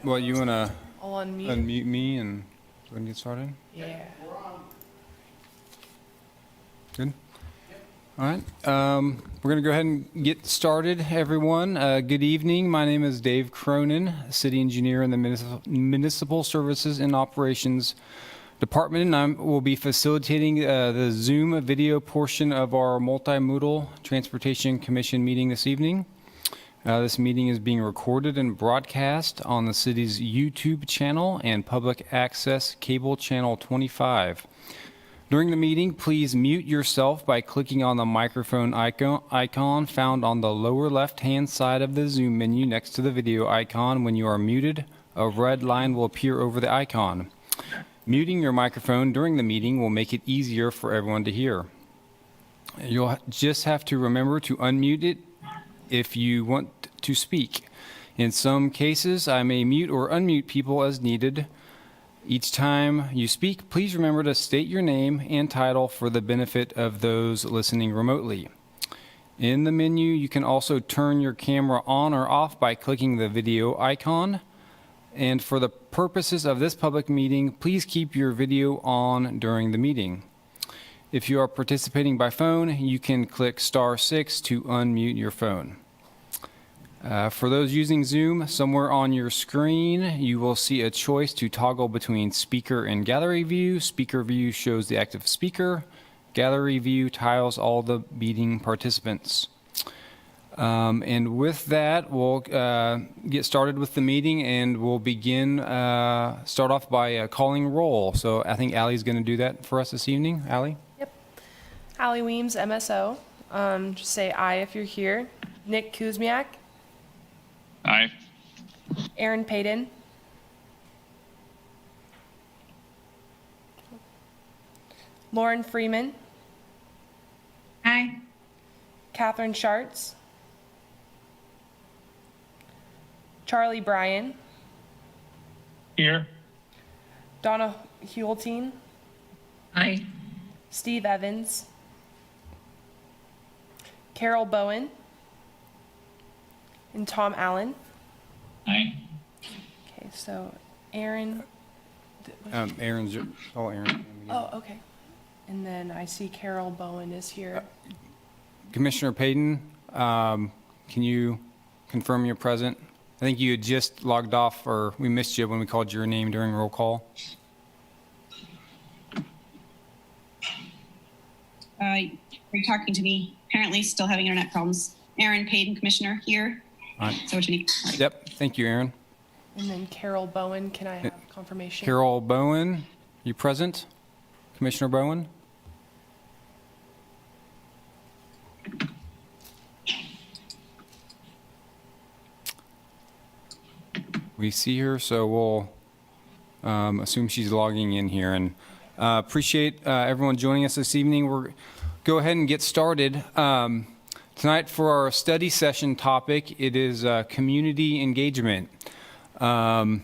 Well, you want to I'll unmute. unmute me and go ahead and get started? Yeah. Good. All right. We're going to go ahead and get started, everyone. Good evening. My name is Dave Cronin, City Engineer in the Municipal Services and Operations Department, and I will be facilitating the Zoom video portion of our Multimodal Transportation Commission meeting this evening. This meeting is being recorded and broadcast on the city's YouTube channel and public access cable channel 25. During the meeting, please mute yourself by clicking on the microphone icon found on the lower left-hand side of the Zoom menu next to the video icon. When you are muted, a red line will appear over the icon. Muting your microphone during the meeting will make it easier for everyone to hear. You'll just have to remember to unmute it if you want to speak. In some cases, I may mute or unmute people as needed. Each time you speak, please remember to state your name and title for the benefit of those listening remotely. In the menu, you can also turn your camera on or off by clicking the video icon. And for the purposes of this public meeting, please keep your video on during the meeting. If you are participating by phone, you can click *6 to unmute your phone. For those using Zoom, somewhere on your screen, you will see a choice to toggle between speaker and gallery view. Speaker view shows the active speaker. Gallery view tiles all the meeting participants. And with that, we'll get started with the meeting, and we'll begin, start off by calling roll. So I think Allie's going to do that for us this evening. Allie? Yep. Allie Weems, MSO. Just say aye if you're here. Nick Kuzmyak. Aye. Aaron Payton. Lauren Freeman. Aye. Catherine Schartz. Charlie Bryan. Here. Donna Hultine. Aye. Steve Evans. Carol Bowen. And Tom Allen. Aye. Okay, so Aaron. Aaron's. Oh, Aaron. Oh, okay. And then I see Carol Bowen is here. Commissioner Payton, can you confirm you're present? I think you had just logged off, or we missed you when we called your name during roll call. You're talking to me. Apparently still having internet problems. Aaron Payton, Commissioner, here. All right. So what you need? Yep. Thank you, Aaron. And then Carol Bowen, can I have confirmation? Carol Bowen, you present? Commissioner Bowen? We see her, so we'll assume she's logging in here. And appreciate everyone joining us this evening. We'll go ahead and get started. Tonight for our study session topic, it is community engagement. And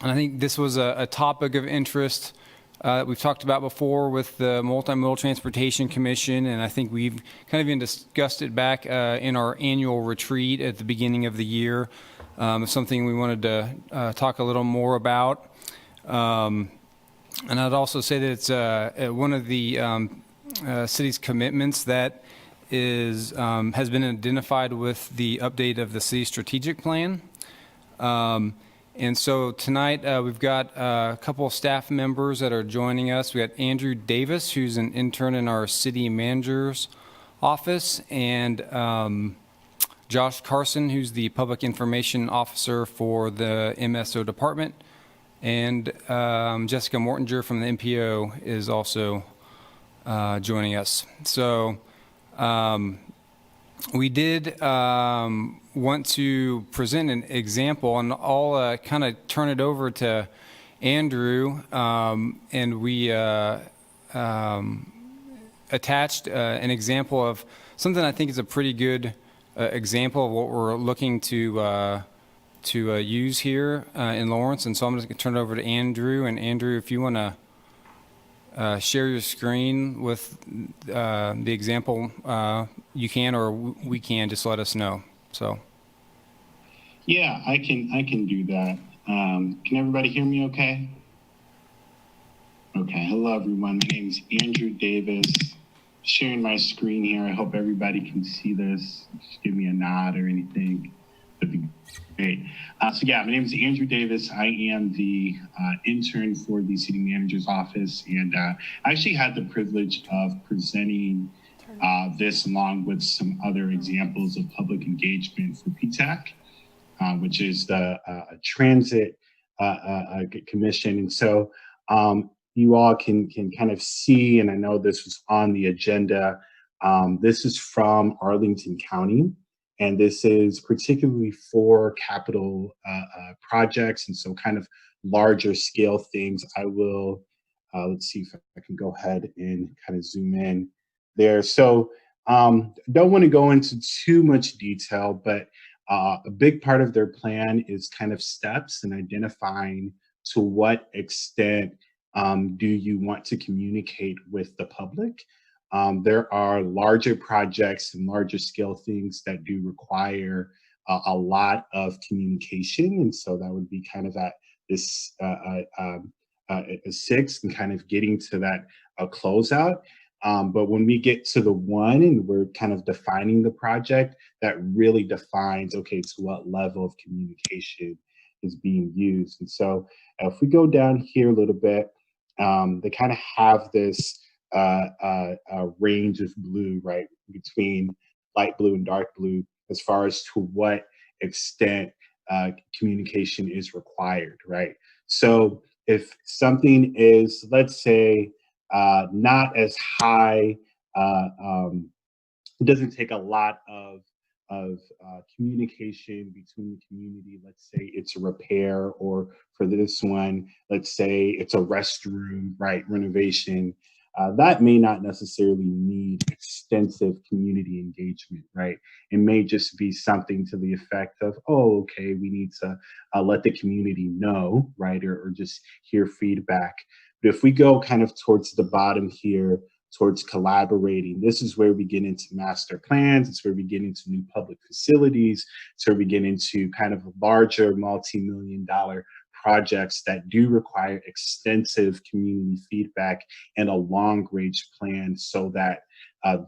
I think this was a topic of interest that we've talked about before with the Multimodal Transportation Commission, and I think we've kind of even discussed it back in our annual retreat at the beginning of the year. It's something we wanted to talk a little more about. And I'd also say that it's one of the city's commitments that is has been identified with the update of the city strategic plan. And so tonight we've got a couple of staff members that are joining us. We got Andrew Davis, who's an intern in our city manager's office, and Josh Carson, who's the public information officer for the MSO department, and Jessica Mortinger from the MPO is also joining us. So we did want to present an example, and I'll kind of turn it over to Andrew, and we attached an example of something I think is a pretty good example of what we're looking to use here in Lawrence. And so I'm just going to turn it over to Andrew. And Andrew, if you want to share your screen with the example, you can, or we can, just let us know. So. Yeah, I can do that. Can everybody hear me okay? Okay, hello everyone. My name is Andrew Davis. Sharing my screen here. I hope everybody can see this. Just give me a nod or anything. That'd be great. So yeah, my name is Andrew Davis. I am the intern for the city manager's office, and I actually had the privilege of presenting this along with some other examples of public engagement for PTAC, which is the transit commission. And so you all can kind of see, and I know this was on the agenda, this is from Arlington County, and this is particularly for capital projects, and so kind of larger scale things. I will, let's see if I can go ahead and kind of zoom in there. So don't want to go into too much detail, but a big part of their plan is kind of steps and identifying to what extent do you want to communicate with the public. There are larger projects and larger scale things that do require a lot of communication. And so that would be kind of at this six and kind of getting to that closeout. But when we get to the one and we're kind of defining the project, that really defines, okay, to what level of communication is being used. And so if we go down here a little bit, they kind of have this range of blue, right, between light blue and dark blue, as far as to what extent communication is required, right? So if something is, let's say, not as high, it doesn't take a lot of communication between the community. Let's say it's a repair, or for this one, let's say it's a restroom, right, renovation. That may not necessarily need extensive community engagement, right? It may just be something to the effect of, oh, okay, we need to let the community know, right, or just hear feedback. But if we go kind of towards the bottom here, towards collaborating, this is where we get into master plans. It's where we get into new public facilities. It's where we get into kind of larger multi-million-dollar projects that do require extensive community feedback and a long-range plan, so that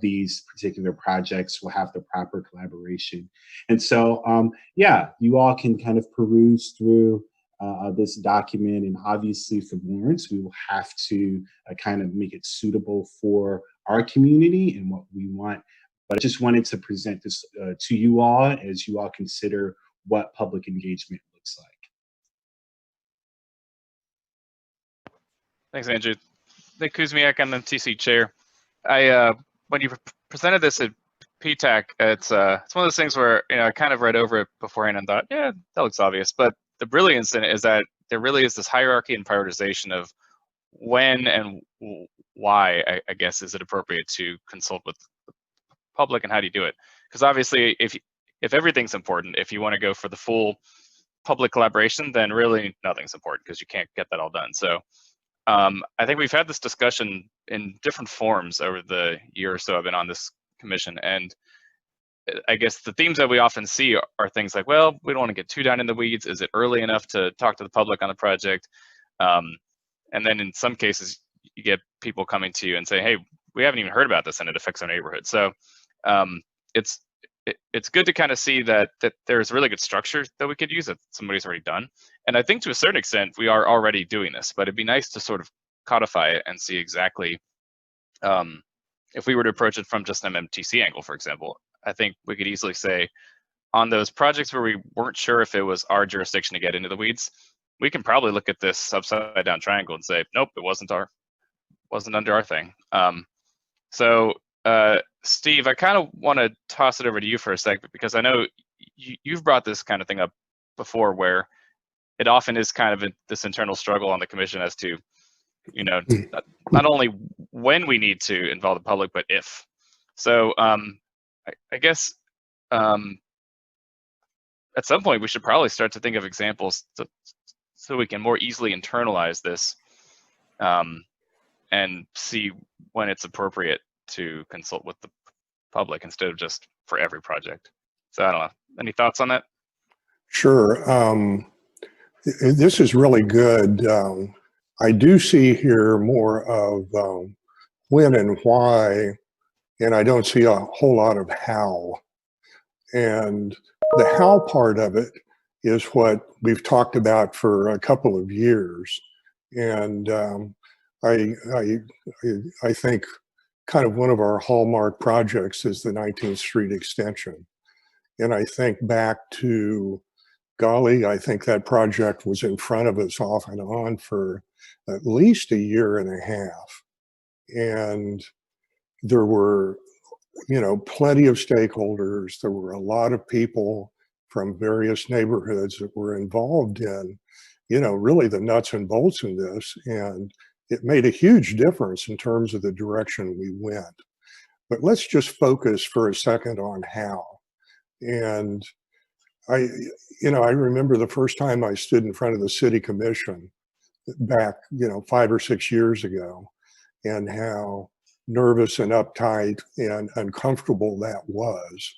these particular projects will have the proper collaboration. And so, yeah, you all can kind of peruse through this document, and obviously for warrants, we will have to kind of make it suitable for our community and what we want. But I just wanted to present this to you all as you all consider what public engagement looks like. Thanks, Andrew. Nick Kuzmyak, I'm the MTC chair. I when you presented this at PTAC, it's one of those things where I kind of read over it beforehand and thought, yeah, that looks obvious. But the brilliance in it is that there really is this hierarchy and prioritization of when and why, I guess, is it appropriate to consult with the public, and how do you do it? Because obviously, if everything's important, if you want to go for the full public collaboration, then really nothing's important because you can't get that all done. So I think we've had this discussion in different forms over the year or so I've been on this commission, and I guess the themes that we often see are things like, well, we don't want to get too down in the weeds. Is it early enough to talk to the public on the project? And then in some cases, you get people coming to you and say, hey, we haven't even heard about this and it affects our neighborhood. So it's good to kind of see that there's really good structure that we could use that somebody's already done. And I think to a certain extent, we are already doing this, but it'd be nice to sort of codify it and see exactly, if we were to approach it from just an MTC angle, for example, I think we could easily say on those projects where we weren't sure if it was our jurisdiction to get into the weeds, we can probably look at this upside down triangle and say, nope, it wasn't under our thing. So Steve, I kind of want to toss it over to you for a second, because I know you've brought this kind of thing up before, where it often is kind of this internal struggle on the commission as to, not only when we need to involve the public, but if. So I guess at some point we should probably start to think of examples so we can more easily internalize this and see when it's appropriate to consult with the public instead of just for every project. So I don't know. Any thoughts on that? Sure. This is really good. I do see here more of when and why, and I don't see a whole lot of how. And the how part of it is what we've talked about for a couple of years. And I think kind of one of our hallmark projects is the 19th Street extension. And I think back to, golly, I think that project was in front of us off and on for at least a year and a half. And there were, you know, plenty of stakeholders. There were a lot of people from various neighborhoods that were involved in, you know, really the nuts and bolts in this. And it made a huge difference in terms of the direction we went. But let's just focus for a second on how. And I remember the first time I stood in front of the city commission back, 5 or 6 years ago, and how nervous and uptight and uncomfortable that was.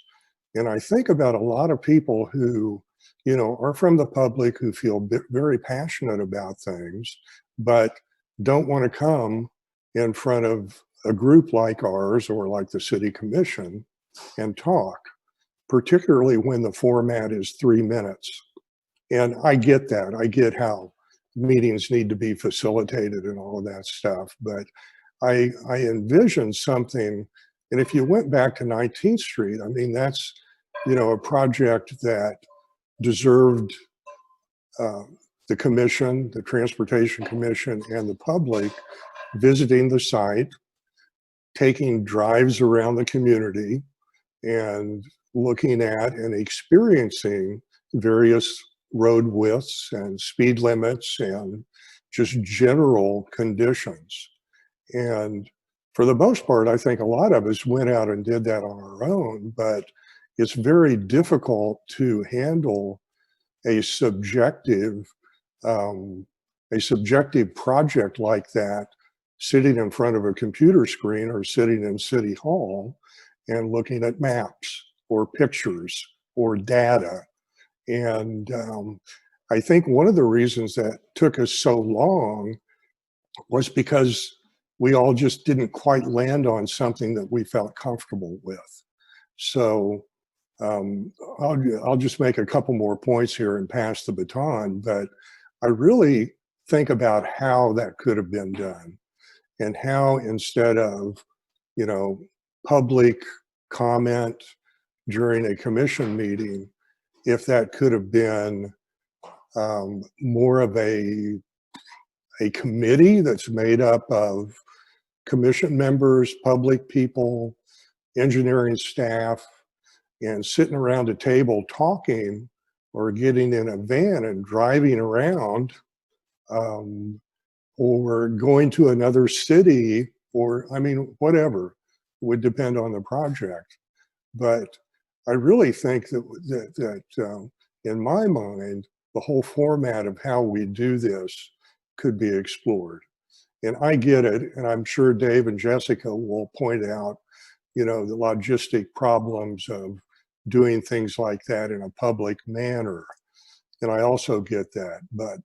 And I think about a lot of people who, are from the public, who feel very passionate about things, but don't want to come in front of a group like ours or like the city commission and talk, particularly when the format is 3 minutes. And I get that. I get how meetings need to be facilitated and all of that stuff. But I envision something, and if you went back to 19th Street, I mean, that's, a project that deserved the commission, the Transportation Commission, and the public visiting the site, taking drives around the community, and looking at and experiencing various road widths and speed limits and just general conditions. And for the most part, I think a lot of us went out and did that on our own, but it's very difficult to handle a subjective project like that, sitting in front of a computer screen or sitting in City Hall and looking at maps or pictures or data. And I think one of the reasons that took us so long was because we all just didn't quite land on something that we felt comfortable with. So I'll just make a couple more points here and pass the baton, but I really think about how that could have been done, and how, instead of, public comment during a commission meeting, if that could have been more of a committee that's made up of commission members, public people, engineering staff, and sitting around a table talking, or getting in a van and driving around, or going to another city, or, whatever, would depend on the project. But I really think that in my mind, the whole format of how we do this could be explored. And I get it, and I'm sure Dave and Jessica will point out, the logistic problems of doing things like that in a public manner. And I also get that, but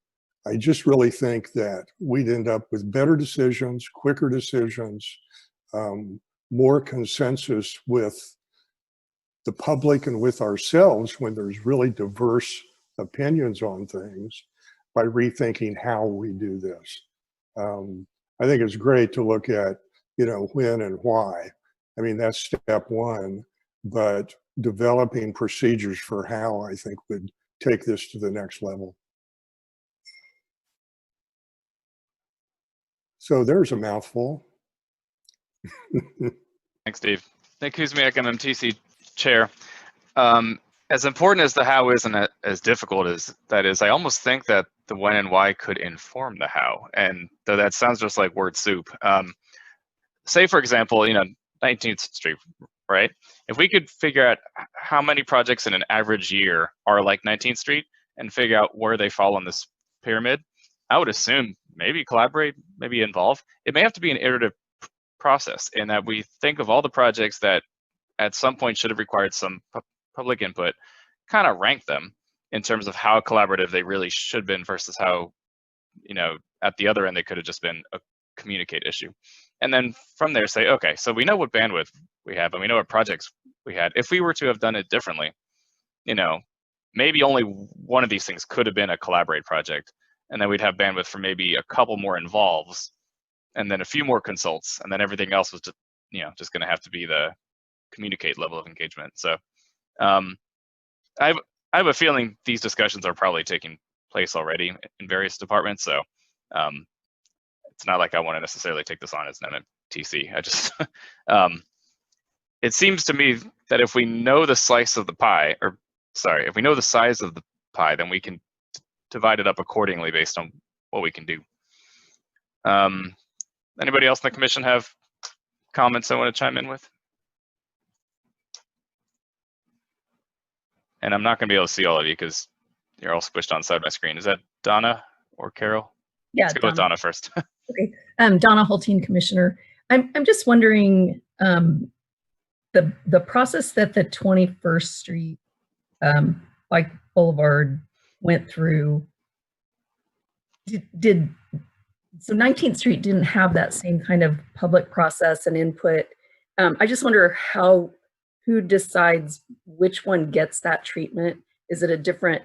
I just really think that we'd end up with better decisions, quicker decisions, more consensus with the public and with ourselves when there's really diverse opinions on things, by rethinking how we do this. I think it's great to look at, when and why. That's step one, but developing procedures for how, I think, would take this to the next level. So there's a mouthful. Thanks, Dave. Nick Kuzmyak, MMTC chair. As important as the how is, and as difficult as that is, I almost think that the when and why could inform the how. And though that sounds just like word soup. Say, for example, 19th Street, right? If we could figure out how many projects in an average year are like 19th Street and figure out where they fall on this pyramid, I would assume maybe collaborate, maybe involve. It may have to be an iterative process, in that we think of all the projects that at some point should have required some public input, kind of rank them, in terms of how collaborative they really should have been versus how, at the other end, they could have just been a communicate issue. And then from there say, okay, so we know what bandwidth we have and we know what projects we had. If we were to have done it differently, maybe only one of these things could have been a collaborate project. And then we'd have bandwidth for maybe a couple more involves and then a few more consults. And then everything else was just, just going to have to be the communicate level of engagement. So I have a feeling these discussions are probably taking place already in various departments. So it's not like I want to necessarily take this on as an MMTC. I just, it seems to me that if we know the slice of the pie, if we know the size of the pie, then we can divide it up accordingly based on what we can do. Anybody else in the commission have comments I want to chime in with? And I'm not going to be able to see all of you because you're all squished on side of my screen. Is that Donna or Carol? Yeah, Let's go with Donna first. Okay, Donna Hulteen, Commissioner. I'm just wondering the process that the 21st Street Bike Boulevard went through. So 19th Street didn't have that same kind of public process and input. I just wonder who decides which one gets that treatment? Is it a different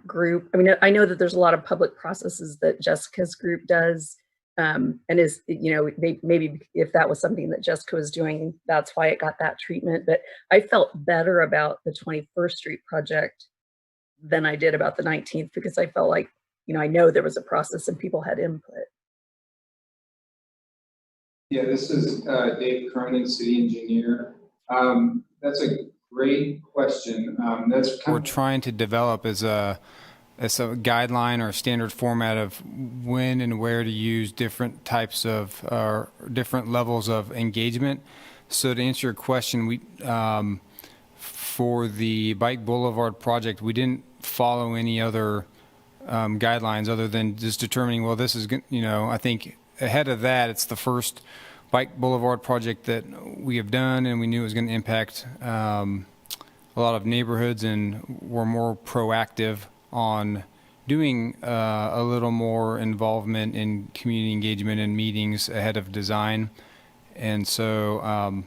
group? I mean, I know that there's a lot of public processes that Jessica's group does, and is, maybe if that was something that Jessica was doing, that's why it got that treatment. But I felt better about the 21st Street project than I did about the 19th because I felt like, I know there was a process and people had input. Yeah, this is Dave Cronin, city engineer. That's a great question. We're trying to develop as a guideline or standard format of when and where to use different types of different levels of engagement. So to answer your question, for the Bike Boulevard project, we didn't follow any other guidelines other than just determining, well, this is, I think ahead of that, it's the first Bike Boulevard project that we have done, and we knew it was going to impact a lot of neighborhoods, and we're more proactive on doing a little more involvement in community engagement and meetings ahead of design. And so,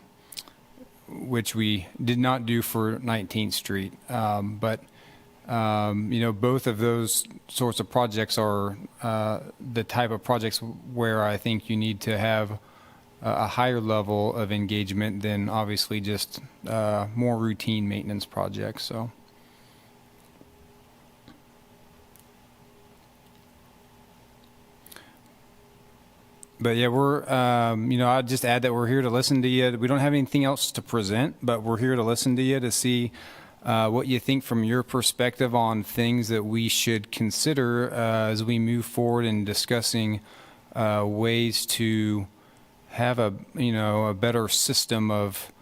which we did not do for 19th Street. But both of those sorts of projects are the type of projects where I think you need to have a higher level of engagement than obviously just more routine maintenance projects. So. But yeah, we're, I'd just add that we're here to listen to you. We don't have anything else to present, but we're here to listen to you to see what you think from your perspective on things that we should consider as we move forward in discussing ways to have a better system of,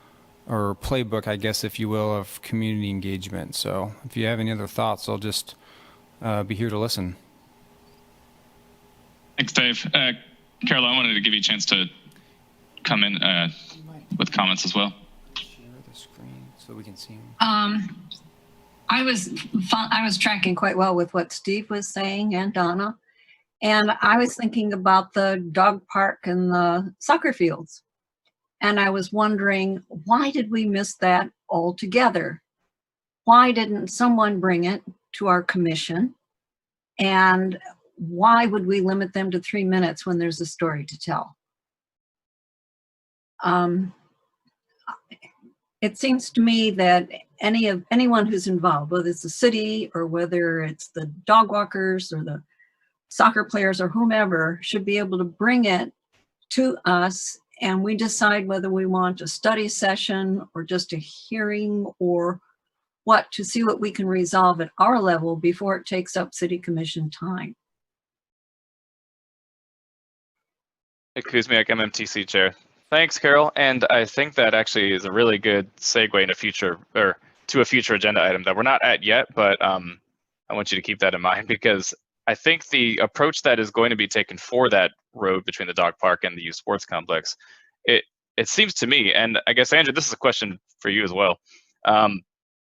or playbook, I guess, if you will, of community engagement. So if you have any other thoughts, I'll just be here to listen. Thanks, Dave. Carol, I wanted to give you a chance to come in with comments as well. Share the screen so we can see them. I was tracking quite well with what Steve was saying and Donna, and I was thinking about the dog park and the soccer fields, and I was wondering, why did we miss that altogether? Why didn't someone bring it to our commission? And why would we limit them to 3 minutes when there's a story to tell? It seems to me that anyone who's involved, whether it's the city or whether it's the dog walkers or the soccer players or whomever, should be able to bring it to us, and we decide whether we want a study session or just a hearing or what, to see what we can resolve at our level before it takes up city commission time. Hey, Kuzmyak, MMTC chair. Thanks, Carol. And I think that actually is a really good segue in to a future agenda item that we're not at yet, but I want you to keep that in mind, because I think the approach that is going to be taken for that road between the dog park and the youth sports complex, it seems to me, and I guess, Andrew, this is a question for you as well.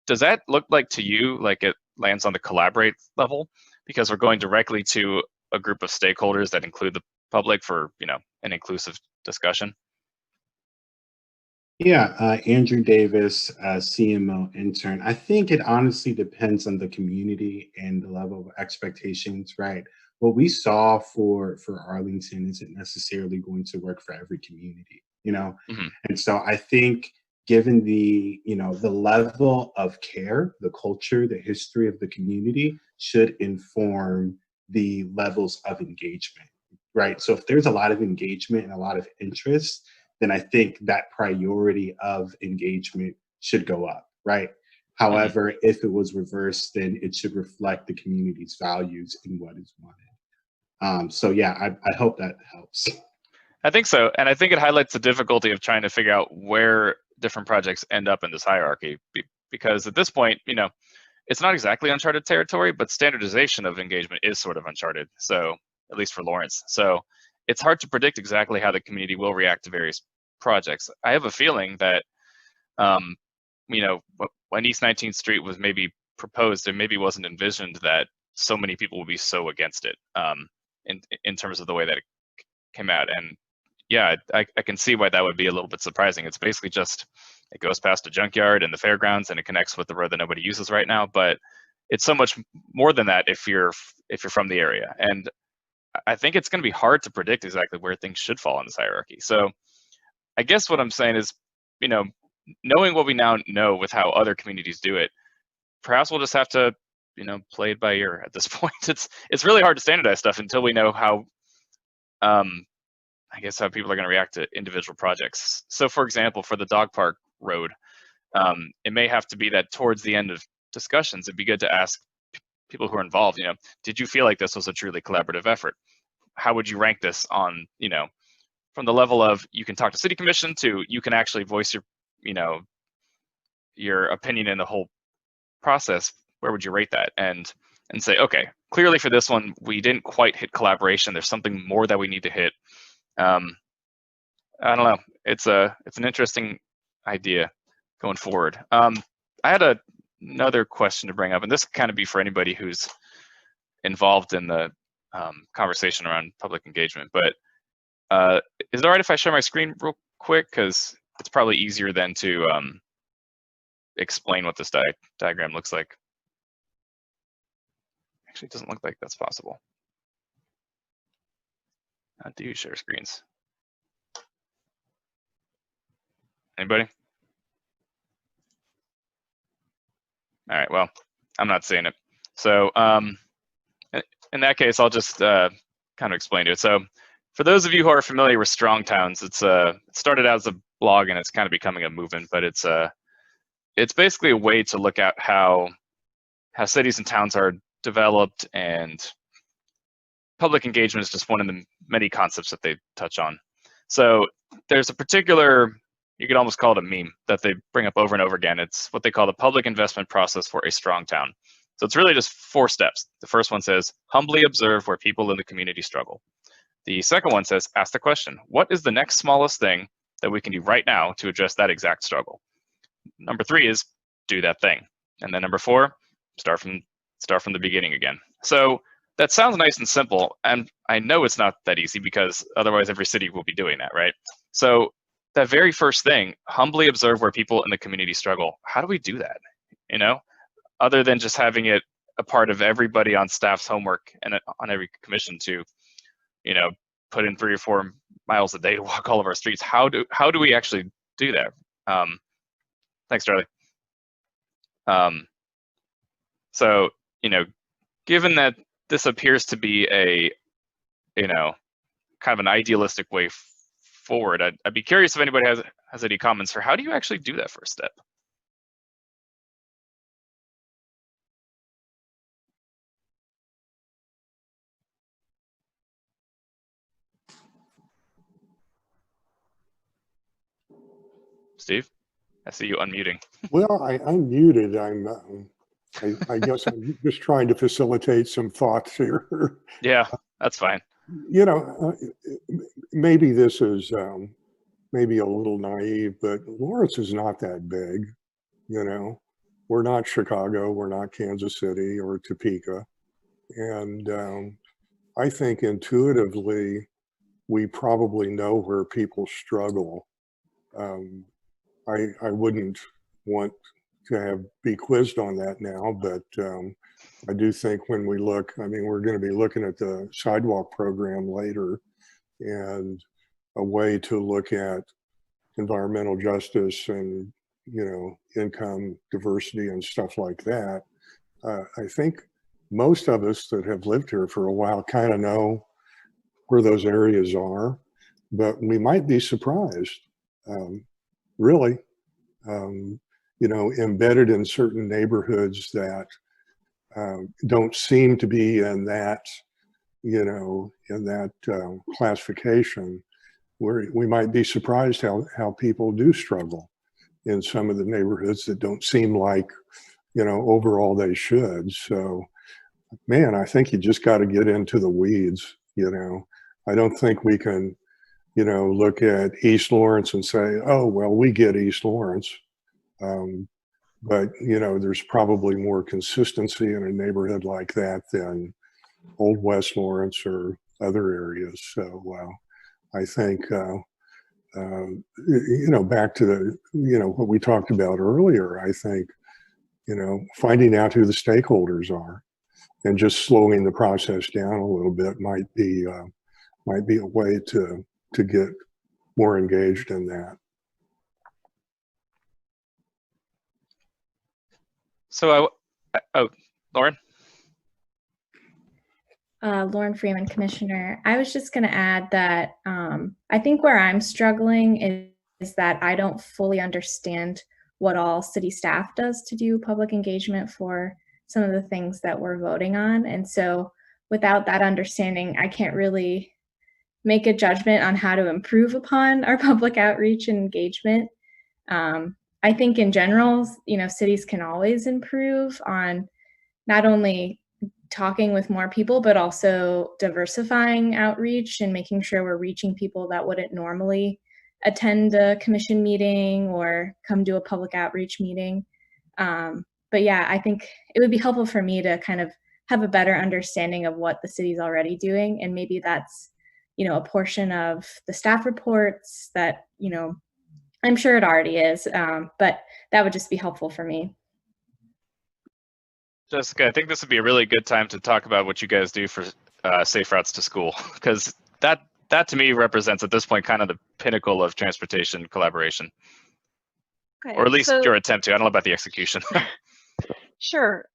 Does that look like to you like it lands on the collaborate level, because we're going directly to a group of stakeholders that include the public for, you know, an inclusive discussion. Yeah, Andrew Davis, CMO intern. I think it honestly depends on the community and the level of expectations, right? What we saw for Arlington isn't necessarily going to work for every community, you know? Mhm. And so I think given the, you know, the level of care, the culture, the history of the community should inform the levels of engagement, right? So if there's a lot of engagement and a lot of interest, then I think that priority of engagement should go up, right? However, if it was reversed, then it should reflect the community's values and what is wanted. So yeah, I hope that helps. I think so, and I think it highlights the difficulty of trying to figure out where different projects end up in this hierarchy, because at this point, you know, it's not exactly uncharted territory, but standardization of engagement is sort of uncharted. So at least for Lawrence, so it's hard to predict exactly how the community will react to various projects. I have a feeling that, you know, when East 19th Street was maybe proposed, it maybe wasn't envisioned that so many people would be so against it, in terms of the way that it came out. And yeah, I can see why that would be a little bit surprising. It's basically just, it goes past a junkyard and the fairgrounds and it connects with the road that nobody uses right now. But it's so much more than that if you're from the area. And I think it's going to be hard to predict exactly where things should fall in this hierarchy. So I guess what I'm saying is, you know, knowing what we now know with how other communities do it, perhaps we'll just have to, you know, play it by ear at this point. It's really hard to standardize stuff until we know how, I guess, how people are going to react to individual projects. So for example, for the dog park road, it may have to be that towards the end of discussions, it'd be good to ask people who are involved, you know, did you feel like this was a truly collaborative effort? How would you rank this on, you know, from the level of you can talk to city commission to you can actually voice your, you know, your opinion in the whole process? Where would you rate that? And say, okay, clearly for this one, we didn't quite hit collaboration. There's something more that we need to hit. I don't know. It's an interesting idea going forward. I had another question to bring up, and this can kind of be for anybody who's involved in the conversation around public engagement. But is it all right if I share my screen real quick? Because it's probably easier than to explain what this diagram looks like. Actually, it doesn't look like that's possible. How do you share screens? Anybody? All right, well, I'm not seeing it. So in that case, I'll just kind of explain it. So for those of you who are familiar with Strong Towns, it started out as a blog and it's kind of becoming a movement, but it's basically a way to look at how cities and towns are developed, and public engagement is just one of the many concepts that they touch on. So there's a particular, you could almost call it a meme that they bring up over and over again. It's what they call the public investment process for a strong town. So it's really just 4 steps. The first one says, humbly observe where people in the community struggle. The second one says, ask the question, what is the next smallest thing that we can do right now to address that exact struggle? Number 3 is do that thing. And then number 4, start from the beginning again. So that sounds nice and simple, and I know it's not that easy because otherwise every city will be doing that, right? So that very first thing, humbly observe where people in the community struggle. How do we do that? You know, other than just having it a part of everybody on staff's homework and on every commission to, you know, put in 3 or 4 miles a day to walk all of our streets. How do we actually do that? Thanks, Charlie. So, you know, given that this appears to be a, you know, kind of an idealistic way forward, I'd be curious if anybody has any comments for how do you actually do that first step? Steve, I see you unmuting. Well, I'm muted. I guess I'm just trying to facilitate some thoughts here. Yeah, that's fine. You know, maybe this is maybe a little naive, but Lawrence is not that big, you know. we're not Chicago, we're not Kansas City or Topeka. And I think intuitively, we probably know where people struggle. I wouldn't want to be quizzed on that now, but I do think when we look, I mean, we're going to be looking at the sidewalk program later, and a way to look at environmental justice and, you know, income diversity and stuff like that. I think most of us that have lived here for a while kind of know where those areas are, but we might be surprised, really, you know, embedded in certain neighborhoods that don't seem to be in that, you know, in that classification, where we might be surprised how people do struggle in some of the neighborhoods that don't seem like, you know, overall they should. So, man, I think you just got to get into the weeds, you know. I don't think we can, you know, look at East Lawrence and say, oh, well, we get East Lawrence. But, you know, there's probably more consistency in a neighborhood like that than Old West Lawrence or other areas. So I think, you know, back to the, you know, what we talked about earlier, I think, you know, finding out who the stakeholders are and just slowing the process down a little bit might be a way to get more engaged in that. So, oh, Lauren? Lauren Freeman, Commissioner. I was just going to add that I think where I'm struggling is that I don't fully understand what all city staff does to do public engagement for some of the things that we're voting on. And so without that understanding, I can't really make a judgment on how to improve upon our public outreach and engagement. I think in general, you know, cities can always improve on not only talking with more people, but also diversifying outreach and making sure we're reaching people that wouldn't normally attend a commission meeting or come to a public outreach meeting. But yeah, I think it would be helpful for me to kind of have a better understanding of what the city's already doing. And maybe that's, you know, a portion of the staff reports that, you know, I'm sure it already is, but that would just be helpful for me. Jessica, I think this would be a really good time to talk about what you guys do for safe routes to school, because that to me represents at this point kind of the pinnacle of transportation collaboration, Okay, or at least so, your attempt to. I don't know about the execution. sure.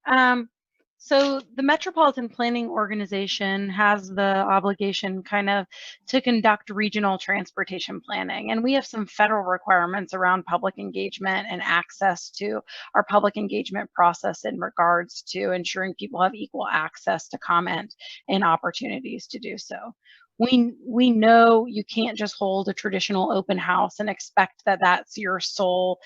So the Metropolitan Planning Organization has the obligation kind of to conduct regional transportation planning. And we have some federal requirements around public engagement and access to our public engagement process in regards to ensuring people have equal access to comment and opportunities to do so. We know you can't just hold a traditional open house and expect that that's your sole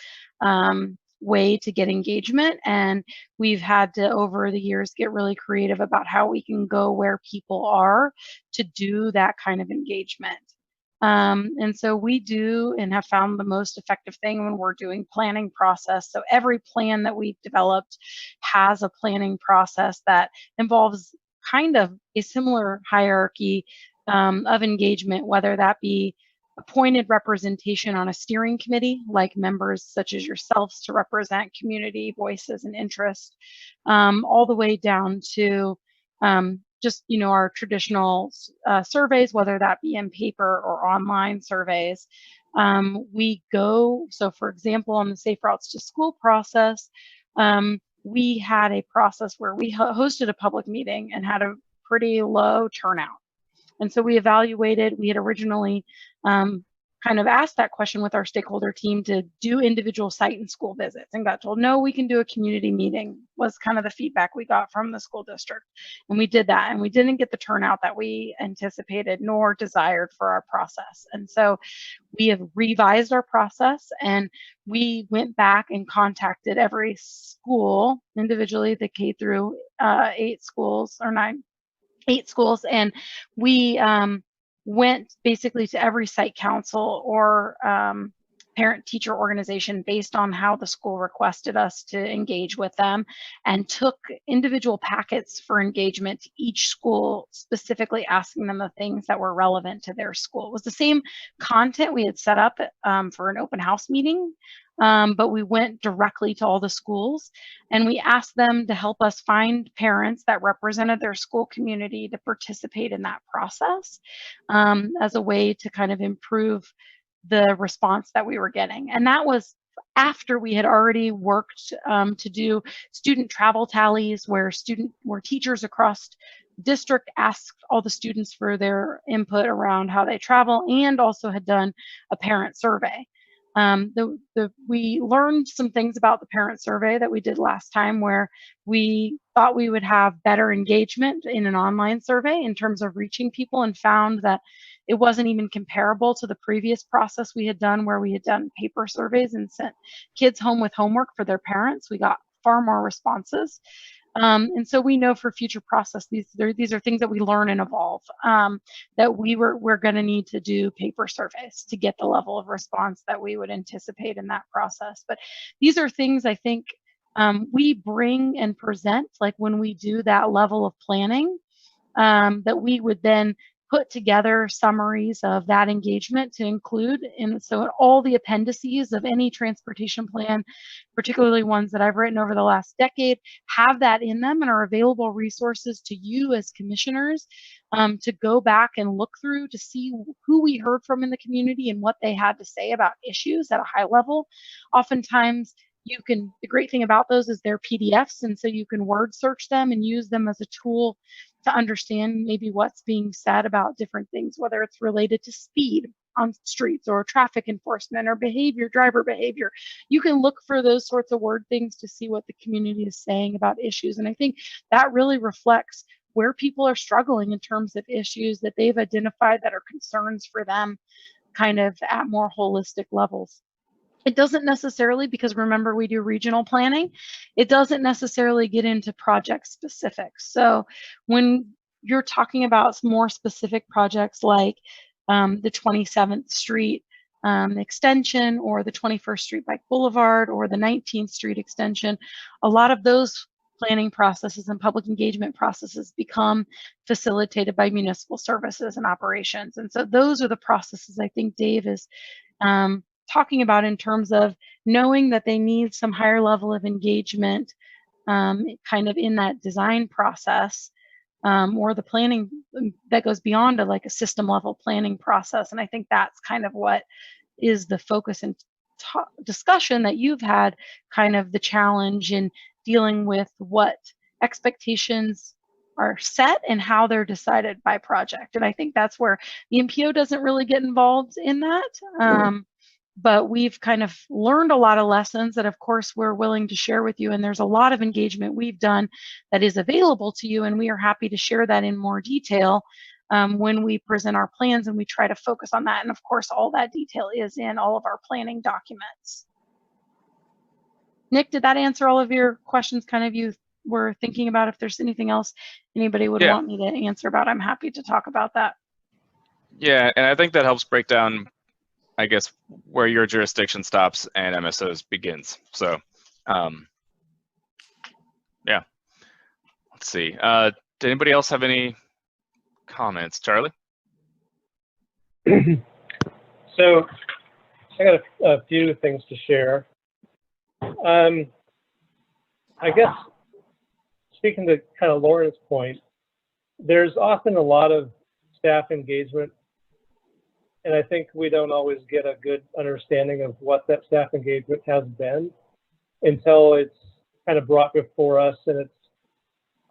way to get engagement, and we've had to over the years get really creative about how we can go where people are to do that kind of engagement. And so we do and have found the most effective thing when we're doing planning process. So every plan that we've developed has a planning process that involves kind of a similar hierarchy of engagement, whether that be appointed representation on a steering committee, like members such as yourselves to represent community voices and interests, all the way down to just, you know, our traditional surveys, whether that be in paper or online surveys. We go, so for example, on the Safe Routes to School process, we had a process where we hosted a public meeting and had a pretty low turnout. And so we evaluated, we had originally kind of asked that question with our stakeholder team to do individual site and school visits, and got told, no, we can do a community meeting, was kind of the feedback we got from the school district. And we did that, and we didn't get the turnout that we anticipated nor desired for our process. And so we have revised our process, and we went back and contacted every school individually, the K through 8 schools, or 8 schools, and we went basically to every site council or parent-teacher organization based on how the school requested us to engage with them, and took individual packets for engagement to each school, specifically asking them the things that were relevant to their school. It was the same content we had set up for an open house meeting, but we went directly to all the schools, and we asked them to help us find parents that represented their school community to participate in that process as a way to kind of improve the response that we were getting. And that was after we had already worked to do student travel tallies, where teachers across district asked all the students for their input around how they travel, and also had done a parent survey. We learned some things about the parent survey that we did last time, where we thought we would have better engagement in an online survey in terms of reaching people, and found that it wasn't even comparable to the previous process we had done, where we had done paper surveys and sent kids home with homework for their parents. We got far more responses. And so we know for future process, these are things that we learn and evolve, that we're going to need to do paper surveys to get the level of response that we would anticipate in that process. But these are things I think we bring and present, like when we do that level of planning, that we would then put together summaries of that engagement to include. And so all the appendices of any transportation plan, particularly ones that I've written over the last decade, have that in them and are available resources to you as commissioners to go back and look through to see who we heard from in the community and what they had to say about issues at a high level. Oftentimes, the great thing about those is they're PDFs, and so you can word search them and use them as a tool to understand maybe what's being said about different things, whether it's related to speed on streets or traffic enforcement or driver behavior. You can look for those sorts of word things to see what the community is saying about issues. And I think that really reflects where people are struggling in terms of issues that they've identified that are concerns for them, kind of at more holistic levels. It doesn't necessarily, because remember we do regional planning, it doesn't necessarily get into project specifics. So when you're talking about more specific projects like the 27th Street extension, or the 21st Street Bike Boulevard, or the 19th Street extension, a lot of those planning processes and public engagement processes become facilitated by municipal services and operations. And so those are the processes I think Dave is talking about in terms of knowing that they need some higher level of engagement kind of in that design process, or the planning that goes beyond like a system level planning process. And I think that's kind of what is the focus and discussion that you've had, kind of the challenge in dealing with what expectations are set and how they're decided by project. And I think that's where the MPO doesn't really get involved in that. But we've kind of learned a lot of lessons that, of course, we're willing to share with you. And there's a lot of engagement we've done that is available to you. And we are happy to share that in more detail when we present our plans, and we try to focus on that. And of course, all that detail is in all of our planning documents. Nick, did that answer all of your questions kind of you were thinking about? If there's anything else anybody would want me to answer about, I'm happy to talk about that. Yeah, and I think that helps break down, I guess, where your jurisdiction stops and MSO's begins. So, yeah. Let's see. Did anybody else have any comments? Charlie? So, I got a few things to share. I guess, speaking to kind of Lauren's point, there's often a lot of staff engagement, and I think we don't always get a good understanding of what that staff engagement has been until it's kind of brought before us, and it's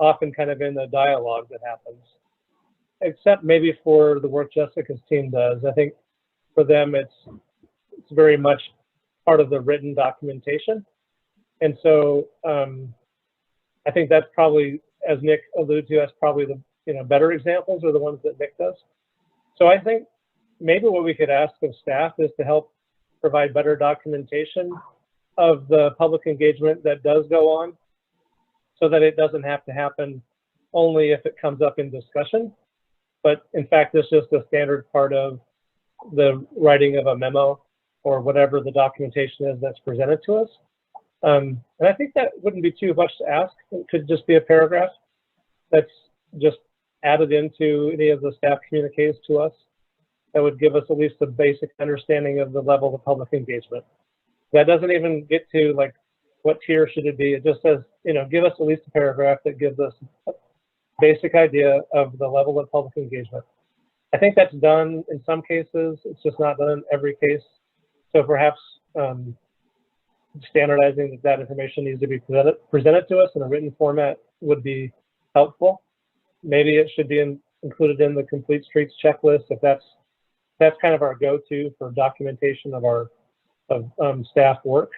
often kind of in the dialogue that happens. Except maybe for the work Jessica's team does. I think for them it's very much part of the written documentation. And so I think that's probably, as Nick alluded to, that's probably the better examples are the ones that Nick does. So I think maybe what we could ask of staff is to help provide better documentation of the public engagement that does go on, so that it doesn't have to happen only if it comes up in discussion, but in fact it's just a standard part of the writing of a memo or whatever the documentation is that's presented to us. And I think that wouldn't be too much to ask. It could just be a paragraph that's just added into any of the staff communiques to us. That would give us at least a basic understanding of the level of public engagement. That doesn't even get to like what tier should it be. It just says, you know, give us at least a paragraph that gives us a basic idea of the level of public engagement. I think that's done in some cases. It's just not done in every case. So perhaps standardizing that information needs to be presented to us in a written format would be helpful. Maybe it should be included in the Complete Streets checklist if that's kind of our go-to for documentation of our staff work.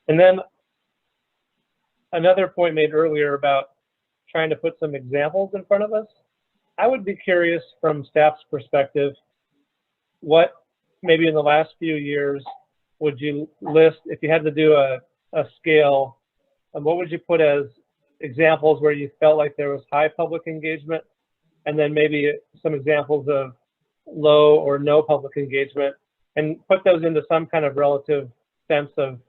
And then another point made earlier about trying to put some examples in front of us. I would be curious from staff's perspective, what maybe in the last few years would you list, if you had to do a scale, and what would you put as examples where you felt like there was high public engagement, and then maybe some examples of low or no public engagement, and put those into some kind of relative sense of,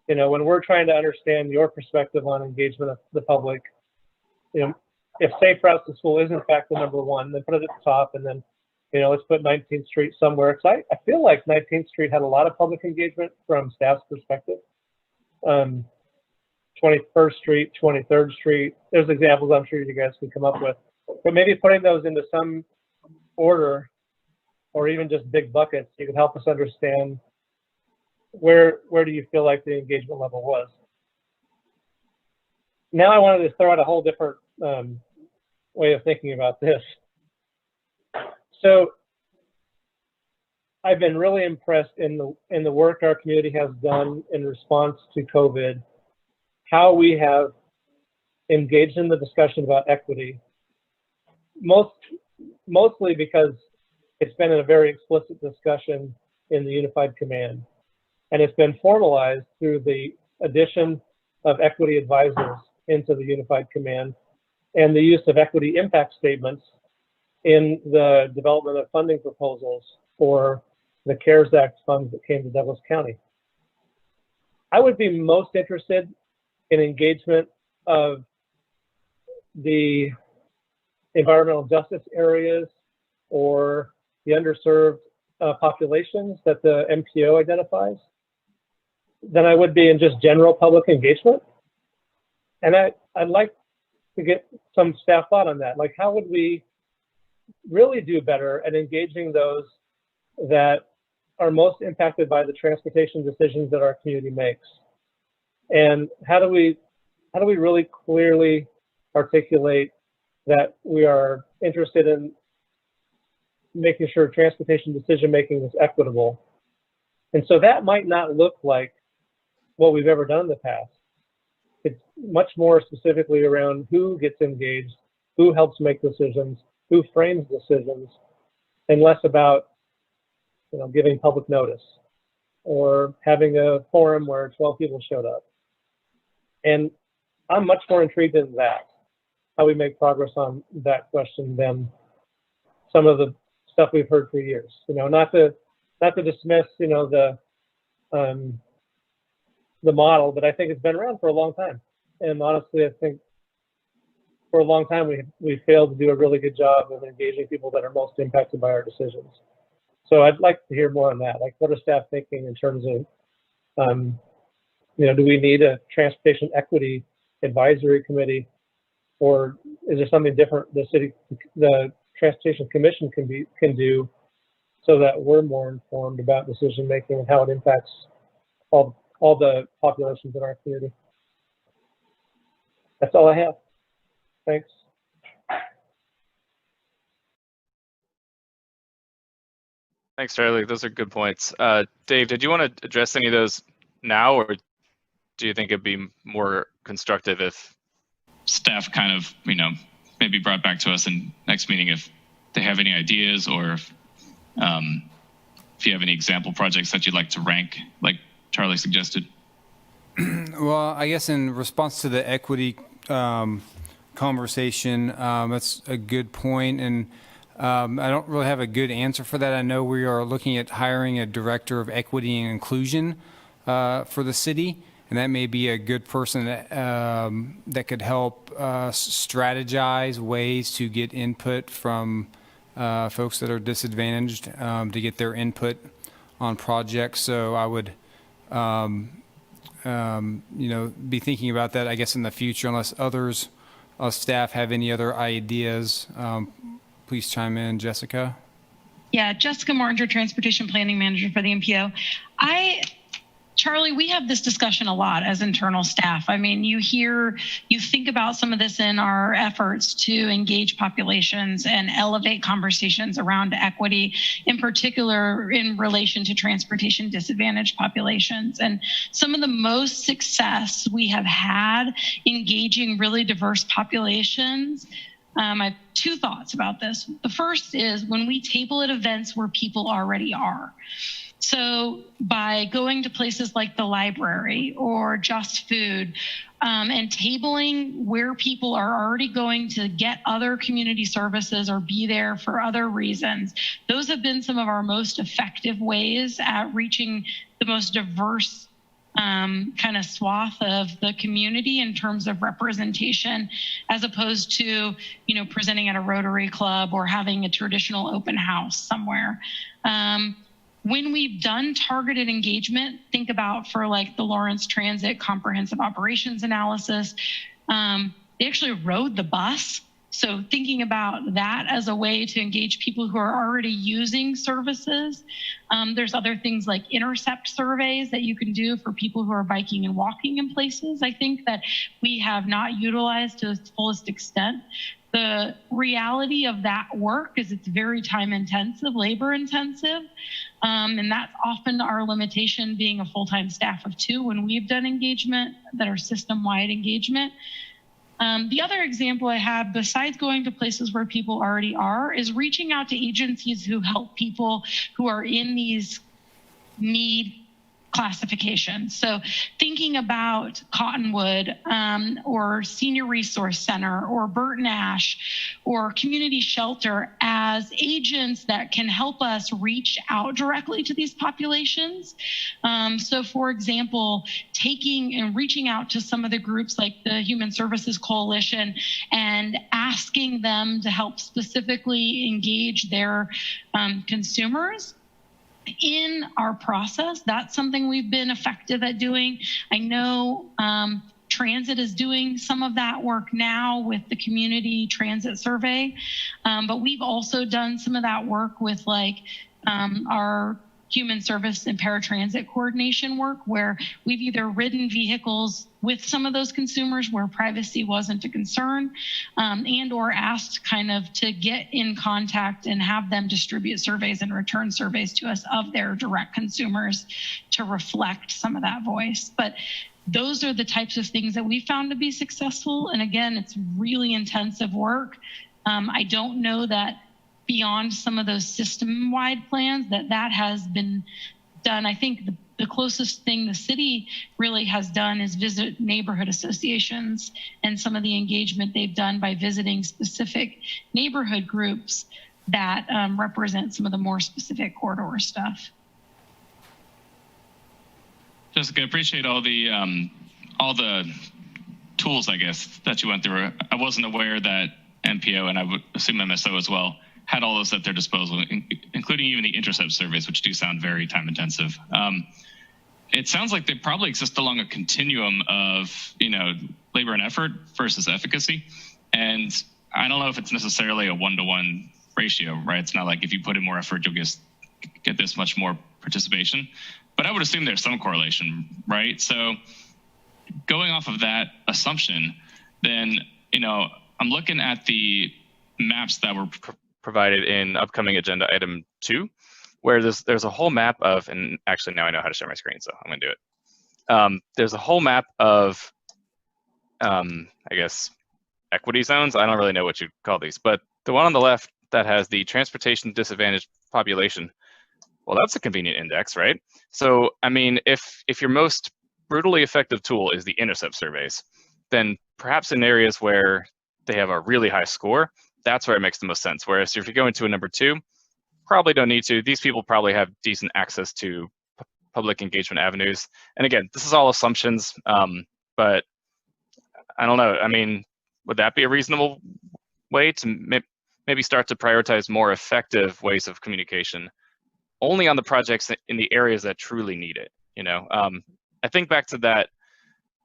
you know, when we're trying to understand your perspective on engagement of the public, you know, if safe routes to school is in fact the #1, then put it at the top, and then, you know, let's put 19th Street somewhere. Because I feel like 19th Street had a lot of public engagement from staff's perspective. 21st Street, 23rd Street, there's examples I'm sure you guys can come up with. But maybe putting those into some order, or even just big buckets, you can help us understand where do you feel like the engagement level was. Now I wanted to throw out a whole different way of thinking about this. So I've been really impressed in the work our community has done in response to COVID, how we have engaged in the discussion about equity, mostly because it's been in a very explicit discussion in the Unified Command. And it's been formalized through the addition of equity advisors into the Unified Command and the use of equity impact statements in the development of funding proposals for the CARES Act funds that came to Douglas County. I would be most interested in engagement of the environmental justice areas or the underserved populations that the MPO identifies than I would be in just general public engagement. And I'd like to get some staff thought on that. Like, how would we really do better at engaging those that are most impacted by the transportation decisions that our community makes? And how do we really clearly articulate that we are interested in making sure transportation decision making is equitable? And so that might not look like what we've ever done in the past. It's much more specifically around who gets engaged, who helps make decisions, who frames decisions, and less about, you know, giving public notice or having a forum where 12 people showed up. And I'm much more intrigued in that, how we make progress on that question than some of the stuff we've heard for years. You know, not to dismiss, you know, the model, but I think it's been around for a long time. And honestly, I think for a long time we failed to do a really good job of engaging people that are most impacted by our decisions. So I'd like to hear more on that. Like, what are staff thinking in terms of, you know, do we need a transportation equity advisory committee, or is there something different the Transportation Commission can do so that we're more informed about decision making and how it impacts all the populations in our community? That's all I have. Thanks. Thanks, Charlie. Those are good points. Dave, did you want to address any of those now, or do you think it'd be more constructive if staff kind of, you know, maybe brought back to us in next meeting if they have any ideas, or if you have any example projects that you'd like to rank, like Charlie suggested? Well, I guess in response to the equity conversation, that's a good point. And I don't really have a good answer for that. I know we are looking at hiring a director of equity and inclusion for the city, and that may be a good person that could help strategize ways to get input from folks that are disadvantaged to get their input on projects. So I would, be thinking about that, I guess, in the future, unless others, staff have any other ideas. Please chime in, Jessica. Yeah, Jessica Mortinger, Transportation Planning Manager for the MPO. Charlie, we have this discussion a lot as internal staff. I mean, you think about some of this in our efforts to engage populations and elevate conversations around equity, in particular in relation to transportation disadvantaged populations. And some of the most success we have had engaging really diverse populations. I have two thoughts about this. The first is when we table at events where people already are. So by going to places like the library or Just Food and tabling where people are already going to get other community services or be there for other reasons, those have been some of our most effective ways at reaching the most diverse kind of swath of the community in terms of representation, as opposed to, presenting at a Rotary Club or having a traditional open house somewhere. When we've done targeted engagement, think about for like the Lawrence Transit Comprehensive Operations Analysis, they actually rode the bus. So thinking about that as a way to engage people who are already using services. There's other things like intercept surveys that you can do for people who are biking and walking in places, I think, that we have not utilized to its fullest extent. The reality of that work is it's very time intensive, labor intensive. And that's often our limitation, being a full-time staff of 2 when we've done engagement that are system-wide engagement. The other example I have, besides going to places where people already are, is reaching out to agencies who help people who are in these need classifications. So thinking about Cottonwood or Senior Resource Center or Burton Ash or Community Shelter as agents that can help us reach out directly to these populations. So for example, taking and reaching out to some of the groups like the Human Services Coalition and asking them to help specifically engage their consumers in our process. That's something we've been effective at doing. I know Transit is doing some of that work now with the community transit survey, but we've also done some of that work with like our human service and paratransit coordination work, where we've either ridden vehicles with some of those consumers where privacy wasn't a concern, and or asked kind of to get in contact and have them distribute surveys and return surveys to us of their direct consumers to reflect some of that voice. But those are the types of things that we found to be successful. And again, it's really intensive work. I don't know that beyond some of those system-wide plans that has been done. I think the closest thing the city really has done is visit neighborhood associations and some of the engagement they've done by visiting specific neighborhood groups that represent some of the more specific corridor stuff. Jessica, I appreciate all the tools, I guess, that you went through. I wasn't aware that MPO, and I would assume MSO as well, had all those at their disposal, including even the intercept surveys, which do sound very time intensive. It sounds like they probably exist along a continuum of, labor and effort versus efficacy. And I don't know if it's necessarily a 1-to-1 ratio, right? It's not like if you put in more effort, you'll get this much more participation. But I would assume there's some correlation, right? So going off of that assumption, then, I'm looking at the maps that were provided in upcoming agenda item 2, where there's a whole map of, and actually now I know how to share my screen, so I'm gonna do it. There's a whole map of, I guess, equity zones. I don't really know what you call these, but the one on the left that has the transportation disadvantaged population, well, that's a convenient index, right? So, I mean, if your most brutally effective tool is the intercept surveys, then perhaps in areas where they have a really high score, that's where it makes the most sense. Whereas if you go into a number 2, probably don't need to. These people probably have decent access to public engagement avenues. And again, this is all assumptions, but I don't know. I mean, would that be a reasonable way to maybe start to prioritize more effective ways of communication only on the projects in the areas that truly need it? You know, I think back to that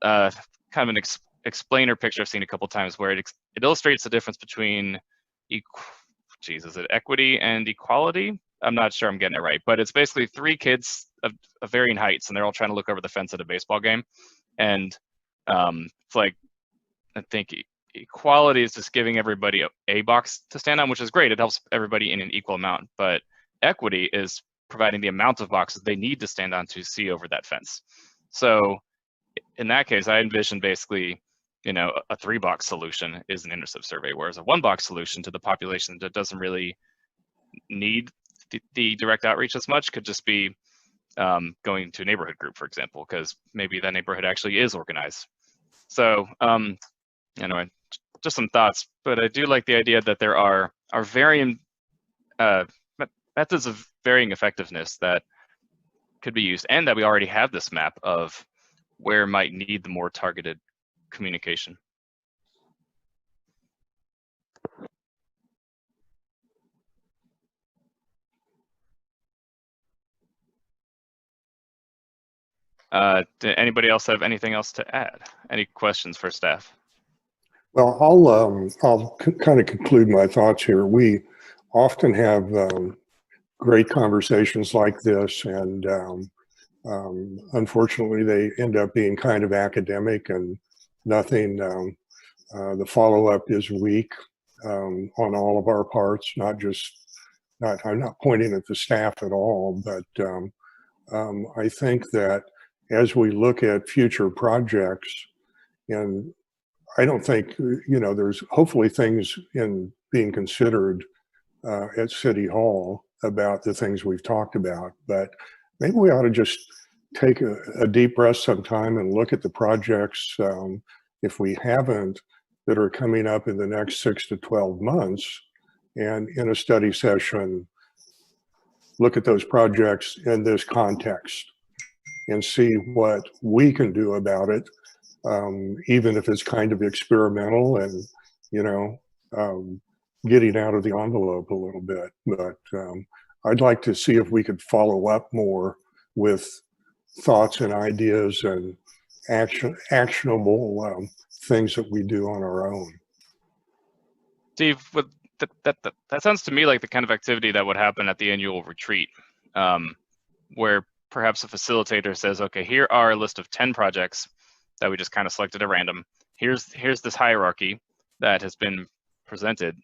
kind of an explainer picture I've seen a couple times where it illustrates the difference between is it equity and equality? I'm not sure I'm getting it right, but it's basically 3 kids of varying heights, and they're all trying to look over the fence at a baseball game. And it's like, I think equality is just giving everybody a box to stand on, which is great. It helps everybody in an equal amount. But equity is providing the amount of boxes they need to stand on to see over that fence. So in that case, I envision basically, you know, a 3-box solution is an intercept survey, whereas a 1-box solution to the population that doesn't really need the direct outreach as much could just be going to a neighborhood group, for example, because maybe that neighborhood actually is organized. So anyway, just some thoughts, but I do like the idea that there are varying methods of varying effectiveness that could be used, and that we already have this map of where might need the more targeted communication. Did anybody else have anything else to add? Any questions for staff? Well, I'll kind of conclude my thoughts here. We often have great conversations like this, and unfortunately, they end up being kind of academic and nothing. The follow-up is weak on all of our parts. I'm not pointing at the staff at all, but I think that as we look at future projects, and I don't think, you know, there's hopefully things in being considered at City Hall about the things we've talked about, but maybe we ought to just take a deep breath sometime and look at the projects, if we haven't, that are coming up in the next 6 to 12 months, and in a study session, look at those projects in this context and see what we can do about it, even if it's kind of experimental and, you know, getting out of the envelope a little bit. But I'd like to see if we could follow up more with thoughts and ideas and actionable things that we do on our own. Steve, that sounds to me like the kind of activity that would happen at the annual retreat, where perhaps a facilitator says, okay, here are a list of 10 projects that we just kind of selected at random. Here's this hierarchy that has been presented.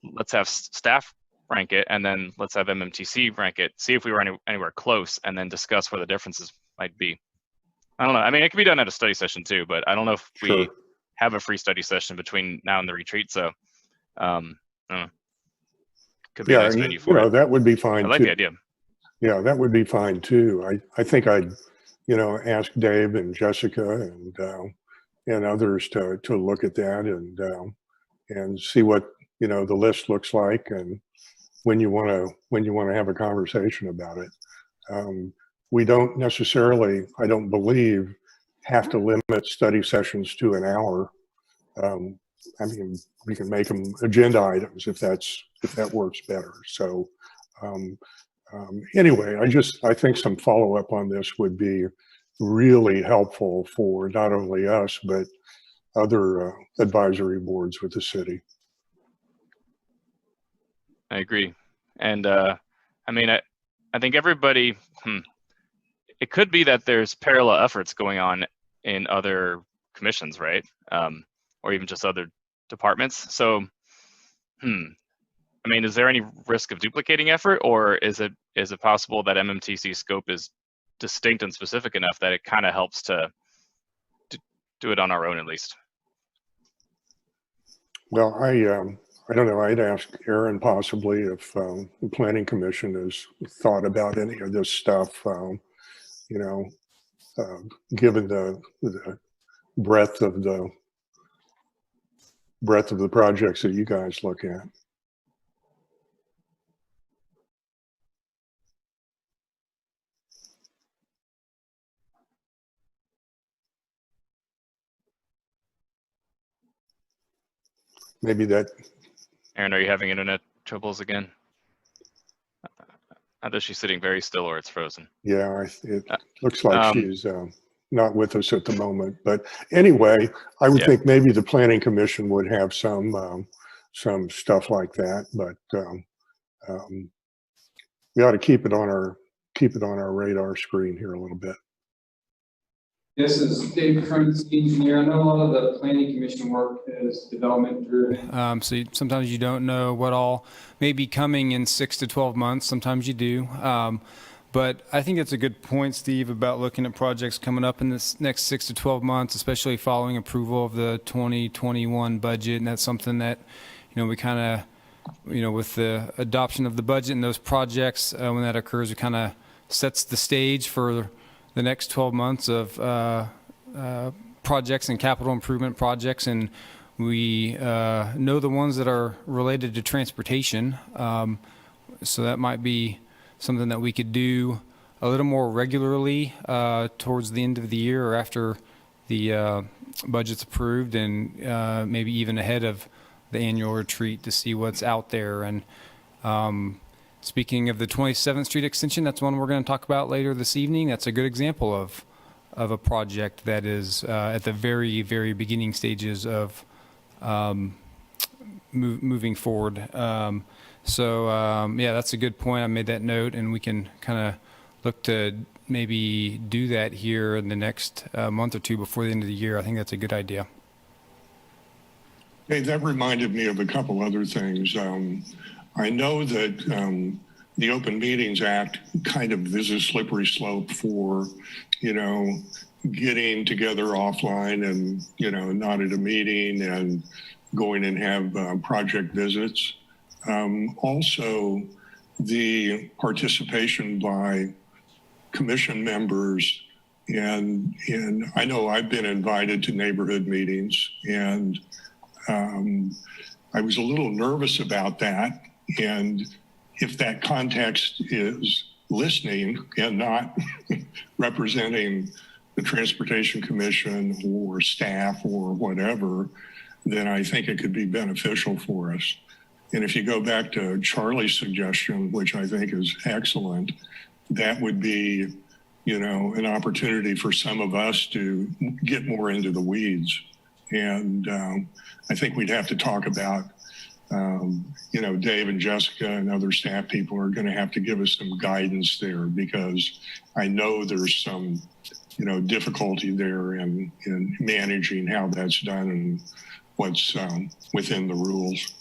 Let's have staff rank it, and then let's have MMTC rank it, see if we were anywhere close, and then discuss where the differences might be. I don't know. I mean, it could be done at a study session too, but I don't know if we have a free study session between now and the retreat. So, I don't know. Could be a nice venue for it. That would be fine. I like the idea. Yeah, that would be fine too. I think I'd, you know, ask Dave and Jessica and others to look at that and see what, you know, the list looks like, and when you want to have a conversation about it. We don't necessarily, I don't believe, have to limit study sessions to an hour. I mean, we can make them agenda items if that works better. So anyway, I think some follow up on this would be really helpful for not only us, but other advisory boards with the city. I agree. And I mean, I think everybody, it could be that there's parallel efforts going on in other commissions, right? Or even just other departments. So, I mean, is there any risk of duplicating effort, or is it possible that MMTC scope is distinct and specific enough that it kind of helps to do it on our own at least? Well, I don't know. I'd ask Aaron possibly if the Planning Commission has thought about any of this stuff. You know, given the breadth of the projects that you guys look at. maybe that, Aaron, are you having internet troubles again? Either she's sitting very still or it's frozen. yeah, it looks like she's not with us at the moment. But anyway, I would think maybe the Planning Commission would have some stuff like that. But we ought to keep it on our radar screen here a little bit. This is Dave Cronin, engineer. I know a lot of the Planning Commission work is development driven. So sometimes you don't know what all may be coming in 6 to 12 months. Sometimes you do. But I think that's a good point, Steve, about looking at projects coming up in this next 6 to 12 months, especially following approval of the 2021 budget. And that's something that, we kind of, with the adoption of the budget and those projects, when that occurs, it kind of sets the stage for the next 12 months of projects and capital improvement projects. And we know the ones that are related to transportation. So that might be something that we could do a little more regularly towards the end of the year or after the budget's approved, and maybe even ahead of the annual retreat to see what's out there. And speaking of the 27th Street extension, that's one we're going to talk about later this evening. That's a good example of a project that is at the very, very beginning stages of moving forward. Yeah, that's a good point. I made that note, and we can kind of look to maybe do that here in the next month or two before the end of the year. I think that's a good idea. Hey, that reminded me of a couple other things. I know that the Open Meetings Act kind of is a slippery slope for, getting together offline and, not at a meeting and going and have project visits. Also, the participation by commission members, and I know I've been invited to neighborhood meetings, and I was a little nervous about that. And if that context is listening and not representing the Transportation Commission or staff or whatever, then I think it could be beneficial for us. And if you go back to Charlie's suggestion, which I think is excellent, that would be, an opportunity for some of us to get more into the weeds. And I think we'd have to talk about, Dave and Jessica and other staff people are going to have to give us some guidance there, because I know there's some, difficulty there in managing how that's done and what's within the rules.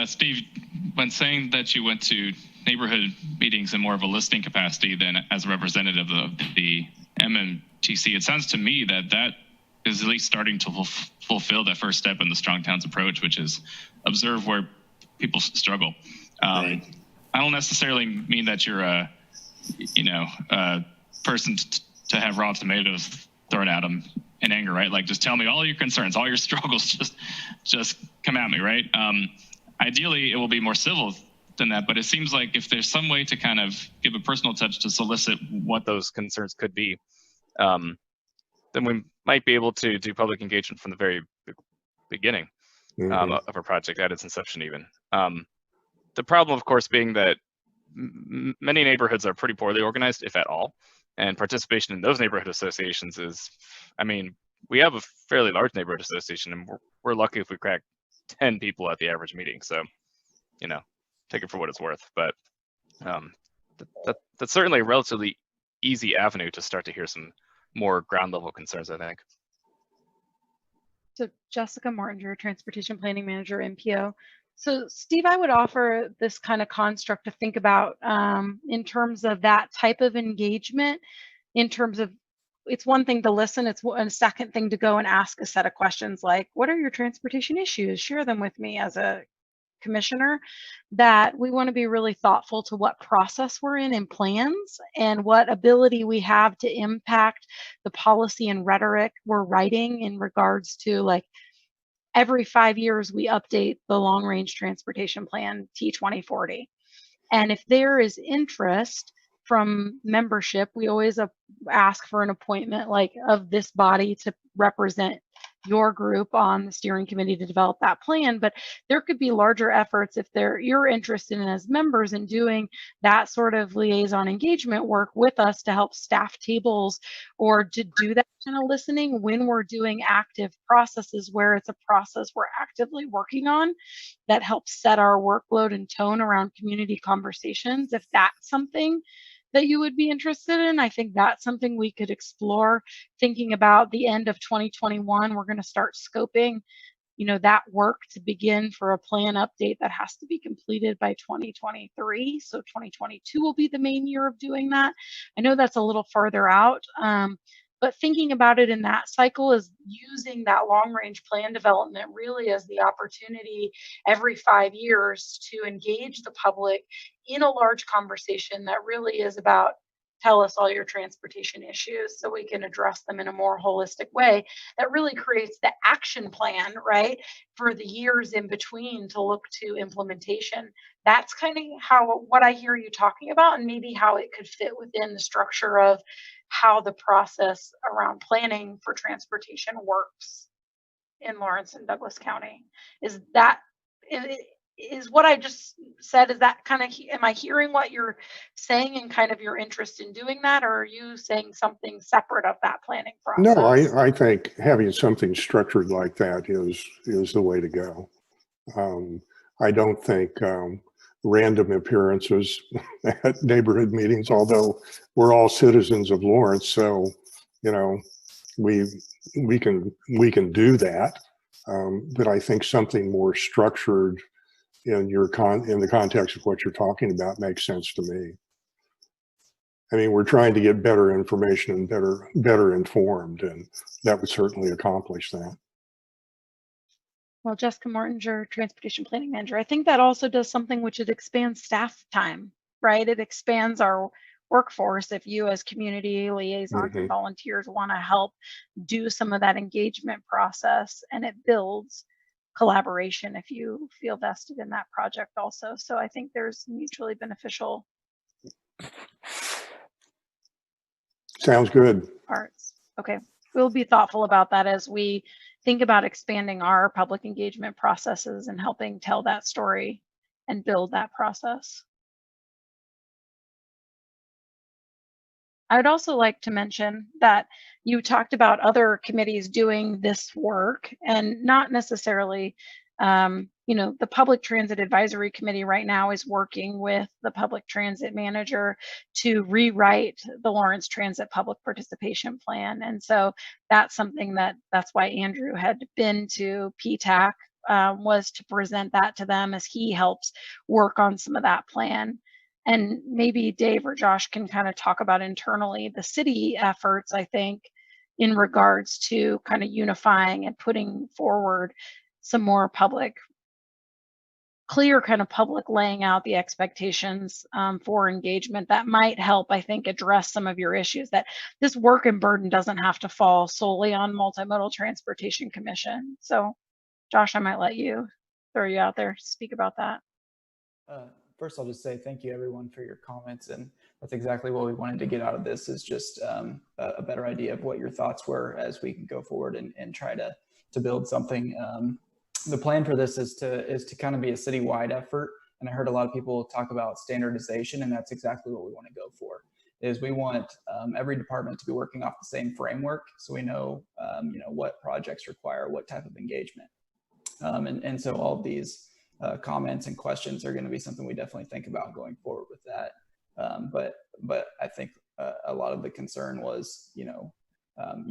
Steve, when saying that you went to neighborhood meetings in more of a listening capacity than as a representative of the MMTC, it sounds to me that is at least starting to fulfill that first step in the Strong Towns approach, which is observe where people struggle. Right. I don't necessarily mean that you're a person to have raw tomatoes thrown at them in anger, right? Like, just tell me all your concerns, all your struggles, just come at me, right? Ideally, it will be more civil than that, but it seems like if there's some way to kind of give a personal touch to solicit what those concerns could be, then we might be able to do public engagement from the very beginning of a project at its inception even. The problem, of course, being that many neighborhoods are pretty poorly organized, if at all, and participation in those neighborhood associations is, we have a fairly large neighborhood association, and we're lucky if we crack 10 people at the average meeting. So, take it for what it's worth. But that's certainly a relatively easy avenue to start to hear some more ground level concerns, I think. So Jessica Mortinger, Transportation Planning Manager, MPO. So Steve, I would offer this kind of construct to think about in terms of that type of engagement, in terms of, it's one thing to listen, it's a second thing to go and ask a set of questions like, what are your transportation issues? Share them with me as a commissioner. That we want to be really thoughtful to what process we're in plans and what ability we have to impact the policy and rhetoric we're writing in regards to, like, every 5 years we update the long range transportation plan T2040. And if there is interest from membership. We always ask for an appointment like of this body to represent your group on the steering committee to develop that plan. But there could be larger efforts if you're interested in as members in doing that sort of liaison engagement work with us to help staff tables or to do that kind of listening when we're doing active processes where it's a process we're actively working on that helps set our workload and tone around community conversations. If that's something that you would be interested in, I think that's something we could explore. Thinking about the end of 2021, we're going to start scoping, that work to begin for a plan update that has to be completed by 2023. So 2022 will be the main year of doing that. I know that's a little farther out, but thinking about it in that cycle is using that long range plan development really as the opportunity every 5 years to engage the public in a large conversation that really is about tell us all your transportation issues so we can address them in a more holistic way that really creates the action plan, right, for the years in between to look to implementation. That's kind of what I hear you talking about, and maybe how it could fit within the structure of how the process around planning for transportation works in Lawrence and Douglas County. Is what I just said, is that kind of, am I hearing what you're saying and kind of your interest in doing that, or are you saying something separate of that planning process? No, I think having something structured like that is the way to go. I don't think random appearances at neighborhood meetings, although we're all citizens of Lawrence, so we can do that. But I think something more structured in the context of what you're talking about makes sense to me. I mean, we're trying to get better information and better informed, and that would certainly accomplish that. Well, Jessica Mortinger, Transportation Planning Manager, I think that also does something which it expands staff time, right? It expands our workforce. If you as community liaisons and volunteers want to help do some of that engagement process, and it builds collaboration if you feel vested in that project also. So I think there's mutually beneficial Sounds good. parts. Okay, we'll be thoughtful about that as we think about expanding our public engagement processes and helping tell that story and build that process. I would also like to mention that you talked about other committees doing this work, and not necessarily, the Public Transit Advisory Committee right now is working with the Public Transit Manager to rewrite the Lawrence Transit Public Participation Plan. And so that's something that's why Andrew had been to PTAC, was to present that to them as he helps work on some of that plan. And maybe Dave or Josh can kind of talk about internally the city efforts, I think, in regards to kind of unifying and putting forward some more clear kind of public laying out the expectations for engagement that might help, I think, address some of your issues, that this work and burden doesn't have to fall solely on Multimodal Transportation Commission. So Josh, I might let you throw you out there to speak about that. First, I'll just say thank you everyone for your comments, and that's exactly what we wanted to get out of this, is just a better idea of what your thoughts were as we can go forward and try to build something. The plan for this is to kind of be a citywide effort, and I heard a lot of people talk about standardization, and that's exactly what we want to go for. Is we want every department to be working off the same framework, so we know what projects require what type of engagement, and so all of these comments and questions are going to be something we definitely think about going forward with that. But I think a lot of the concern was, you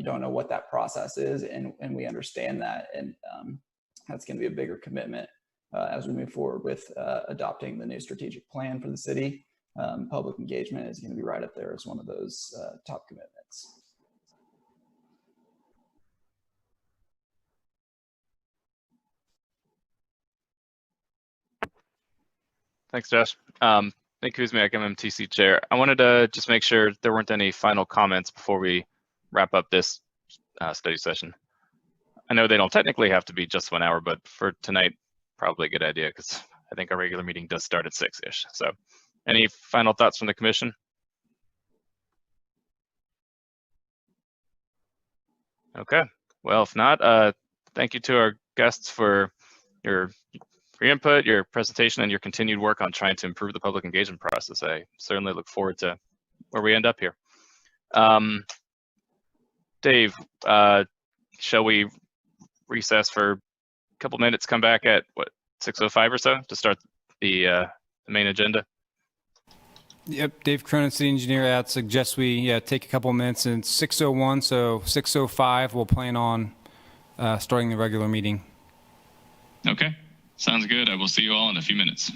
don't know what that process is, and we understand that, and that's going to be a bigger commitment as we move forward with adopting the new strategic plan for the city. Public engagement is going to be right up there as one of those top commitments. Thanks, Josh. Nick Kuzmyak, MMTC Chair. I wanted to just make sure there weren't any final comments before we wrap up this study session. I know they don't technically have to be just 1 hour, but for tonight, probably a good idea, because I think our regular meeting does start at 6-ish. So any final thoughts from the commission? Okay. Well, if not, thank you to our guests for your input, your presentation, and your continued work on trying to improve the public engagement process. I certainly look forward to where we end up here. Dave, shall we recess for a couple minutes, come back at what, 6:05 or so to start the main agenda? Yep, Dave Cronin, city engineer. I'd suggest we take a couple minutes, and 6:01, so 6:05, we'll plan on starting the regular meeting. Okay, sounds good. I will see you all in a few minutes.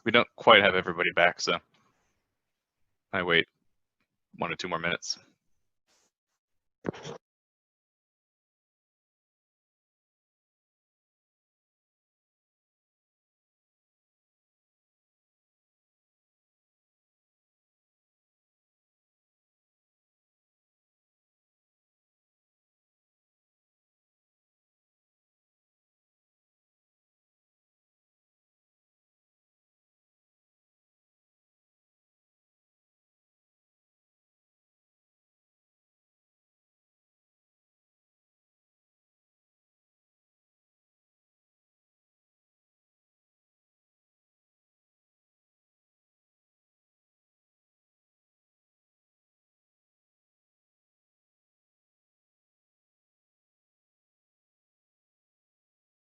we don't quite have everybody back, so I wait 1 or 2 more minutes.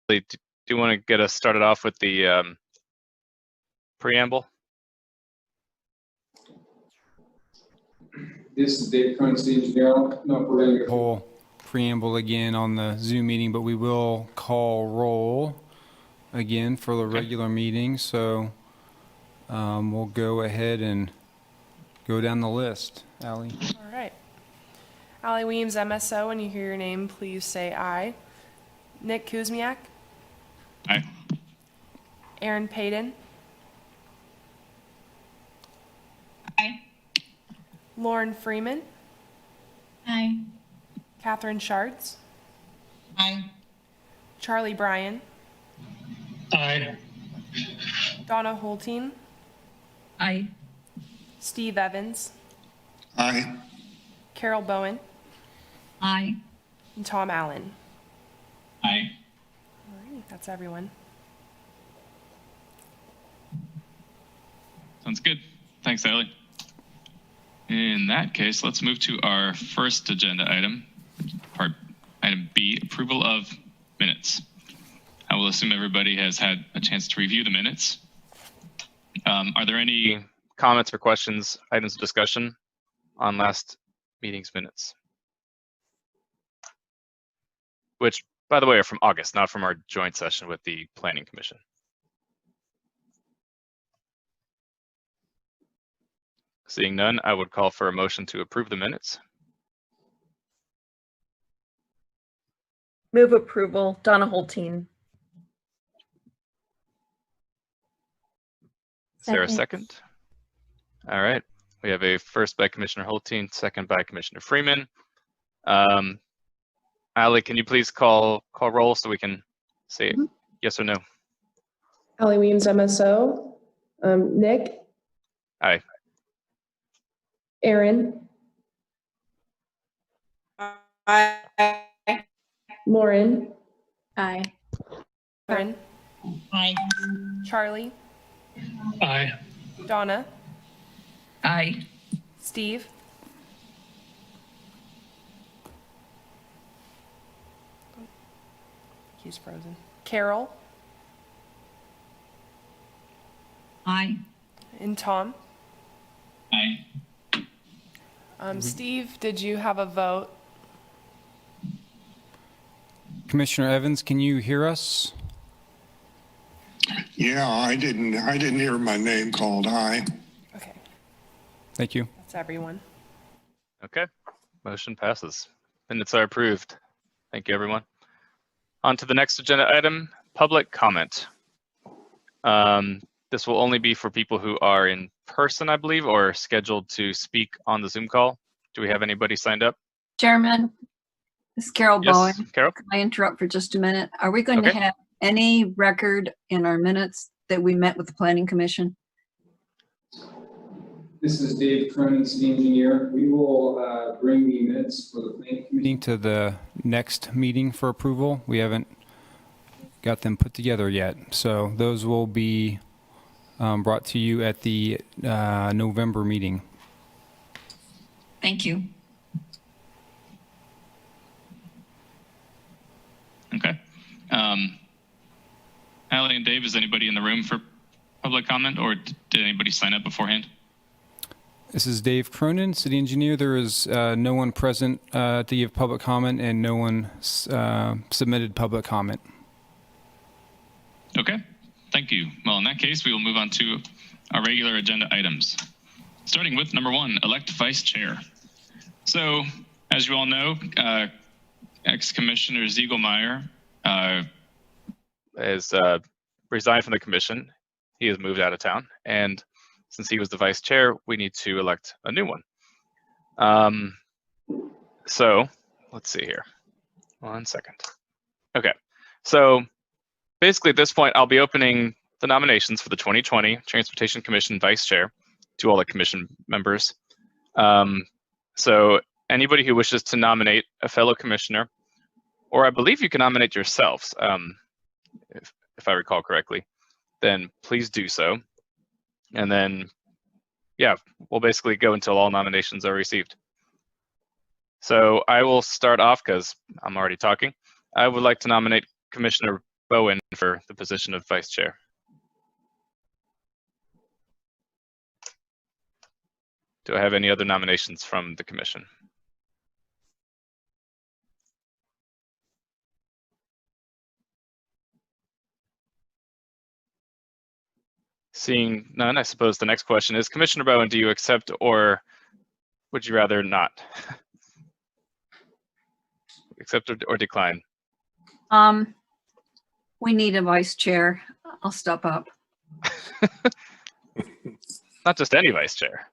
Do you want to get us started off with the preamble? This is Dave Cronin, city engineer. I don't know if we're going to go Whole preamble again on the Zoom meeting, but we will call roll again for the regular meeting. So we'll go ahead and go down the list. Allie? All right. Allie Weems, MSO. When you hear your name, please say aye. Nick Kuzmyak. Aye. Aaron Payton. Aye. Lauren Freeman. Aye. Catherine Schartz. Aye. Charlie Bryan. Aye. Donna Holteen. Aye. Steve Evans. Aye. Carol Bowen. Aye. And Tom Allen. Aye. All right, that's everyone. Sounds good. Thanks, Allie. In that case, let's move to our first agenda item, part item B, approval of minutes. I will assume everybody has had a chance to review the minutes. Are there any comments or questions, items of discussion on last meeting's minutes? Which, by the way, are from August, not from our joint session with the Planning Commission. Seeing none, I would call for a motion to approve the minutes. Move approval, Donna Holteen. Is there a second? All right. We have a first by Commissioner Holteen, second by Commissioner Freeman. Allie, can you please call roll so we can say yes or no? Allie Weems, MSO. Nick. Aye. Aaron. Aye. Lauren. Aye. Catherine. Aye. Charlie. Aye. Donna. Aye. Steve. He's frozen. Carol. Aye. And Tom. Aye. Steve, did you have a vote? Commissioner Evans, can you hear us? Yeah, I didn't hear my name called. Aye. Okay, Thank you. that's everyone. Okay. Motion passes. Minutes are approved. Thank you, everyone. On to the next agenda item, public comment. This will only be for people who are in person, I believe, or scheduled to speak on the Zoom call. Do we have anybody signed up? Chairman, this is Carol Yes, Bowen. Carol? Can I interrupt for just a minute? Are we going to Okay. have any record in our minutes that we met with the Planning Commission? This is Dave Cronin, city engineer. We will bring the minutes for the planning commission. Meeting to the next meeting for approval. We haven't got them put together yet. So those will be brought to you at the November meeting. Thank you. Okay. Allie and Dave, is anybody in the room for public comment, or did anybody sign up beforehand? This is Dave Cronin, city engineer. There is no one present to give public comment, and no one submitted public comment. Okay. Thank you. Well, in that case, we will move on to our regular agenda items. Starting with number 1, elect vice chair. So, as you all know, ex-Commissioner Ziegelmeyer has resigned from the commission. He has moved out of town, and since he was the vice chair, we need to elect a new one. So let's see here. 1 second. Okay, so basically at this point, I'll be opening the nominations for the 2020 Transportation Commission Vice Chair to all the commission members. So anybody who wishes to nominate a fellow commissioner, or I believe you can nominate yourselves, if I recall correctly, then please do so. And then, yeah, we'll basically go until all nominations are received. So I will start off because I'm already talking. I would like to nominate Commissioner Bowen for the position of Vice Chair. Do I have any other nominations from the commission? Seeing none, I suppose the next question is, Commissioner Bowen, do you accept or would you rather not? Accept or decline? We need a vice chair. I'll step up. Not just any vice chair.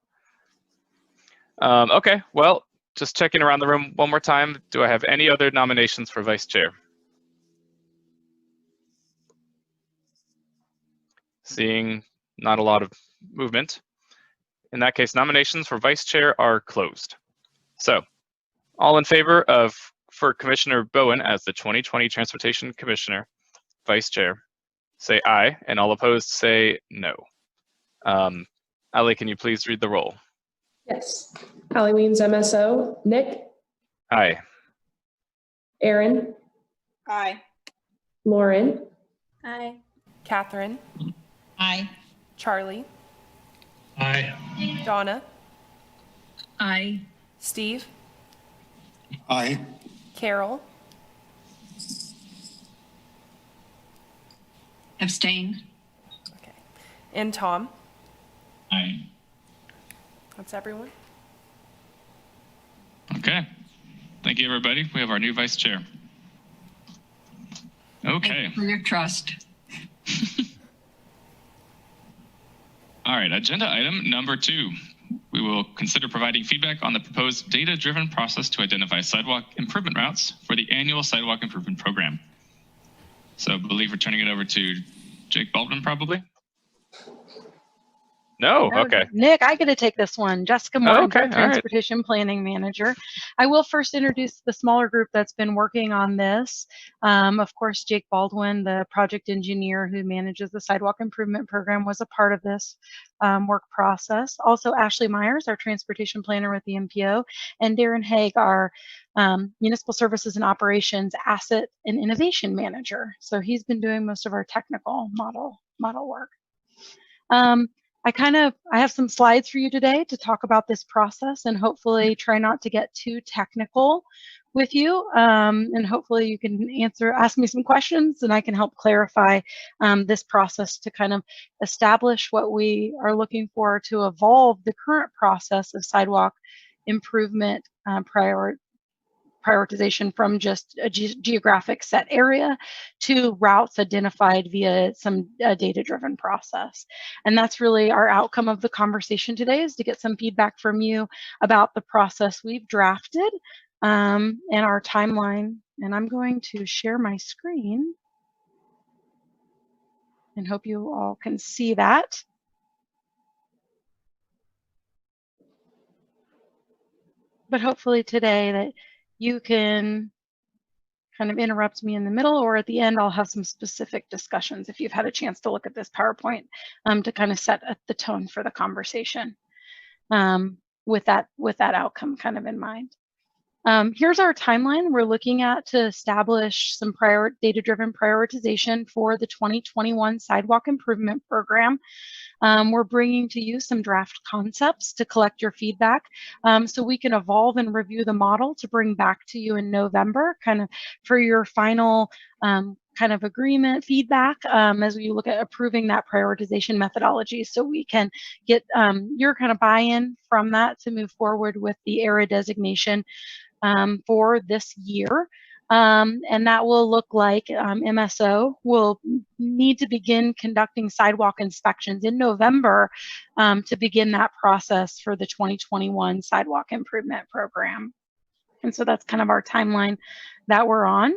Okay, well, just checking around the room one more time. Do I have any other nominations for vice chair? Seeing not a lot of movement. In that case, nominations for vice chair are closed. So, all in favor for Commissioner Bowen as the 2020 Transportation Commissioner, Vice Chair, say aye, and all opposed say no. Ali, can you please read the roll? Yes. Allie Weems, MSO. Nick? Aye. Aaron? Aye. Lauren? Aye. Catherine? Aye. Charlie? Aye. Donna? Aye. Steve? Aye. Carol? Abstain. Okay. And Tom? Aye. That's everyone. Okay. Thank you, everybody. We have our new vice chair. Okay. Thank you for your trust. All right, agenda item number 2. We will consider providing feedback on the proposed data-driven process to identify sidewalk improvement routes for the annual sidewalk improvement program. So I believe we're turning it over to Jake Baldwin, probably. No, okay. Nick, I get to take this one. Jessica Mortinger, okay, all right. Transportation Planning Manager. I will first introduce the smaller group that's been working on this. Of course, Jake Baldwin, the project engineer who manages the Sidewalk Improvement Program, was a part of this work process. Also, Ashley Myers, our Transportation Planner with the MPO, and Darren Haig, our Municipal Services and Operations Asset and Innovation Manager. So he's been doing most of our technical model work. I have some slides for you today to talk about this process and hopefully try not to get too technical with you. And hopefully you can ask me some questions and I can help clarify this process to kind of establish what we are looking for to evolve the current process of sidewalk improvement prioritization from just a geographic set area to routes identified via some data-driven process. And that's really our outcome of the conversation today, is to get some feedback from you about the process we've drafted and our timeline. And I'm going to share my screen and hope you all can see that. But hopefully today that you can kind of interrupt me in the middle, or at the end, I'll have some specific discussions if you've had a chance to look at this PowerPoint to kind of set the tone for the conversation with that outcome kind of in mind. Here's our timeline we're looking at to establish some data-driven prioritization for the 2021 Sidewalk Improvement Program. We're bringing to you some draft concepts to collect your feedback so we can evolve and review the model to bring back to you in November, kind of for your final kind of agreement, feedback, as we look at approving that prioritization methodology, so we can get your kind of buy-in from that to move forward with the area designation for this year. And that will look like MSO will need to begin conducting sidewalk inspections in November to begin that process for the 2021 sidewalk improvement program. And so that's kind of our timeline that we're on.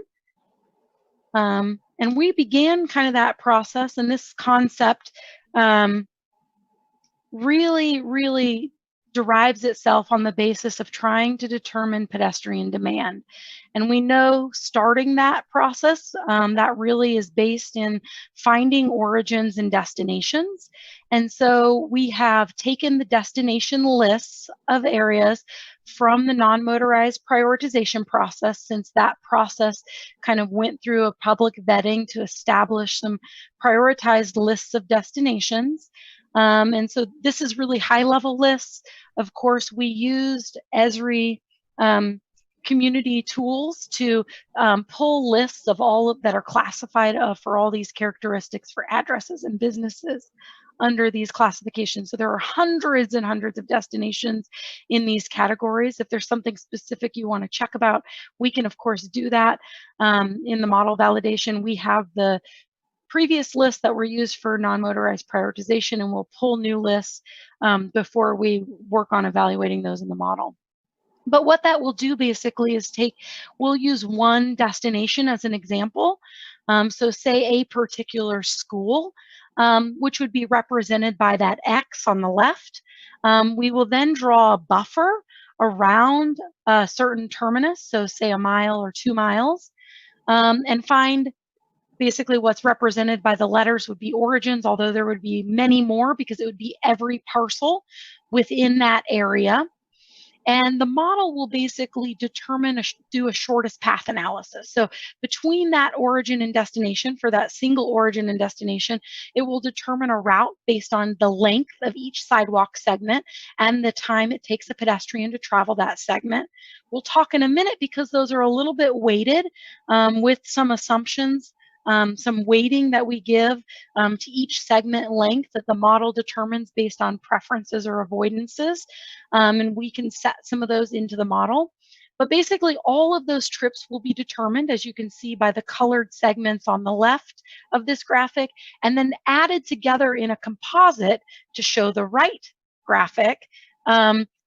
And we began kind of that process, and this concept really derives itself on the basis of trying to determine pedestrian demand. And we know starting that process, that really is based in finding origins and destinations. And so we have taken the destination lists of areas from the non-motorized prioritization process, since that process kind of went through a public vetting to establish some prioritized lists of destinations. And so this is really high-level lists. Of course, we used Esri community tools to pull lists of all of that are classified for all these characteristics for addresses and businesses under these classifications. So there are hundreds and hundreds of destinations in these categories. If there's something specific you want to check about, we can of course do that. In the model validation, we have the previous lists that were used for non-motorized prioritization, and we'll pull new lists before we work on evaluating those in the model. But what that will do basically is we'll use one destination as an example. So say a particular school, which would be represented by that X on the left. We will then draw a buffer around a certain terminus, so say a mile or 2 miles, and find basically what's represented by the letters would be origins, although there would be many more because it would be every parcel within that area. And the model will basically do a shortest path analysis. So between that origin and destination, for that single origin and destination, it will determine a route based on the length of each sidewalk segment and the time it takes a pedestrian to travel that segment. We'll talk in a minute because those are a little bit weighted with some assumptions, some weighting that we give to each segment length that the model determines based on preferences or avoidances. And we can set some of those into the model. But basically, all of those trips will be determined, as you can see by the colored segments on the left of this graphic, and then added together in a composite to show the right graphic,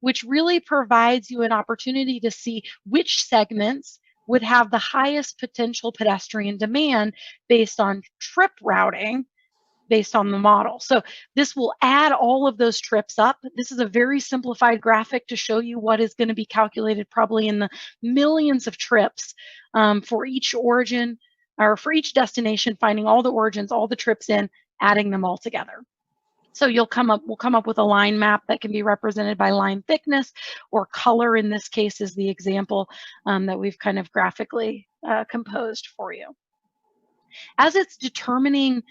which really provides you an opportunity to see which segments would have the highest potential pedestrian demand based on trip routing based on the model. So this will add all of those trips up. This is a very simplified graphic to show you what is going to be calculated probably in the millions of trips for each origin or for each destination, finding all the origins, all the trips in, adding them all together. So we'll come up with a line map that can be represented by line thickness or color. In this case is the example that we've kind of graphically composed for you. As it's determining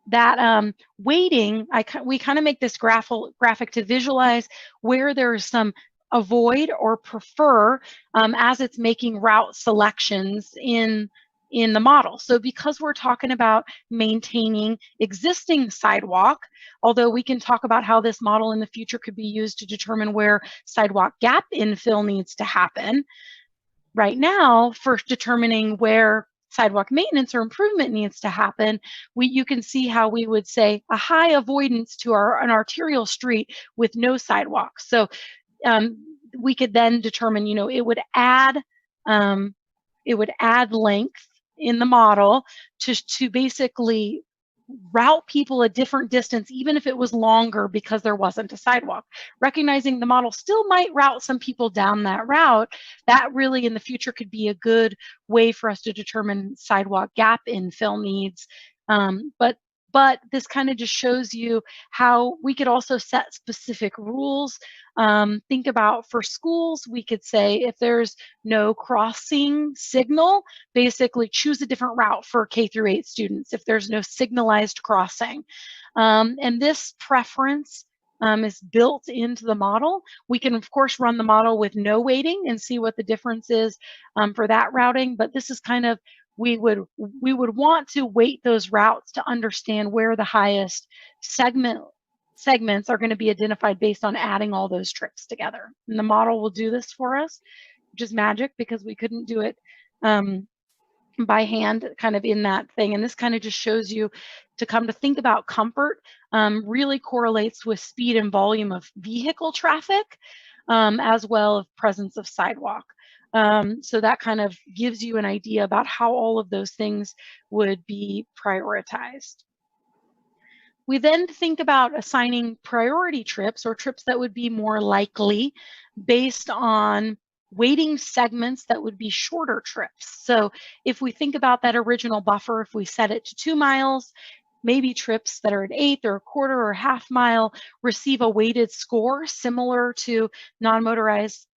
that weighting, we kind of make this graphic to visualize where there's some avoid or prefer as it's making route selections in the model. So because we're talking about maintaining existing sidewalk, although we can talk about how this model in the future could be used to determine where sidewalk gap infill needs to happen, right now for determining where sidewalk maintenance or improvement needs to happen, you can see how we would say a high avoidance to an arterial street with no sidewalks. So we could then determine, it would add length in the model to basically route people a different distance, even if it was longer because there wasn't a sidewalk. Recognizing the model still might route some people down that route, that really in the future could be a good way for us to determine sidewalk gap infill needs. But this kind of just shows you how we could also set specific rules. Think about for schools, we could say if there's no crossing signal, basically choose a different route for K-8 students if there's no signalized crossing. And this preference is built into the model. We can, of course, run the model with no weighting and see what the difference is for that routing. But this is kind of we would want to weight those routes to understand where the highest segments are going to be identified based on adding all those trips together. And the model will do this for us, which is magic because we couldn't do it by hand kind of in that thing. And this kind of just shows you to come to think about comfort really correlates with speed and volume of vehicle traffic as well as presence of sidewalk. So that kind of gives you an idea about how all of those things would be prioritized. We then think about assigning priority trips or trips that would be more likely based on weighting segments that would be shorter trips. So if we think about that original buffer, if we set it to 2 miles, maybe trips that are an eighth or a quarter or half mile receive a weighted score similar to non-motorized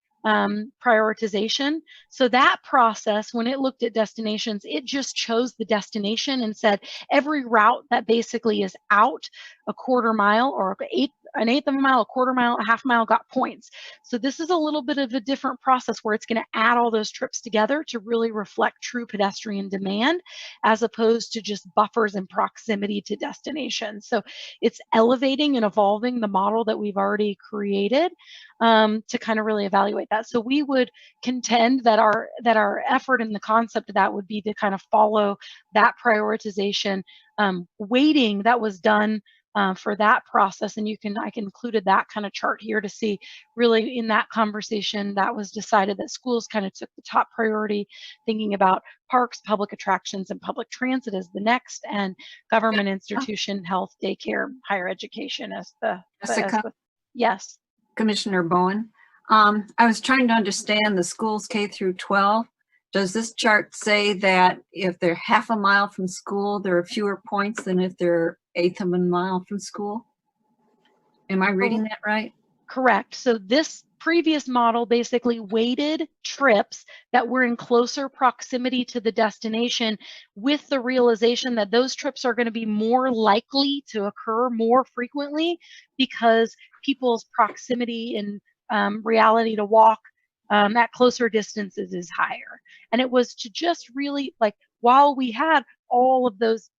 prioritization. So that process, when it looked at destinations, it just chose the destination and said every route that basically is out a quarter mile or an eighth of a mile, a quarter mile, a half mile got points. So this is a little bit of a different process where it's going to add all those trips together to really reflect true pedestrian demand as opposed to just buffers and proximity to destinations. So it's elevating and evolving the model that we've already created to kind of really evaluate that. So we would contend that our effort and the concept of that would be to kind of follow that prioritization weighting that was done for that process. And I included that kind of chart here to see really in that conversation that was decided that schools kind of took the top priority, thinking about parks, public attractions, and public transit as the next, and government institution, health, daycare, higher education as the yes. Commissioner Bowen, I was trying to understand the schools K through 12. Does this chart say that if they're half a mile from school, there are fewer points than if they're eighth of a mile from school? Am I reading that right? Correct. So this previous model basically weighted trips that were in closer proximity to the destination with the realization that those trips are going to be more likely to occur more frequently because people's proximity and reality to walk at closer distances is higher. And it was to just really, like, while we had all of those,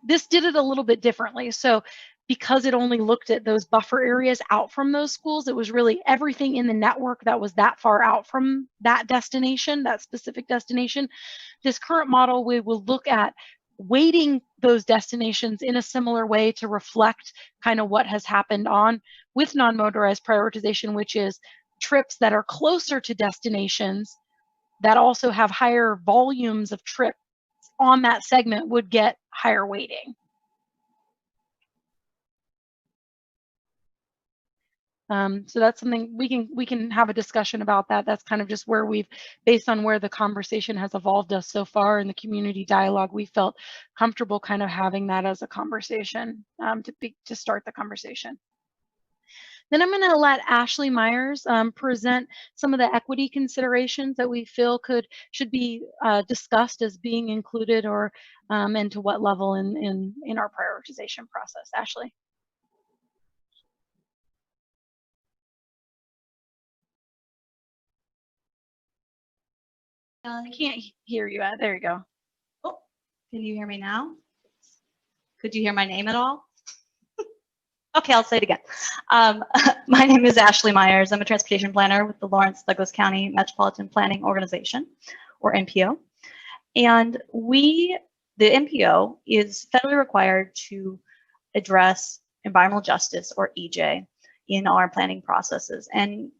this did it a little bit differently. So because it only looked at those buffer areas out from those schools, it was really everything in the network that was that far out from that destination, that specific destination. This current model, we will look at weighting those destinations in a similar way to reflect kind of what has happened on with non-motorized prioritization, which is trips that are closer to destinations that also have higher volumes of trips on that segment would get higher weighting. So that's something we can have a discussion about that. That's kind of just where we've, based on where the conversation has evolved us so far in the community dialogue, we felt comfortable kind of having that as a conversation to start the conversation. Then I'm going to let Ashley Myers present some of the equity considerations that we feel should be discussed as being included or and to what level in our prioritization process. Ashley. I can't hear you. There you go. Oh, can you hear me now? Could you hear my name at all? Okay, I'll say it again. My name is Ashley Myers. I'm a transportation planner with the Lawrence Douglas County Metropolitan Planning Organization, or MPO. And the MPO is federally required to address environmental justice, or EJ, in our planning processes. And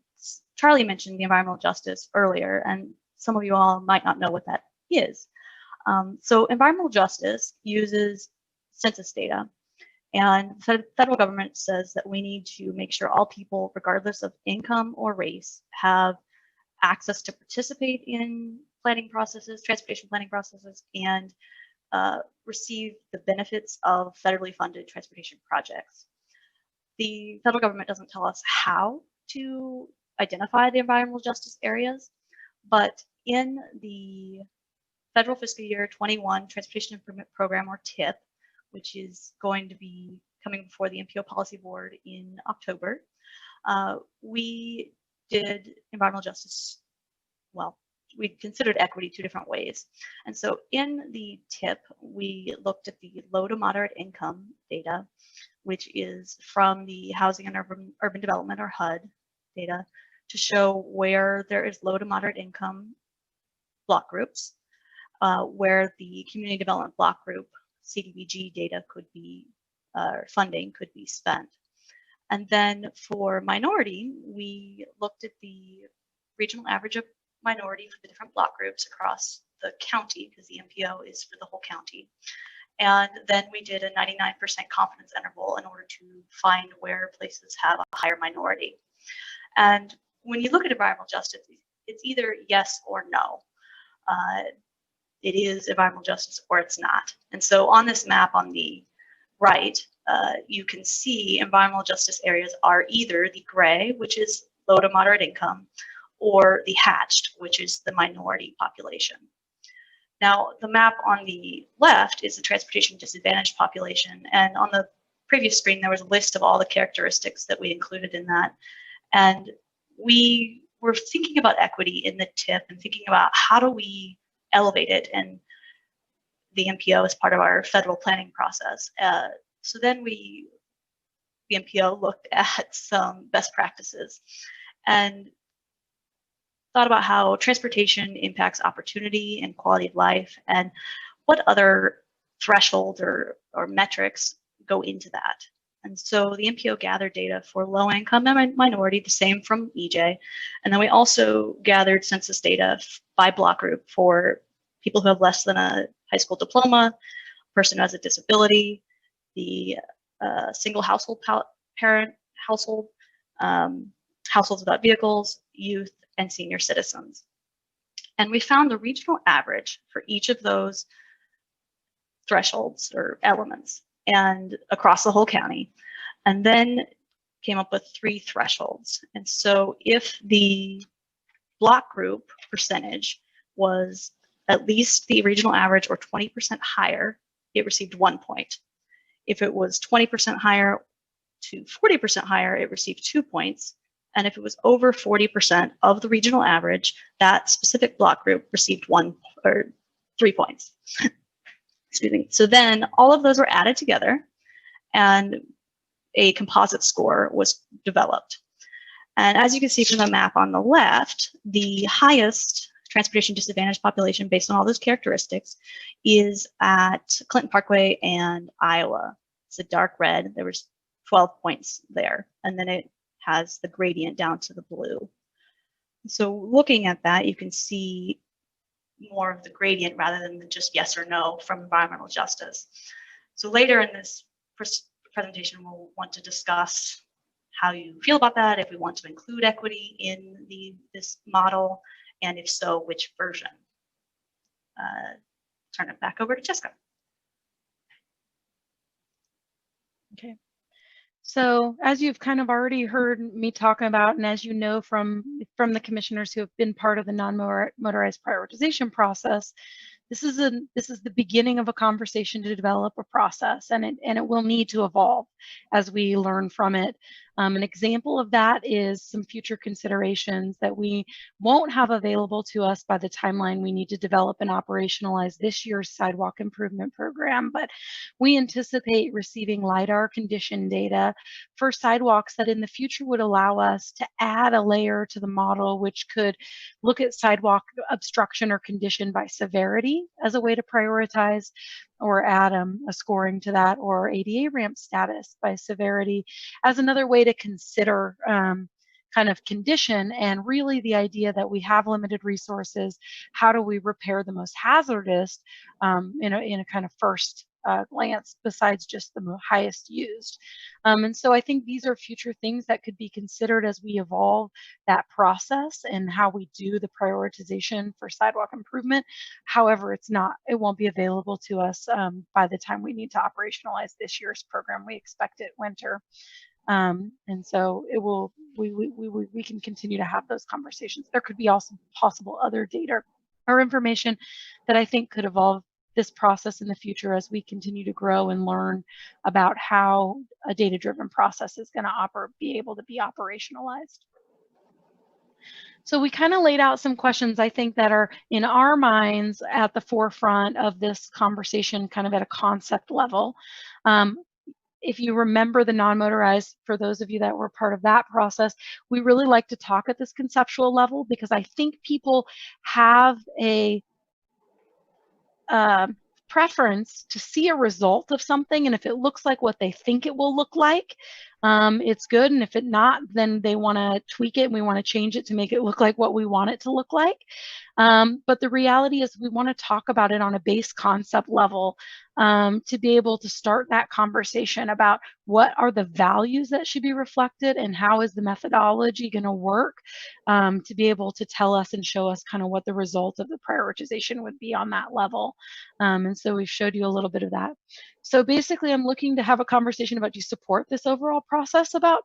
Charlie mentioned the environmental justice earlier, and some of you all might not know what that is. So environmental justice uses census data, and the federal government says that we need to make sure all people, regardless of income or race, have access to participate in planning processes, transportation planning processes, and receive the benefits of federally funded transportation projects. The federal government doesn't tell us how to identify the environmental justice areas, but in the Federal Fiscal Year 21 Transportation Improvement Program, or TIP, which is going to be coming before the MPO Policy Board in October, we did environmental justice, well, we considered equity 2 different ways. And so in the TIP, we looked at the low to moderate income data, which is from the Housing and Urban Development, or HUD, data, to show where there is low to moderate income block groups, where the community development block group CDBG data could be, funding could be spent. And then for minority, we looked at the regional average of minority for the different block groups across the county, because the MPO is for the whole county. And then we did a 99% confidence interval in order to find where places have a higher minority. And when you look at environmental justice, it's either yes or no. It is environmental justice or it's not. And so on this map on the right, you can see environmental justice areas are either the gray, which is low to moderate income, or the hatched, which is the minority population. Now, the map on the left is the transportation disadvantaged population. And on the previous screen, there was a list of all the characteristics that we included in that. And we were thinking about equity in the TIP and thinking about how do we elevate it in the MPO as part of our federal planning process. So then the MPO looked at some best practices and thought about how transportation impacts opportunity and quality of life, and what other thresholds or metrics go into that. And so the MPO gathered data for low income and minority, the same from EJ. And then we also gathered census data by block group for people who have less than a high school diploma, person who has a disability, the single household parent household, households without vehicles, youth, and senior citizens. And we found the regional average for each of those thresholds or elements and across the whole county, and then came up with 3 thresholds. And so if the block group percentage was at least the regional average or 20% higher, it received 1 point. If it was 20% higher to 40% higher, it received 2 points. And if it was over 40% of the regional average, that specific block group received 1 or 3 points. Excuse me. So then all of those were added together and a composite score was developed. And as you can see from the map on the left, the highest transportation disadvantaged population based on all those characteristics is at Clinton Parkway and Iowa. It's a dark red. There was 12 points there. And then it has the gradient down to the blue. So looking at that, you can see more of the gradient rather than just yes or no from environmental justice. So later in this presentation, we'll want to discuss how you feel about that, if we want to include equity in this model, and if so, which version. Turn it back over to Jessica. Okay. So as you've kind of already heard me talking about, and as you know from the commissioners who have been part of the non-motorized prioritization process, this is the beginning of a conversation to develop a process, and it will need to evolve as we learn from it. An example of that is some future considerations that we won't have available to us by the timeline we need to develop and operationalize this year's sidewalk improvement program. But we anticipate receiving LiDAR condition data for sidewalks that in the future would allow us to add a layer to the model, which could look at sidewalk obstruction or condition by severity as a way to prioritize, or add a scoring to that, or ADA ramp status by severity as another way to consider kind of condition. And really the idea that we have limited resources, how do we repair the most hazardous in a kind of first glance besides just the highest used. And so I think these are future things that could be considered as we evolve that process and how we do the prioritization for sidewalk improvement. However, it won't be available to us by the time we need to operationalize this year's program. We expect it winter. And so it will, we can continue to have those conversations. There could be also possible other data or information that I think could evolve this process in the future as we continue to grow and learn about how a data-driven process is going to be able to be operationalized. So we kind of laid out some questions I think that are in our minds at the forefront of this conversation, kind of at a concept level. If you remember the non-motorized, for those of you that were part of that process, we really like to talk at this conceptual level because I think people have a preference to see a result of something, and if it looks like what they think it will look like, it's good, and if it not, then they want to tweak it and we want to change it to make it look like what we want it to look like. But the reality is we want to talk about it on a base concept level to be able to start that conversation about what are the values that should be reflected and how is the methodology going to work to be able to tell us and show us kind of what the result of the prioritization would be on that level. And so we've showed you a little bit of that. So basically, I'm looking to have a conversation about, do you support this overall process about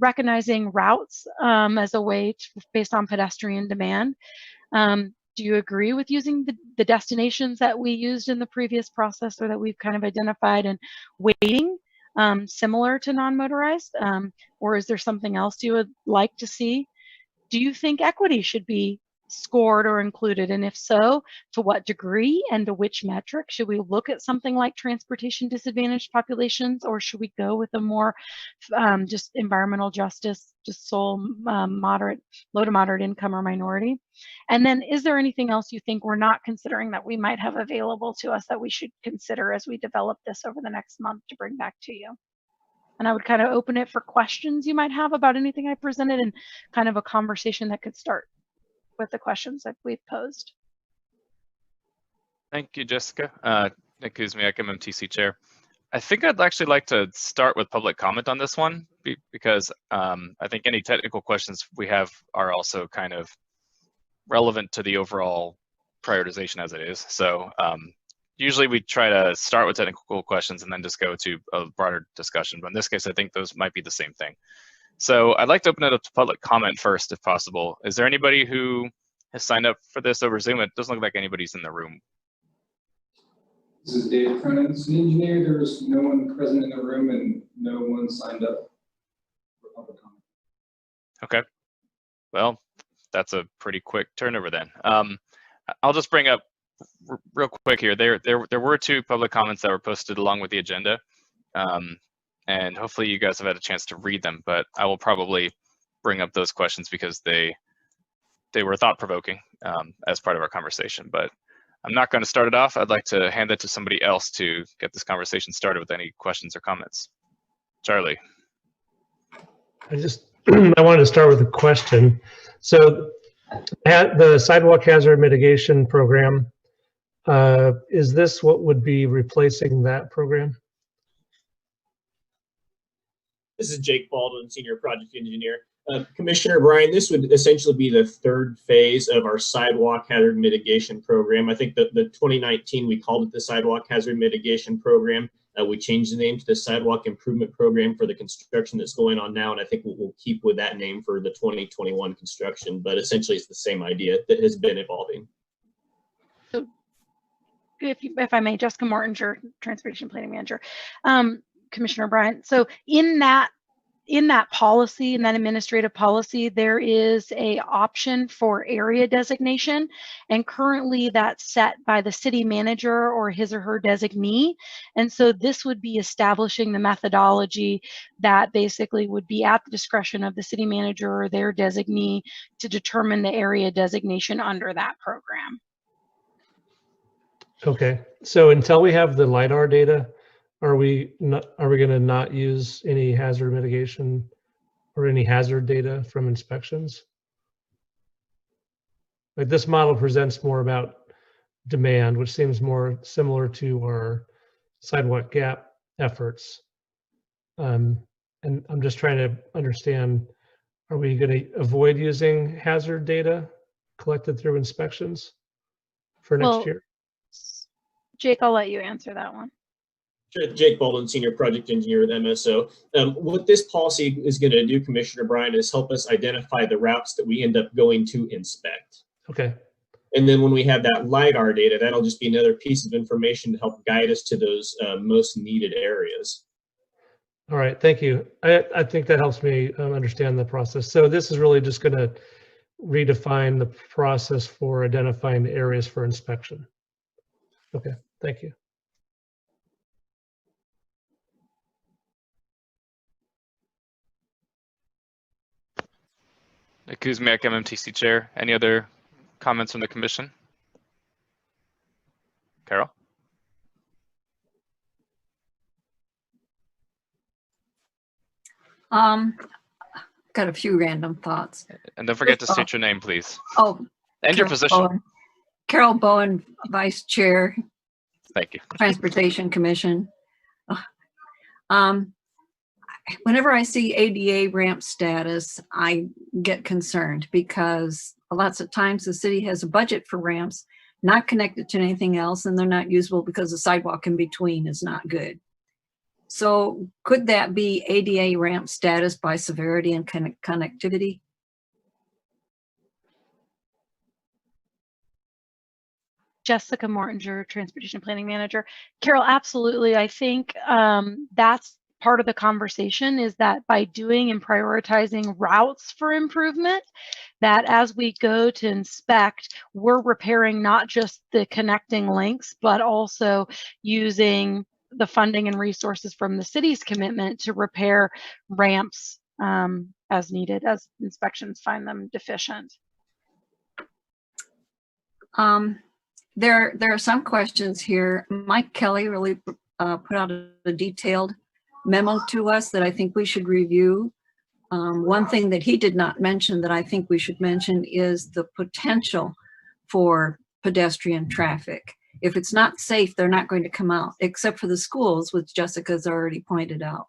recognizing routes as a way to, based on pedestrian demand? Do you agree with using the destinations that we used in the previous process or that we've kind of identified and weighting similar to non-motorized? Or is there something else you would like to see? Do you think equity should be scored or included? And if so, to what degree and to which metric? Should we look at something like transportation disadvantaged populations, or should we go with a more just environmental justice, just sole moderate, low to moderate income or minority? And then is there anything else you think we're not considering that we might have available to us that we should consider as we develop this over the next month to bring back to you? And I would kind of open it for questions you might have about anything I presented and kind of a conversation that could start with the questions that we've posed. Thank you, Jessica. Nick Kuzmyak, MMTC Chair. I think I'd actually like to start with public comment on this one because I think any technical questions we have are also kind of relevant to the overall prioritization as it is. So usually we try to start with technical questions and then just go to a broader discussion. But in this case, I think those might be the same thing. So I'd like to open it up to public comment first, if possible. Is there anybody who has signed up for this over Zoom? It doesn't look like anybody's in the room. This is Dave Cronin, city engineer. There was no one present in the room and no one signed up for public comment. Okay. Well, that's a pretty quick turnover then. I'll just bring up real quick here. There were 2 public comments that were posted along with the agenda. And hopefully you guys have had a chance to read them, but I will probably bring up those questions because they were thought-provoking as part of our conversation. But I'm not going to start it off. I'd like to hand it to somebody else to get this conversation started with any questions or comments. Charlie. I wanted to start with a question. So at the sidewalk hazard mitigation program, is this what would be replacing that program? This is Jake Baldwin, Senior Project Engineer. Commissioner Bryan, this would essentially be the 3rd phase of our sidewalk hazard mitigation program. I think that the 2019, we called it the Sidewalk Hazard Mitigation Program. We changed the name to the Sidewalk Improvement Program for the construction that's going on now, and I think we'll keep with that name for the 2021 construction, but essentially it's the same idea that has been evolving. So if I may, Jessica Mortinger, Transportation Planning Manager. Commissioner Bryan, so in that policy, in that administrative policy, there is a option for area designation, and currently that's set by the city manager or his or her designee. And so this would be establishing the methodology that basically would be at the discretion of the city manager or their designee to determine the area designation under that program. Okay, so until we have the LiDAR data, are we going to not use any hazard mitigation or any hazard data from inspections? Like, this model presents more about demand, which seems more similar to our sidewalk gap efforts. And I'm just trying to understand, are we going to avoid using hazard data collected through inspections for next year? Jake, I'll let you answer that one. Sure, Jake Baldwin, Senior Project Engineer with MSO. What this policy is going to do, Commissioner Bryan, is help us identify the routes that we end up going to inspect. Okay. And then when we have that LiDAR data, that'll just be another piece of information to help guide us to those most needed areas. All right, thank you. I think that helps me understand the process. So this is really just going to redefine the process for identifying the areas for inspection. Okay, thank you. Kuzmyak, MMTC Chair. Any other comments from the Commission? Carol? Got a few random thoughts. And don't forget to state your name, please. Oh, And your Carol position. Bowen. Carol Bowen, Vice Chair, Thank you. Transportation Commission. Whenever I see ADA ramp status, I get concerned because lots of times the city has a budget for ramps not connected to anything else, and they're not usable because the sidewalk in between is not good. So could that be ADA ramp status by severity and connectivity? Jessica Mortinger, Transportation Planning Manager. Carol, absolutely. I think that's part of the conversation, is that by doing and prioritizing routes for improvement, that as we go to inspect, we're repairing not just the connecting links, but also using the funding and resources from the city's commitment to repair ramps as needed, as inspections find them deficient. There are some questions here. Mike Kelly really put out a detailed memo to us that I think we should review. One thing that he did not mention that I think we should mention is the potential for pedestrian traffic. If it's not safe, they're not going to come out, except for the schools, which Jessica's already pointed out.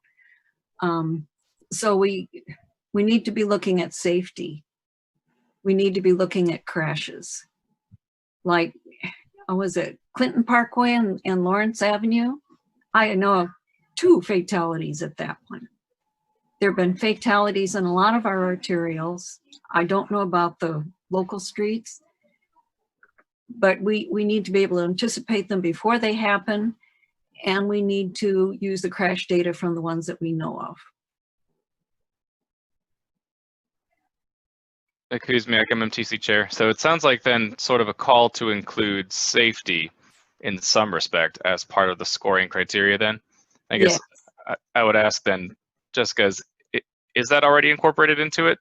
So we need to be looking at safety. We need to be looking at crashes. Like, was it Clinton Parkway and Lawrence Avenue? I know of 2 fatalities at that one. There have been fatalities in a lot of our arterials. I don't know about the local streets, but we need to be able to anticipate them before they happen, and we need to use the crash data from the ones that we know of. Kuzmyak, MMTC Chair. So it sounds like then sort of a call to include safety in some respect as part of the scoring criteria then. I guess I would ask then, Jessica, is that already incorporated into it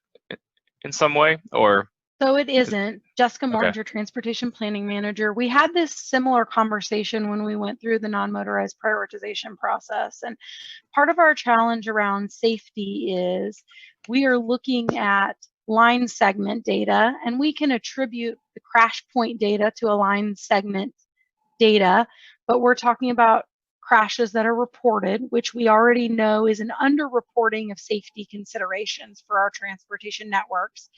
in some way, or? So it isn't. Jessica Mortinger, Transportation Planning Manager. We had this similar conversation when we went through the non-motorized prioritization process. And part of our challenge around safety is we are looking at line segment data, and we can attribute the crash point data to a line segment data, but we're talking about crashes that are reported, which we already know is an underreporting of safety considerations for our transportation networks,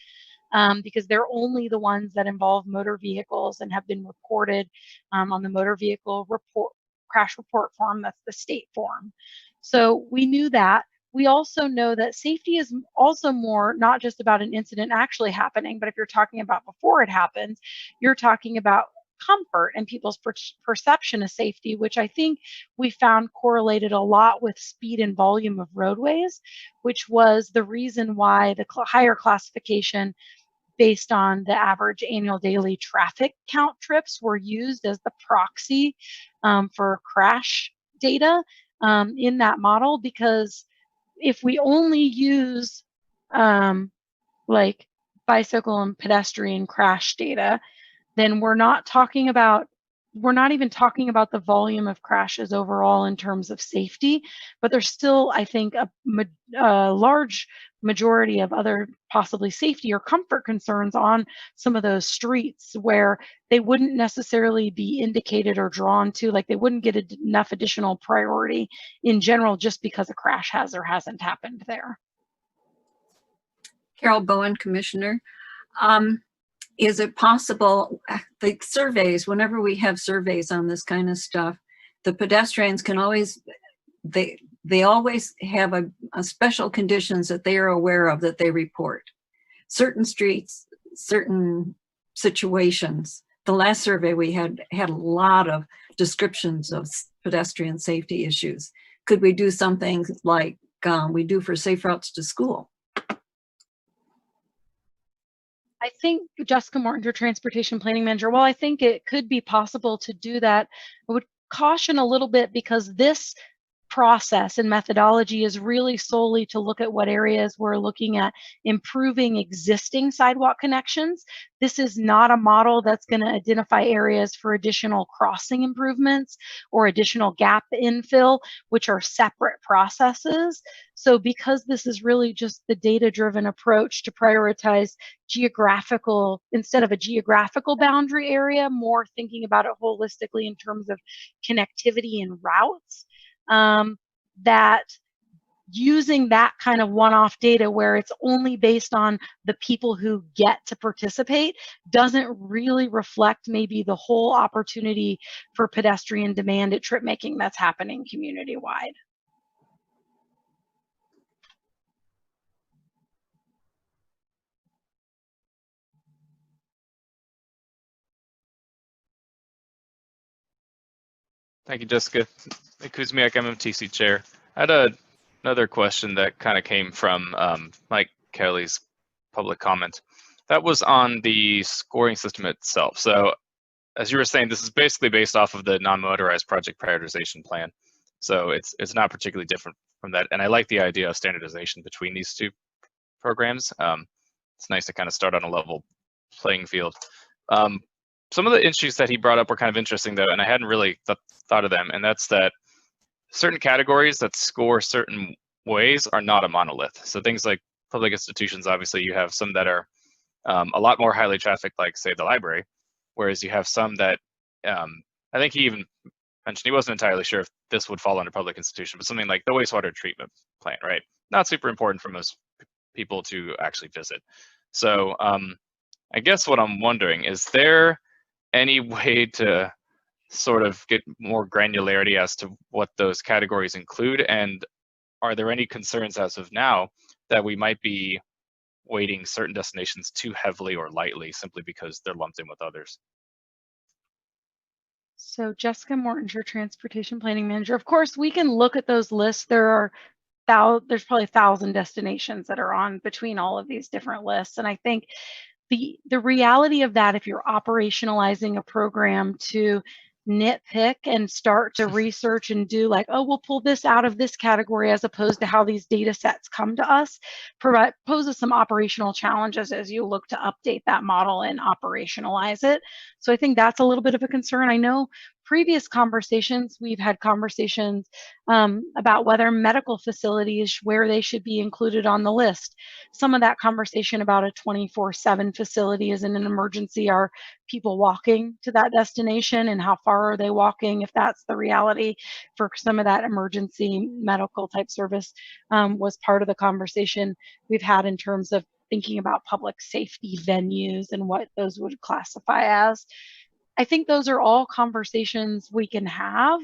because they're only the ones that involve motor vehicles and have been reported on the motor vehicle report crash report form. That's the state form. So we knew that. We also know that safety is also more not just about an incident actually happening, but if you're talking about before it happens, you're talking about comfort and people's perception of safety, which I think we found correlated a lot with speed and volume of roadways, which was the reason why the higher classification based on the average annual daily traffic count trips were used as the proxy for crash data in that model. Because if we only use like bicycle and pedestrian crash data, then we're not even talking about the volume of crashes overall in terms of safety, but there's still, I think, a large majority of other possibly safety or comfort concerns on some of those streets where they wouldn't necessarily be indicated or drawn to, like they wouldn't get enough additional priority in general just because a crash has or hasn't happened there. Carol Bowen, Commissioner. Is it possible, the surveys, whenever we have surveys on this kind of stuff, the pedestrians can always, they always have a special conditions that they are aware of that they report. Certain streets, certain situations. The last survey we had a lot of descriptions of pedestrian safety issues. Could we do something like we do for safe routes to school? I think Jessica Mortinger, Transportation Planning Manager, while I think it could be possible to do that, I would caution a little bit because this process and methodology is really solely to look at what areas we're looking at improving existing sidewalk connections. This is not a model that's going to identify areas for additional crossing improvements or additional gap infill, which are separate processes. So because this is really just the data-driven approach to prioritize geographical, instead of a geographical boundary area, more thinking about it holistically in terms of connectivity and routes, that using that kind of one-off data where it's only based on the people who get to participate doesn't really reflect maybe the whole opportunity for pedestrian demand at trip making that's happening community-wide. Thank you, Jessica. Kuzmyak, MMTC Chair. I had another question that kind of came from Mike Kelly's public comment. That was on the scoring system itself. So as you were saying, this is basically based off of the non-motorized project prioritization plan. So it's not particularly different from that. And I like the idea of standardization between these two programs. It's nice to kind of start on a level playing field. Some of the issues that he brought up were kind of interesting though, and I hadn't really thought of them, and that's that certain categories that score certain ways are not a monolith. So things like public institutions, obviously you have some that are a lot more highly trafficked, like say the library, whereas you have some that, I think he even mentioned he wasn't entirely sure if this would fall under public institution, but something like the wastewater treatment plant, right? Not super important for most people to actually visit. So I guess what I'm wondering, is there any way to sort of get more granularity as to what those categories include? And are there any concerns as of now that we might be weighting certain destinations too heavily or lightly simply because they're lumped in with others? So Jessica Mortinger, Transportation Planning Manager. Of course, we can look at those lists. There's probably 1,000 destinations that are on between all of these different lists. And I think the reality of that, if you're operationalizing a program to nitpick and start to research and do like, oh, we'll pull this out of this category as opposed to how these data sets come to us, poses some operational challenges as you look to update that model and operationalize it. So I think that's a little bit of a concern. I know previous conversations, we've had conversations about whether medical facilities, where they should be included on the list. Some of that conversation about a 24/7 facility is in an emergency. Are people walking to that destination, and how far are they walking, if that's the reality for some of that emergency medical type service, was part of the conversation we've had in terms of thinking about public safety venues and what those would classify as. I think those are all conversations we can have,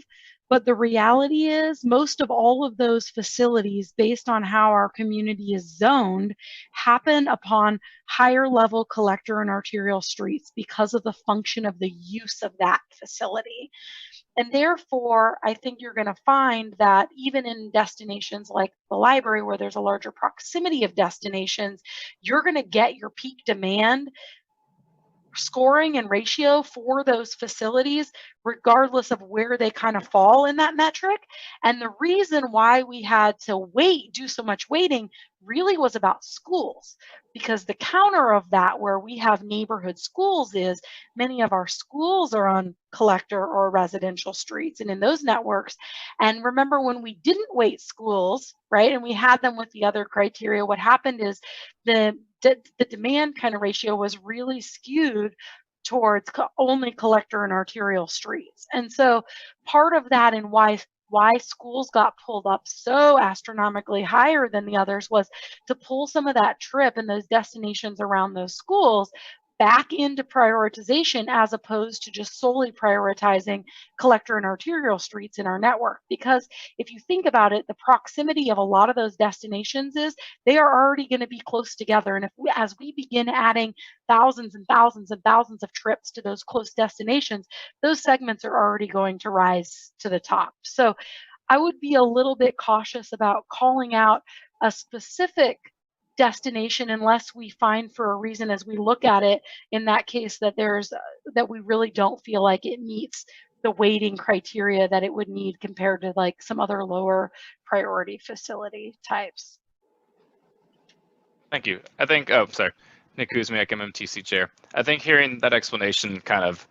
but the reality is most of all of those facilities, based on how our community is zoned, happen upon higher level collector and arterial streets because of the function of the use of that facility. And therefore, I think you're going to find that even in destinations like the library, where there's a larger proximity of destinations, you're going to get your peak demand scoring and ratio for those facilities, regardless of where they kind of fall in that metric. And the reason why we had to do so much weighting really was about schools, because the counter of that, where we have neighborhood schools, is many of our schools are on collector or residential streets and in those networks. And remember, when we didn't weight schools, right, and we had them with the other criteria, what happened is the demand kind of ratio was really skewed towards only collector and arterial streets. And so part of that, and why schools got pulled up so astronomically higher than the others, was to pull some of that trip and those destinations around those schools back into prioritization, as opposed to just solely prioritizing collector and arterial streets in our network. Because if you think about it, the proximity of a lot of those destinations is they are already going to be close together. And as we begin adding thousands and thousands and thousands of trips to those close destinations, those segments are already going to rise to the top. So I would be a little bit cautious about calling out a specific destination unless we find for a reason as we look at it in that case that there's that we really don't feel like it meets the weighting criteria that it would need compared to like some other lower priority facility types. Thank you. I think, oh, sorry, Nick Kuzmyak, MMTC chair. I think hearing that explanation kind of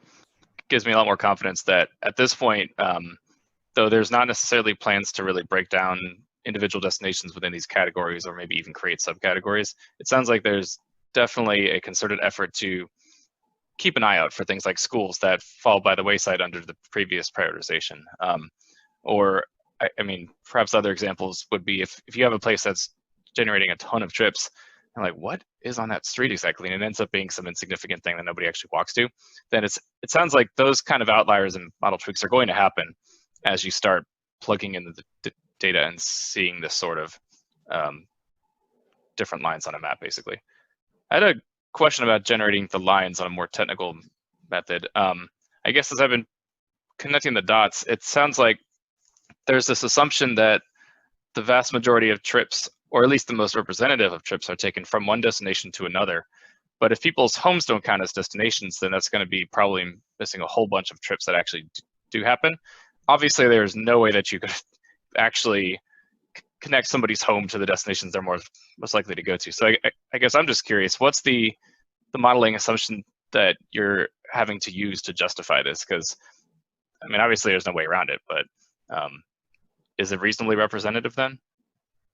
gives me a lot more confidence that at this point, though there's not necessarily plans to really break down individual destinations within these categories or maybe even create subcategories, it sounds like there's definitely a concerted effort to keep an eye out for things like schools that fall by the wayside under the previous prioritization. Or, I mean, perhaps other examples would be if you have a place that's generating a ton of trips, and like, what is on that street exactly? And it ends up being some insignificant thing that nobody actually walks to, then it sounds like those kind of outliers and model tweaks are going to happen as you start plugging in the data and seeing this sort of different lines on a map, basically. I had a question about generating the lines on a more technical method. I guess as I've been connecting the dots, it sounds like there's this assumption that the vast majority of trips, or at least the most representative of trips, are taken from one destination to another. But if people's homes don't count as destinations, then that's going to be probably missing a whole bunch of trips that actually do happen. Obviously, there's no way that you could actually connect somebody's home to the destinations they're most likely to go to. So I guess I'm just curious, what's the modeling assumption that you're having to use to justify this? Because, I mean, obviously there's no way around it, but is it reasonably representative then?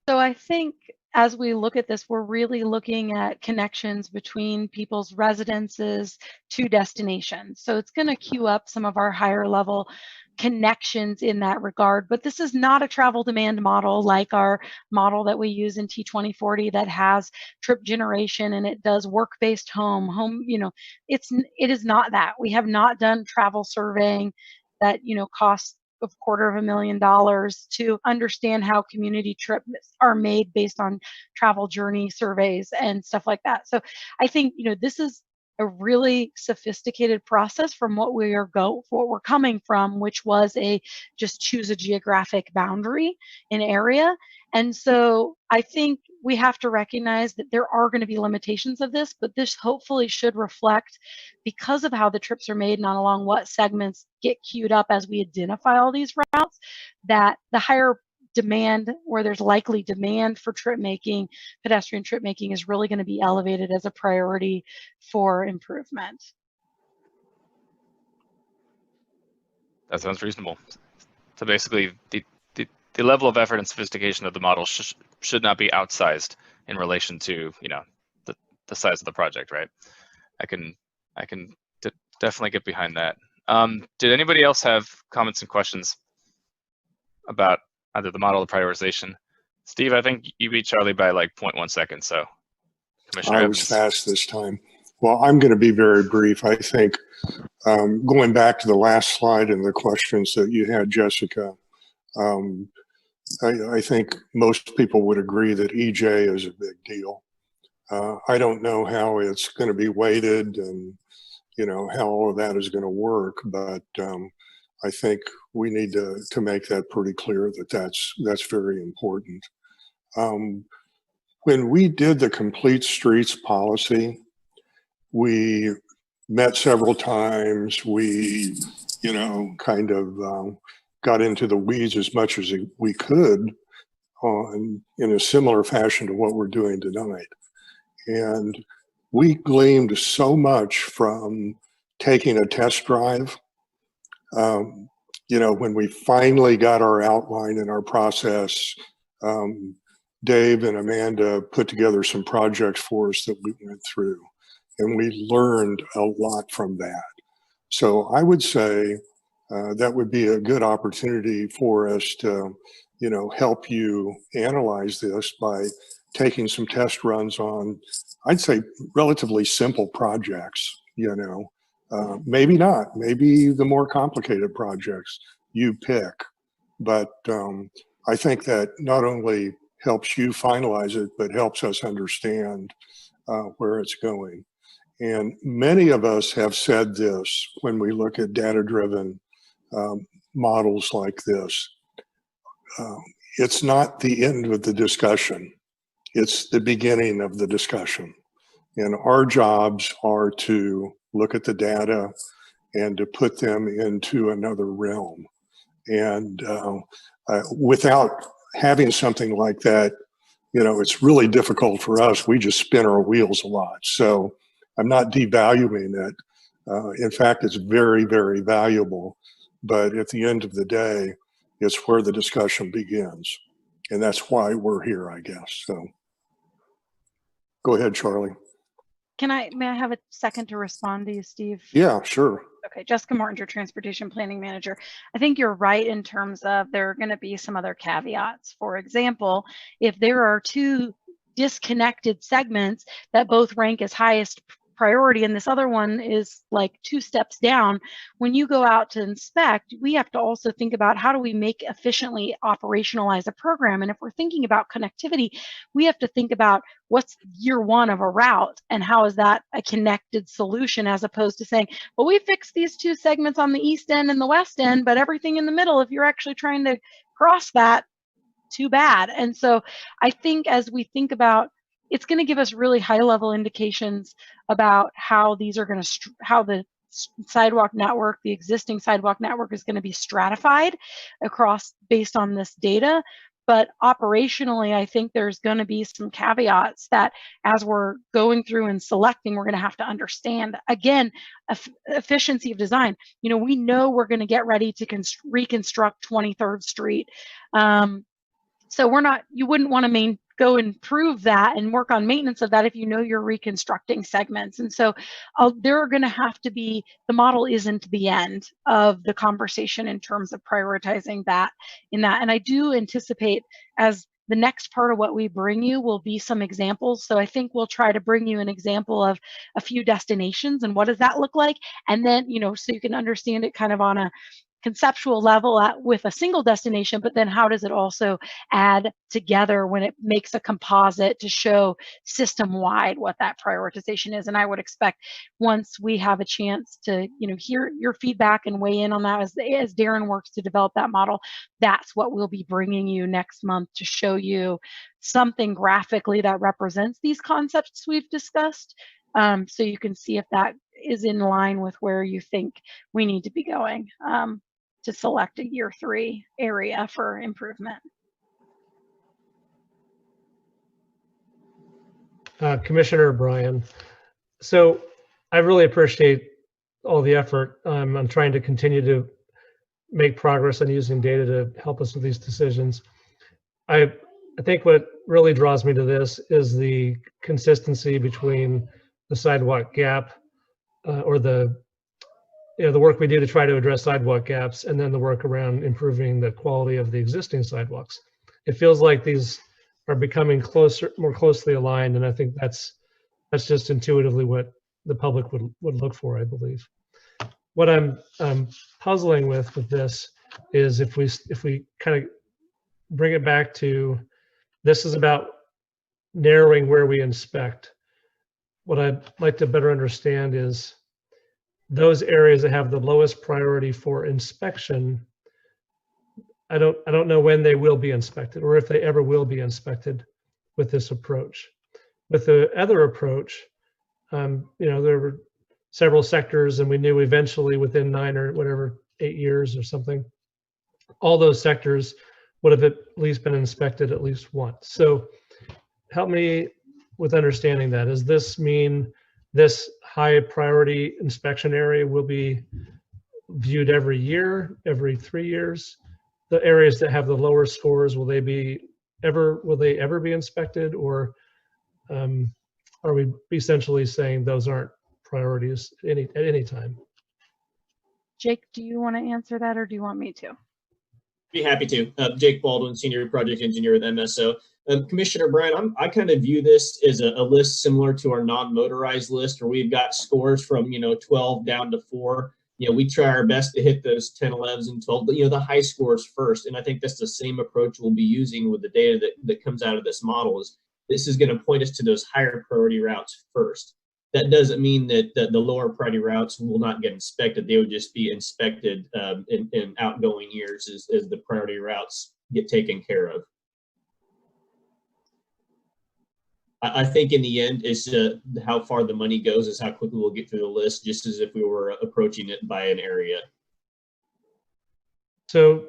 So I think as we look at this, we're really looking at connections between people's residences to destinations. So it's going to queue up some of our higher level connections in that regard, but this is not a travel demand model like our model that we use in T2040 that has trip generation and it does work-based home, you know, it is not that. We have not done travel surveying that, you know, costs of $250,000 to understand how community trips are made based on travel journey surveys and stuff like that. So I think, you know, this is a really sophisticated process from what what we're coming from, which was just choose a geographic boundary, an area. And so I think we have to recognize that there are going to be limitations of this, but this hopefully should reflect, because of how the trips are made, not along what segments get queued up as we identify all these routes, that the higher demand, where there's likely demand for trip making, pedestrian trip making, is really going to be elevated as a priority for improvement. That sounds reasonable. So basically, the level of effort and sophistication of the model should not be outsized in relation to, you know, the size of the project, right? I can definitely get behind that. Did anybody else have comments and questions about either the model or prioritization? Steve, I think you beat Charlie by like 0.1 second, so Commissioner I Evans. was fast this time. Well, I'm going to be very brief. I think going back to the last slide and the questions that you had, Jessica, I think most people would agree that EJ is a big deal. I don't know how it's going to be weighted and, you know, how all of that is going to work, but I think we need to make that pretty clear that that's very important. When we did the complete streets policy, we met several times. We, you know, kind of got into the weeds as much as we could in a similar fashion to what we're doing tonight. And we gleaned so much from taking a test drive. You know, when we finally got our outline and our process, Dave and Amanda put together some projects for us that we went through, and we learned a lot from that. So I would say that would be a good opportunity for us to, you know, help you analyze this by taking some test runs on, I'd say, relatively simple projects, you know. Maybe not, maybe the more complicated projects you pick, but I think that not only helps you finalize it, but helps us understand where it's going. And many of us have said this when we look at data-driven models like this. It's not the end of the discussion. It's the beginning of the discussion. And our jobs are to look at the data and to put them into another realm. And without having something like that, it's really difficult for us. We just spin our wheels a lot. So I'm not devaluing it. In fact, it's very, very valuable. But at the end of the day, it's where the discussion begins. And that's why we're here, I guess. So go ahead, Charlie. May I have a second to respond to you, Steve? Yeah, sure. Okay, Jessica Mortinger, Transportation Planning Manager. I think you're right in terms of there are going to be some other caveats. For example, if there are two disconnected segments that both rank as highest priority and this other one is like 2 steps down, when you go out to inspect, we have to also think about how do we make efficiently operationalize a program. And if we're thinking about connectivity, we have to think about what's year one of a route and how is that a connected solution, as opposed to saying, well, we fixed these 2 segments on the east end and the west end, but everything in the middle, if you're actually trying to cross that, too bad. And so I think as we think about, it's going to give us really high level indications about how these are going to, how the sidewalk network, the existing sidewalk network is going to be stratified across based on this data. But operationally, I think there's going to be some caveats that as we're going through and selecting, we're going to have to understand. Again, efficiency of design. We know we're going to get ready to reconstruct 23rd Street. So you wouldn't want to go and prove that and work on maintenance of that if you know you're reconstructing segments. And so there are going to have to be, the model isn't the end of the conversation in terms of prioritizing that in that. And I do anticipate as the next part of what we bring you will be some examples. So I think we'll try to bring you an example of a few destinations and what does that look like? And then, so you can understand it kind of on a conceptual level with a single destination, but then how does it also add together when it makes a composite to show system-wide what that prioritization is? And I would expect once we have a chance to, hear your feedback and weigh in on that as Darren works to develop that model, that's what we'll be bringing you next month to show you something graphically that represents these concepts we've discussed. So you can see if that is in line with where you think we need to be going. To select a year 3 area for improvement. Commissioner Bryan, so I really appreciate all the effort. I'm trying to continue to make progress on using data to help us with these decisions. I think what really draws me to this is the consistency between the sidewalk gap or the work we do to try to address sidewalk gaps, and then the work around improving the quality of the existing sidewalks. It feels like these are becoming more closely aligned, and I think that's just intuitively what the public would look for, I believe. What I'm puzzling with this is if we kind of bring it back to, this is about narrowing where we inspect. What I'd like to better understand is those areas that have the lowest priority for inspection, I don't know when they will be inspected or if they ever will be inspected with this approach. With the other approach, there were several sectors and we knew eventually within 9 or whatever, 8 years or something, all those sectors would have at least been inspected at least once. So help me with understanding that. Does this mean this high priority inspection area will be viewed every year, every 3 years? The areas that have the lower scores, will they ever be inspected, or are we essentially saying those aren't priorities at any time? Jake, do you want to answer that, or do you want me to? Be happy to. Jake Baldwin, Senior Project Engineer with MSO. Commissioner Bryan, I kind of view this as a list similar to our non-motorized list, where we've got scores from 12 down to 4. We try our best to hit those 10, 11s, and 12, but the high scores first. And I think that's the same approach we'll be using with the data that comes out of this model. Is this is going to point us to those higher priority routes first. That doesn't mean that the lower priority routes will not get inspected. They would just be inspected in outgoing years as the priority routes get taken care of. I think in the end, it's how far the money goes is how quickly we'll get through the list, just as if we were approaching it by an area. So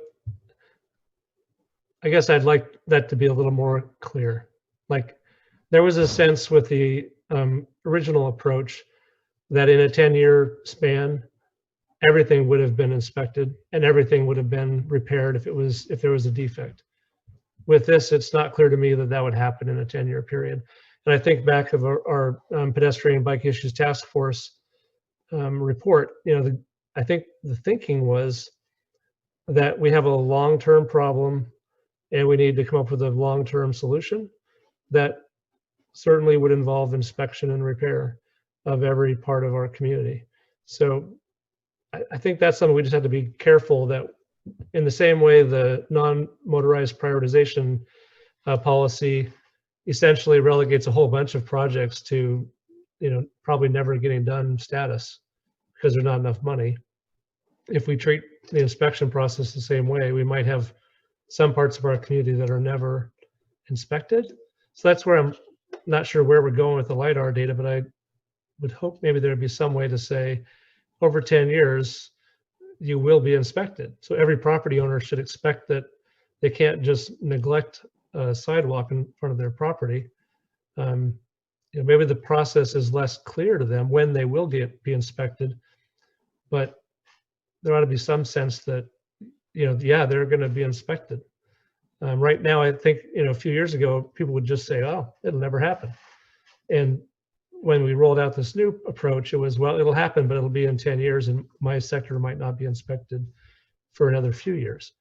I guess I'd like that to be a little more clear. Like there was a sense with the original approach that in a 10-year span, everything would have been inspected and everything would have been repaired if there was a defect. With this, it's not clear to me that that would happen in a 10-year period. And I think back of our pedestrian bike issues task force report, I think the thinking was that we have a long-term problem and we need to come up with a long-term solution that certainly would involve inspection and repair of every part of our community. So I think that's something we just have to be careful that in the same way the non-motorized prioritization policy essentially relegates a whole bunch of projects to, probably never getting done status because there's not enough money. If we treat the inspection process the same way, we might have some parts of our community that are never inspected. So that's where I'm not sure where we're going with the LiDAR data, but I would hope maybe there'd be some way to say over 10 years, you will be inspected. So every property owner should expect that they can't just neglect a sidewalk in front of their property. Maybe the process is less clear to them when they will be inspected, but there ought to be some sense that, they're going to be inspected. Right now, I think, a few years ago, people would just say, oh, it'll never happen. And when we rolled out this new approach, it was, well, it'll happen, but it'll be in 10 years and my sector might not be inspected for another few years.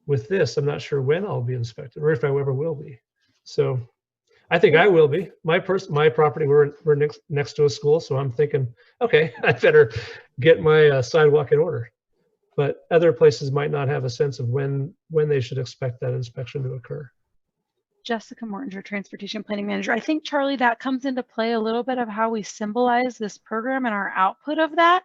With this, I'm not sure when I'll be inspected or if I ever will be. So I think I will be. My property, we're next to a school, so I'm thinking, okay, I better get my sidewalk in order. But other places might not have a sense of when they should expect that inspection to occur. Jessica Mortinger, Transportation Planning Manager. I think, Charlie, that comes into play a little bit of how we symbolize this program and our output of that,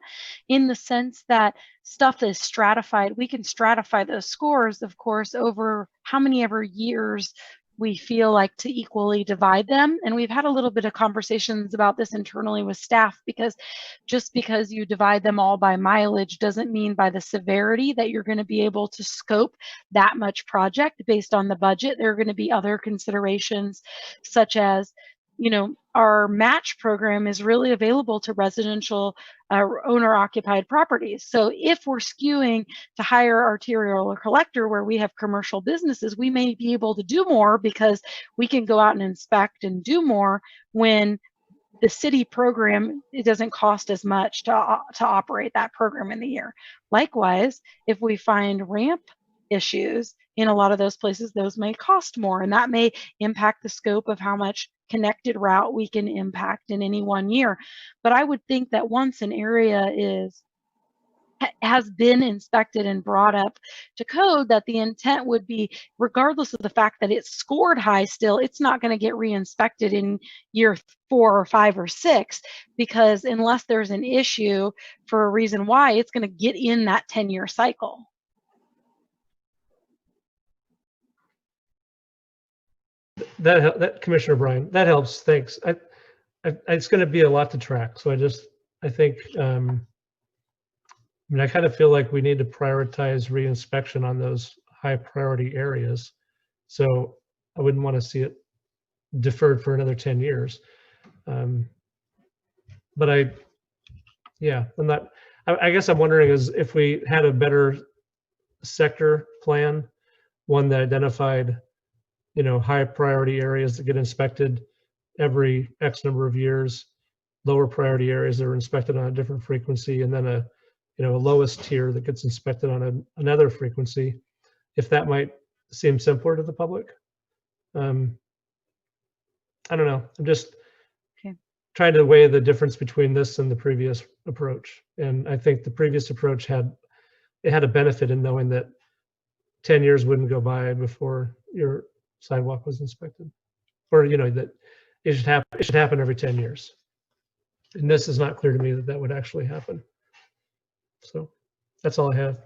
in the sense that stuff is stratified. We can stratify those scores, of course, over how many ever years we feel like to equally divide them. And we've had a little bit of conversations about this internally with staff, because just because you divide them all by mileage doesn't mean by the severity that you're going to be able to scope that much project based on the budget. There are going to be other considerations, such as, our match program is really available to residential owner-occupied properties. So if we're skewing to higher arterial or collector where we have commercial businesses, we may be able to do more because we can go out and inspect and do more when the city program, it doesn't cost as much to operate that program in the year. Likewise, if we find ramp issues in a lot of those places, those may cost more, and that may impact the scope of how much connected route we can impact in any one year. But I would think that once an area has been inspected and brought up to code, that the intent would be, regardless of the fact that it's scored high still, it's not going to get re-inspected in year 4 or 5 or 6, because unless there's an issue for a reason why, it's going to get in that 10-year cycle. That Commissioner Bryan, that helps. Thanks. It's going to be a lot to track. So I think, I kind of feel like we need to prioritize reinspection on those high priority areas. So I wouldn't want to see it deferred for another 10 years. But I guess I'm wondering is if we had a better sector plan, one that identified, high priority areas that get inspected every X number of years, lower priority areas that are inspected on a different frequency, and then a lowest tier that gets inspected on another frequency, if that might seem simpler to the public. I don't know. I'm just trying to weigh the difference between this and the previous approach. And I think the previous approach had a benefit in knowing that 10 years wouldn't go by before your sidewalk was inspected, or that it should happen every 10 years. And this is not clear to me that would actually happen. So that's all I have.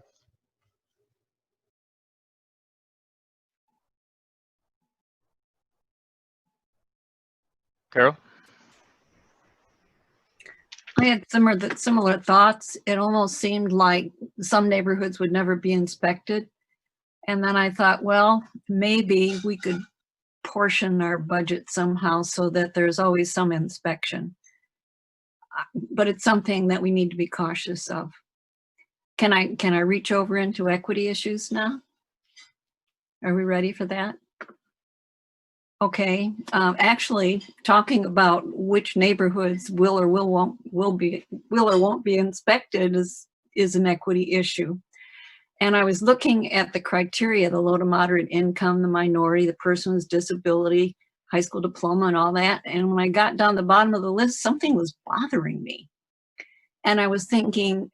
Carol? I had similar thoughts. It almost seemed like some neighborhoods would never be inspected. And then I thought, well, maybe we could portion our budget somehow so that there's always some inspection. But it's something that we need to be cautious of. Can I reach over into equity issues now? Are we ready for that? Okay, actually talking about which neighborhoods will or won't be inspected is an equity issue. And I was looking at the criteria, the low to moderate income, the minority, the person with disability, high school diploma and all that. And when I got down the bottom of the list, something was bothering me. And I was thinking,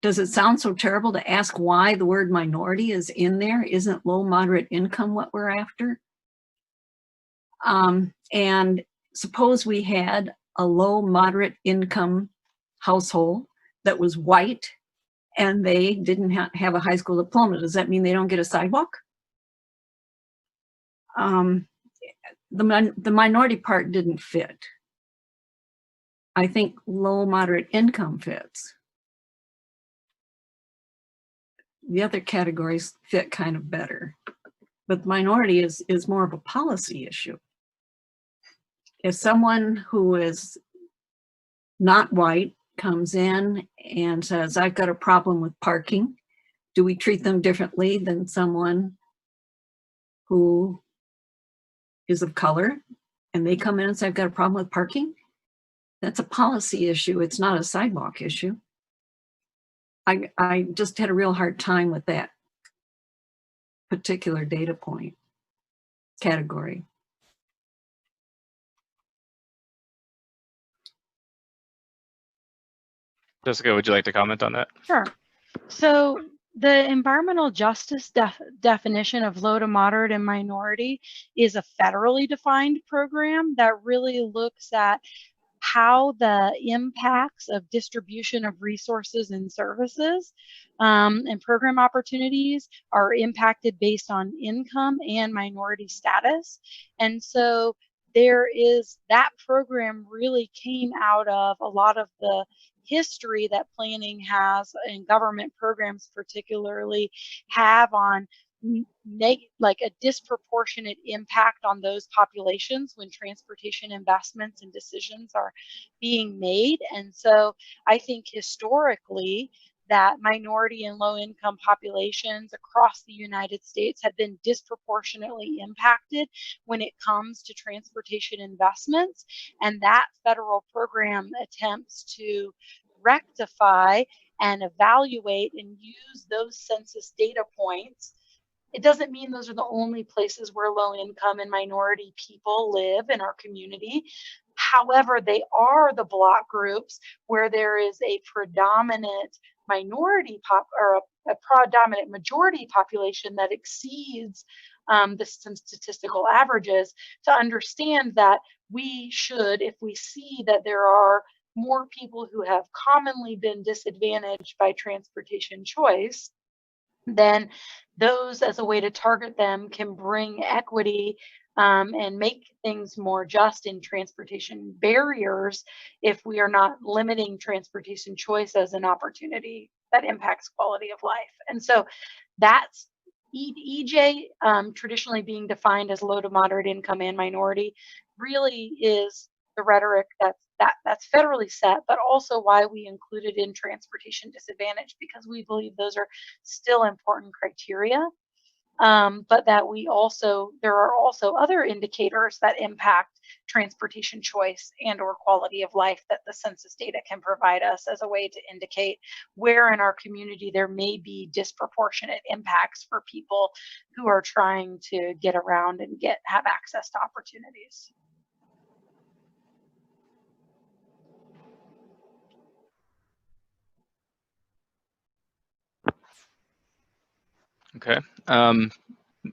does it sound so terrible to ask why the word minority is in there? Isn't low moderate income what we're after? And suppose we had a low moderate income household that was white and they didn't have a high school diploma. Does that mean they don't get a sidewalk? The minority part didn't fit. I think low moderate income fits. The other categories fit kind of better, but minority is more of a policy issue. If someone who is not white comes in and says, I've got a problem with parking, do we treat them differently than someone who is of color and they come in and say, I've got a problem with parking? That's a policy issue. It's not a sidewalk issue. I just had a real hard time with that particular data point category. Jessica, would you like to comment on that? Sure. So the environmental justice definition of low to moderate and minority is a federally defined program that really looks at how the impacts of distribution of resources and services and program opportunities are impacted based on income and minority status. And so that program really came out of a lot of the history that planning has and government programs particularly have on like a disproportionate impact on those populations when transportation investments and decisions are being made. And so I think historically that minority and low income populations across the United States have been disproportionately impacted when it comes to transportation investments. And that federal program attempts to rectify and evaluate and use those census data points. It doesn't mean those are the only places where low income and minority people live in our community. However, they are the block groups where there is a predominant minority or a predominant majority population that exceeds some statistical averages, to understand that we should, if we see that there are more people who have commonly been disadvantaged by transportation choice, then those, as a way to target them, can bring equity and make things more just in transportation barriers if we are not limiting transportation choice as an opportunity that impacts quality of life. And so that's EJ, traditionally being defined as low to moderate income and minority, really is the rhetoric that's federally set, but also why we included in transportation disadvantage, because we believe those are still important criteria. But that there are also other indicators that impact transportation choice and or quality of life that the census data can provide us as a way to indicate where in our community there may be disproportionate impacts for people who are trying to get around and have access to opportunities. Okay.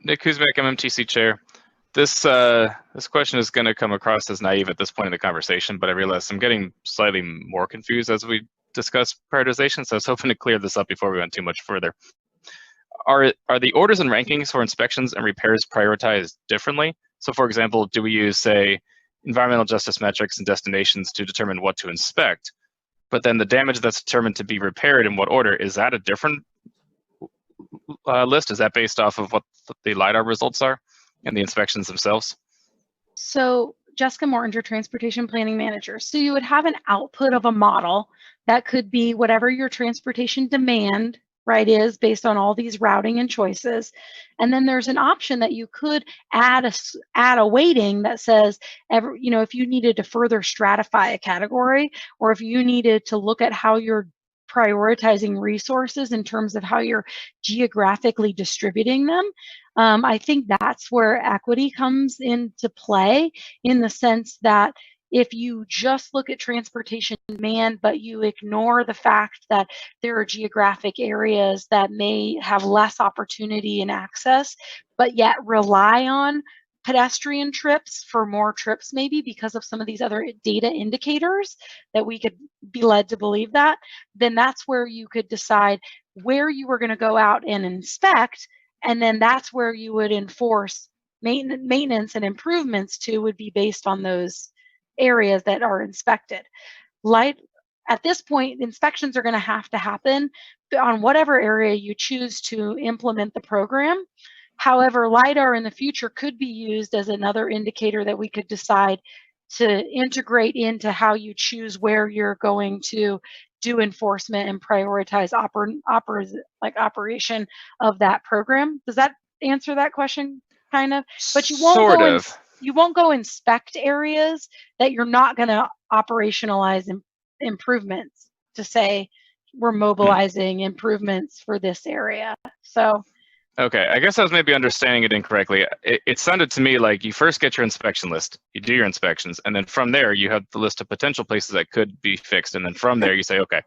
Nick Kuzmyak, MMTC chair. This question is going to come across as naive at this point in the conversation, but I realize I'm getting slightly more confused as we discuss prioritization, so I was hoping to clear this up before we went too much further. Are the orders and rankings for inspections and repairs prioritized differently So for example, do we use, say, environmental justice metrics and destinations to determine what to inspect? But then the damage that's determined to be repaired in what order, is that a different list? Is that based off of what the LiDAR results are and the inspections themselves? So Jessica Mortinger, Transportation Planning Manager. So you would have an output of a model that could be whatever your transportation demand, right, is based on all these routing and choices. And then there's an option that you could add a weighting that says, if you needed to further stratify a category, or if you needed to look at how you're prioritizing resources in terms of how you're geographically distributing them. I think that's where equity comes into play, in the sense that if you just look at transportation demand, but you ignore the fact that there are geographic areas that may have less opportunity and access, but yet rely on pedestrian trips for more trips, maybe because of some of these other data indicators that we could be led to believe that, then that's where you could decide where you were going to go out and inspect. And then that's where you would enforce maintenance and improvements to, would be based on those areas that are inspected. At this point, inspections are going to happen on whatever area you choose to implement the program. However, LiDAR in the future could be used as another indicator that we could decide to integrate into how you choose where you're going to do enforcement and prioritize operation of that program. Does that answer that question, kind of? But you won't go inspect areas that you're not going to operationalize improvements to say we're mobilizing improvements for this area. So. Okay, I guess I was maybe understanding it incorrectly. It sounded to me like you first get your inspection list, you do your inspections, and then from there you have the list of potential places that could be fixed, and then from there you say, okay,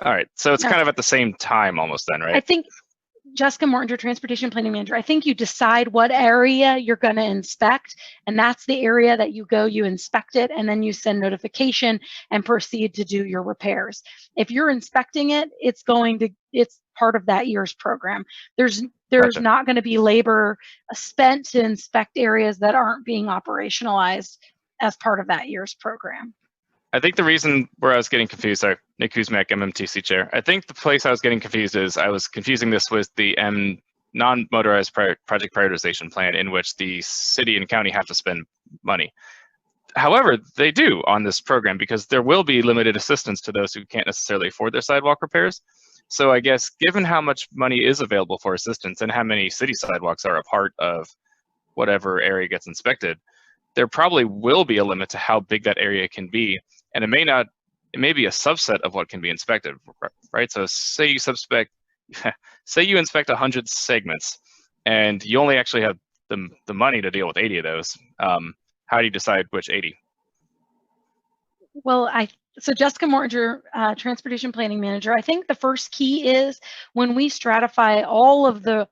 all right. So it's kind of at the same time almost then, right? I think, Jessica Mortinger, Transportation Planning Manager, I think you decide what area you're going to inspect, and that's the area that you inspect it, and then you send notification and proceed to do your repairs. If you're inspecting it, it's part of that year's program. There's Gotcha. not going to be labor spent to inspect areas that aren't being operationalized as part of that year's program. I think the reason where I was getting confused, sorry, Nick Kuzmyak, MMTC chair. I think the place I was getting confused is I was confusing this with the non-motorized project prioritization plan, in which the city and county have to spend money. However, they do on this program, because there will be limited assistance to those who can't necessarily afford their sidewalk repairs. So I guess given how much money is available for assistance and how many city sidewalks are a part of whatever area gets inspected, there probably will be a limit to how big that area can be. And it may be a subset of what can be inspected, right? So say you inspect 100 segments and you only actually have the money to deal with 80 of those. How do you decide which 80? Well, so Jessica Mortinger, Transportation Planning Manager, I think the first key is when we stratify all of the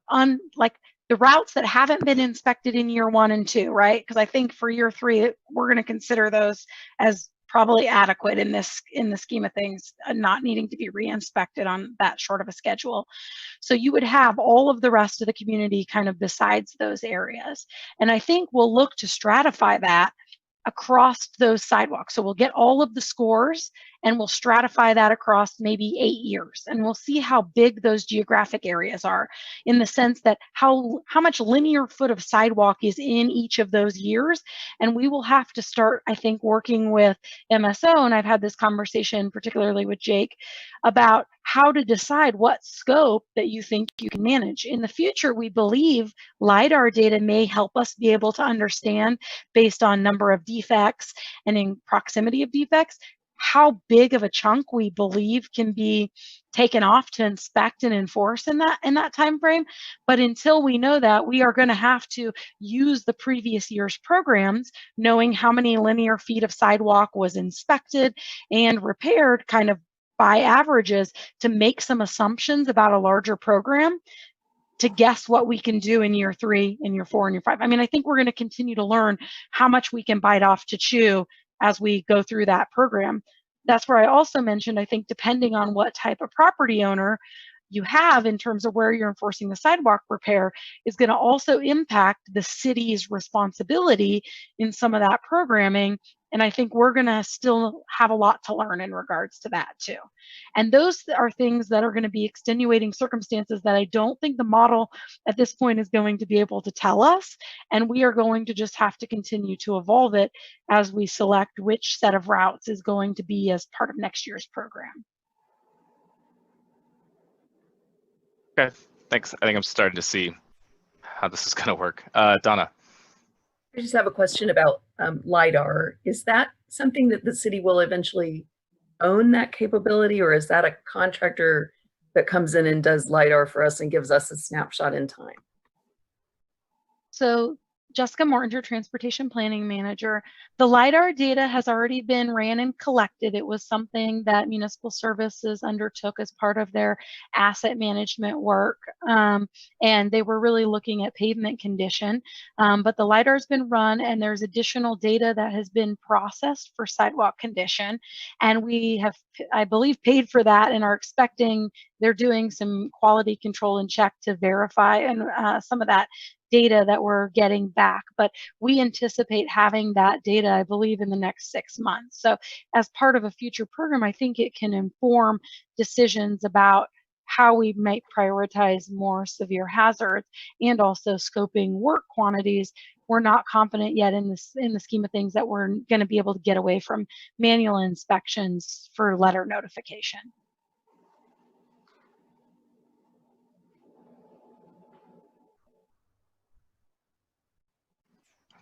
routes that haven't been inspected in year 1 and 2, right? Because I think for year 3, we're going to consider those as probably adequate in the scheme of things, not needing to be re-inspected on that short of a schedule. So you would have all of the rest of the community kind of besides those areas. And I think we'll look to stratify that across those sidewalks. So we'll get all of the scores and we'll stratify that across maybe 8 years. And we'll see how big those geographic areas are, in the sense that how much linear foot of sidewalk is in each of those years. And we will have to start, I think, working with MSO, and I've had this conversation particularly with Jake, about how to decide what scope that you think you can manage. In the future, we believe LiDAR data may help us be able to understand, based on number of defects and in proximity of defects, how big of a chunk we believe can be taken off to inspect and enforce in that time frame. But until we know that, we are going to have to use the previous year's programs, knowing how many linear feet of sidewalk was inspected and repaired kind of by averages, to make some assumptions about a larger program, to guess what we can do in year 3, in year 4, and year 5. I mean, I think we're going to continue to learn how much we can bite off to chew as we go through that program. That's where I also mentioned, I think, depending on what type of property owner, you have in terms of where you're enforcing the sidewalk repair is going to also impact the city's responsibility in some of that programming. And I think we're going to still have a lot to learn in regards to that too. And those are things that are going to be extenuating circumstances that I don't think the model at this point is going to be able to tell us. And we are going to just have to continue to evolve it as we select which set of routes is going to be as part of next year's program. Okay, thanks. I think I'm starting to see how this is going to work. Donna. I just have a question about LiDAR. Is that something that the city will eventually own, that capability, or is that a contractor that comes in and does LiDAR for us and gives us a snapshot in time? So Jessica Mortinger, Transportation Planning Manager. The LiDAR data has already been ran and collected. It was something that Municipal Services undertook as part of their asset management work. And they were really looking at pavement condition. But the LiDAR has been run and there's additional data that has been processed for sidewalk condition. And we have, I believe, paid for that and are expecting they're doing some quality control and check to verify and some of that data that we're getting back, but we anticipate having that data, I believe, in the next 6 months. So as part of a future program, I think it can inform decisions about how we might prioritize more severe hazards and also scoping work quantities. We're not confident yet in the scheme of things that we're going to be able to get away from manual inspections for letter notification.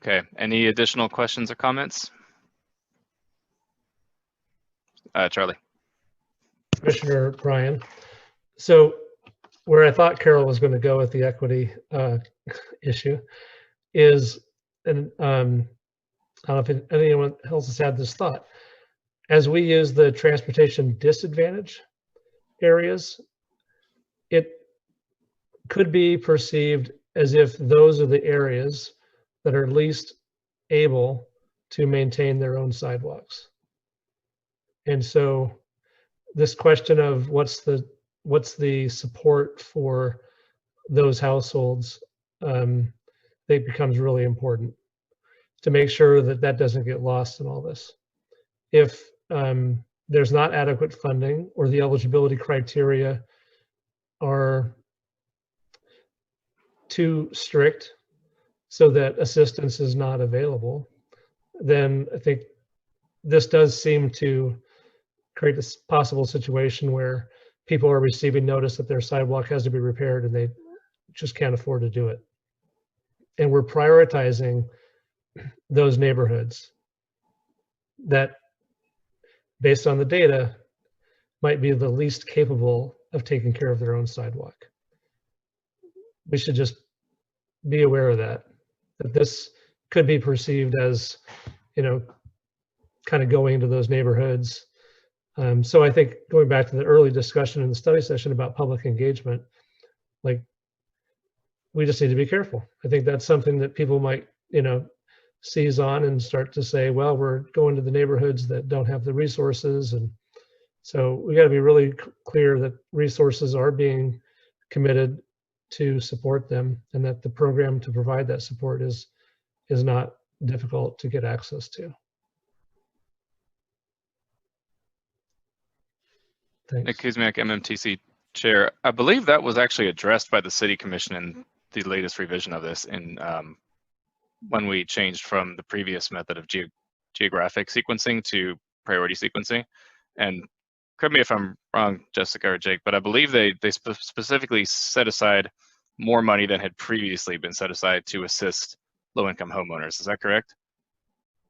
Okay, any additional questions or comments? Charlie. Commissioner Bryan. So where I thought Carol was going to go with the equity issue is, and I don't know if anyone else has had this thought, as we use the transportation disadvantage areas, it could be perceived as if those are the areas that are least able to maintain their own sidewalks. And so this question of what's the support for those households, it becomes really important to make sure that that doesn't get lost in all this. If there's not adequate funding or the eligibility criteria are too strict so that assistance is not available, then I think this does seem to create this possible situation where people are receiving notice that their sidewalk has to be repaired and they just can't afford to do it. And we're prioritizing those neighborhoods that, based on the data, might be the least capable of taking care of their own sidewalk. We should just be aware of that this could be perceived as, kind of going into those neighborhoods. So I think going back to the early discussion in the study session about public engagement, like, we just need to be careful. I think that's something that people might, seize on and start to say, well, we're going to the neighborhoods that don't have the resources. And so we got to be really clear that resources are being committed to support them and that the program to provide that support is not difficult to get access to. Thanks. Nick Kuzmyak, MMTC Chair. I believe that was actually addressed by the City Commission in the latest revision of this in when we changed from the previous method of geographic sequencing to priority sequencing. And correct me if I'm wrong, Jessica or Jake, but I believe they specifically set aside more money than had previously been set aside to assist low-income homeowners. Is that correct?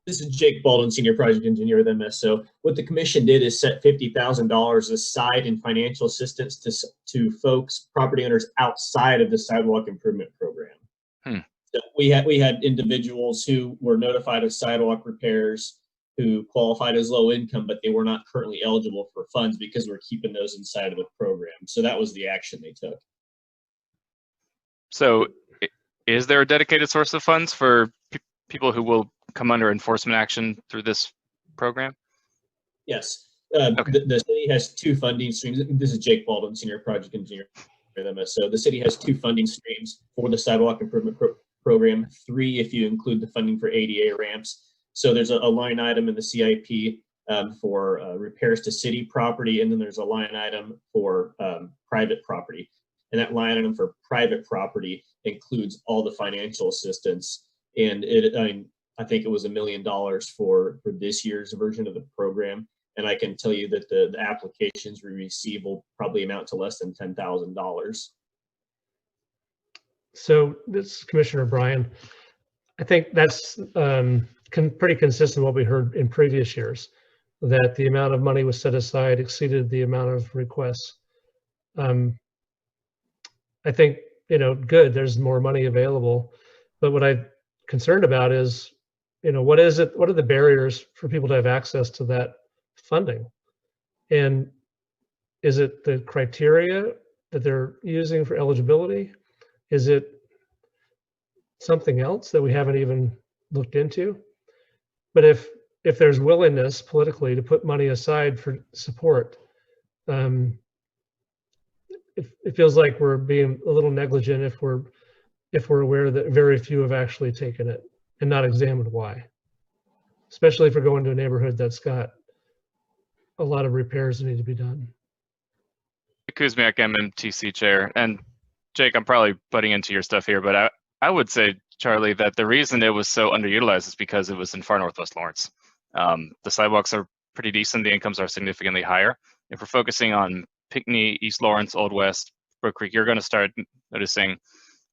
This is Jake Baldwin, Senior Project Engineer with MSO. What the commission did is set $50,000 aside in financial assistance to folks, property owners outside of the sidewalk improvement program. So we had individuals who were notified of sidewalk repairs who qualified as low income, but they were not currently eligible for funds because we're keeping those inside of the program. So that was the action they took. So is there a dedicated source of funds for people who will come under enforcement action through this program? Yes. The city has two funding streams. This is Jake Baldwin, Senior Project Engineer at MSO. The city has two funding streams for the sidewalk improvement program, 3 if you include the funding for ADA ramps. So there's a line item in the CIP for repairs to city property, and then there's a line item for private property. And that line item for private property includes all the financial assistance. And I think it was $1 million for this year's version of the program. And I can tell you that the applications we receive will probably amount to less than $10,000. So this is Commissioner Bryan. I think that's pretty consistent with what we heard in previous years, that the amount of money was set aside exceeded the amount of requests. I think, good, there's more money available. But what I'm concerned about is, what are the barriers for people to have access to that funding? And is it the criteria that they're using for eligibility? Is it something else that we haven't even looked into? But if there's willingness politically to put money aside for support, it feels like we're being a little negligent if we're aware that very few have actually taken it and not examined why. Especially if we're going to a neighborhood that's got a lot of repairs that need to be done. Kuzmyak, MMTC chair. And Jake, I'm probably butting into your stuff here, but I would say, Charlie, that the reason it was so underutilized is because it was in far northwest Lawrence. The sidewalks are pretty decent. The incomes are significantly higher. If we're focusing on Pinckney, East Lawrence, Old West, Brook Creek, you're going to start noticing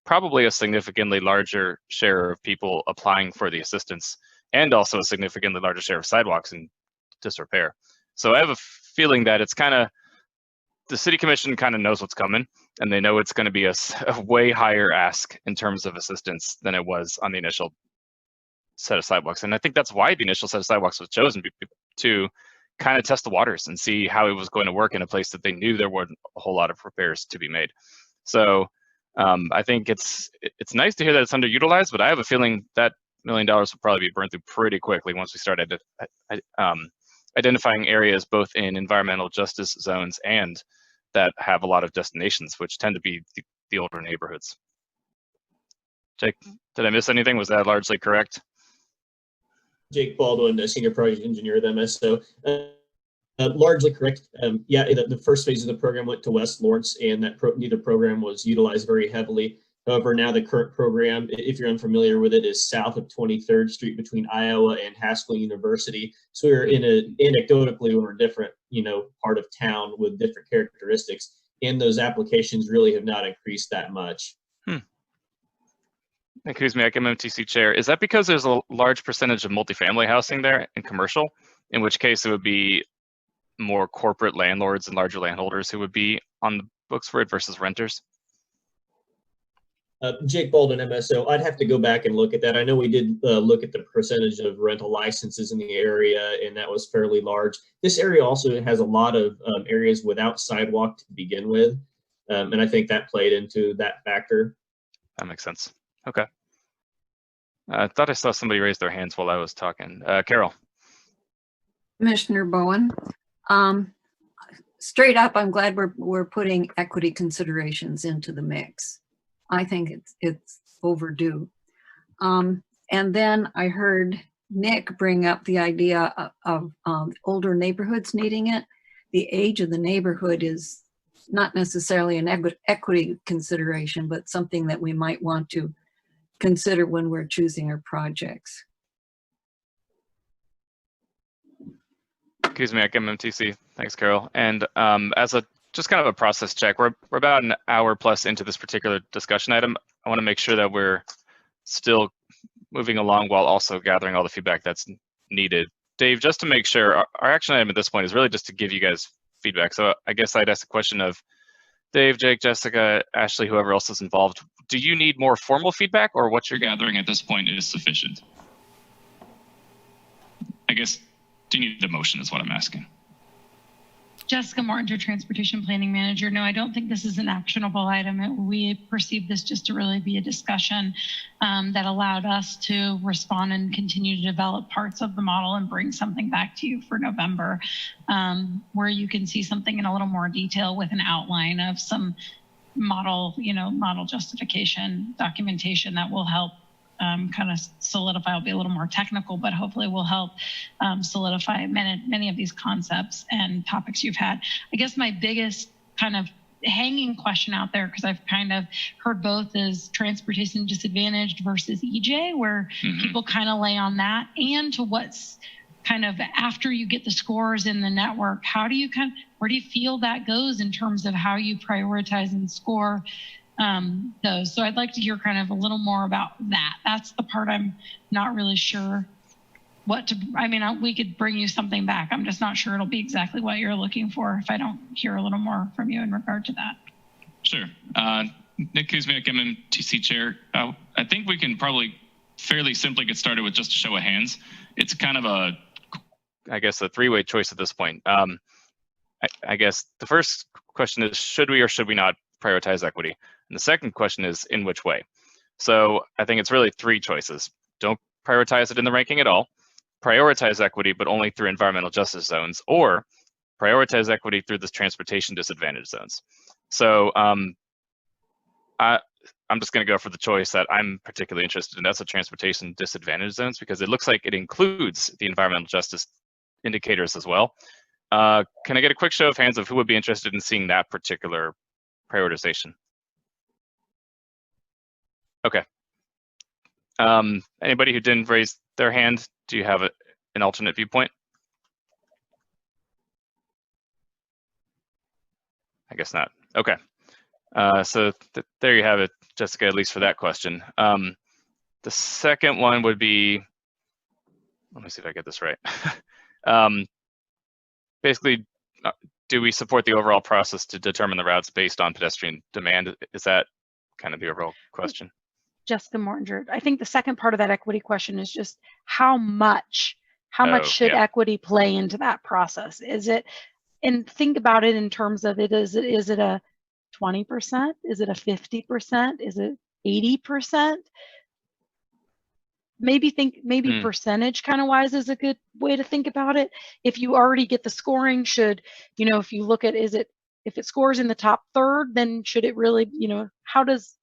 probably a significantly larger share of people applying for the assistance, and also a significantly larger share of sidewalks in disrepair. So I have a feeling that it's kind of, the city commission kind of knows what's coming, and they know it's going to be a way higher ask in terms of assistance than it was on the initial set of sidewalks. And I think that's why the initial set of sidewalks was chosen, to kind of test the waters and see how it was going to work in a place that they knew there weren't a whole lot of repairs to be made. So I think it's nice to hear that it's underutilized, but I have a feeling that $1 million will probably be burned through pretty quickly once we start identifying areas both in environmental justice zones and that have a lot of destinations, which tend to be the older neighborhoods. Jake, did I miss anything? Was that largely correct? Jake Baldwin, the Senior Project Engineer at MSO. Largely correct. Yeah, the first phase of the program went to West Lawrence, and that neither program was utilized very heavily. However, now the current program, if you're unfamiliar with it, is south of 23rd Street between Iowa and Haskell University. So we're anecdotally, we're a different, part of town with different characteristics, and those applications really have not increased that much. And Kuzmyak, MMTC chair, is that because there's a large percentage of multifamily housing there and commercial, in which case it would be more corporate landlords and larger landholders who would be on the books for it versus renters? Jake Baldwin, MSO. I'd have to go back and look at that. I know we did look at the percentage of rental licenses in the area, and that was fairly large. This area also has a lot of areas without sidewalk to begin with, and I think that played into that factor. That makes sense. Okay. I thought I saw somebody raise their hands while I was talking. Carol. Commissioner Bowen, straight up, I'm glad we're putting equity considerations into the mix. I think it's overdue. And then I heard Nick bring up the idea of older neighborhoods needing it. The age of the neighborhood is not necessarily an equity consideration, but something that we might want to consider when we're choosing our projects. Kuzmyak, MMTC. Thanks, Carol. And as a just kind of a process check, we're about an hour plus into this particular discussion item. I want to make sure that we're still moving along while also gathering all the feedback that's needed. Dave, just to make sure, our action item at this point is really just to give you guys feedback. So I guess I'd ask the question of Dave, Jake, Jessica, Ashley, whoever else is involved. Do you need more formal feedback, or what you're gathering at this point is sufficient? I guess, do you need the motion is what I'm asking. Jessica Mortinger, Transportation Planning Manager. No, I don't think this is an actionable item. We perceive this just to really be a discussion that allowed us to respond and continue to develop parts of the model and bring something back to you for November, where you can see something in a little more detail with an outline of some model, model justification documentation that will help kind of solidify. Will be a little more technical, but hopefully will help solidify many of these concepts and topics you've had. I guess my biggest kind of hanging question out there, because I've kind of heard both, is transportation disadvantaged versus EJ, where people kind of lay on that, and to what's kind of after you get the scores in the network, where do you feel that goes in terms of how you prioritize and score those? So I'd like to hear kind of a little more about that. That's the part I'm not really sure what to, we could bring you something back. I'm just not sure it'll be exactly what you're looking for if I don't hear a little more from you in regard to that. Sure. Nick Kuzmyak, MMTC Chair. I think we can probably fairly simply get started with just a show of hands. It's kind of a three-way choice at this point. I guess the first question is, should we or should we not prioritize equity? And the second question is, in which way? So I think it's really three choices. Don't prioritize it in the ranking at all, prioritize equity, but only through environmental justice zones, or prioritize equity through the transportation disadvantage zones. So I'm just going to go for the choice that I'm particularly interested in. That's the transportation disadvantage zones, because it looks like it includes the environmental justice indicators as well. Can I get a quick show of hands of who would be interested in seeing that particular prioritization? Okay. Anybody who didn't raise their hand, do you have an alternate viewpoint? I guess not. Okay. So there you have it, Jessica, at least for that question. The second one would be, let me see if I get this right. Basically, do we support the overall process to determine the routes based on pedestrian demand? Is that kind of the overall question? Jessica Mortinger, I think the second part of that equity question is just how much should equity play into that process? Is it, and think about it in terms of it, is it a 20%? Is it a 50%? Is it 80%? Maybe percentage kind of wise is a good way to think about it. If you already get the scoring, should, if you look at, if it scores in the top third, then should it really, how does,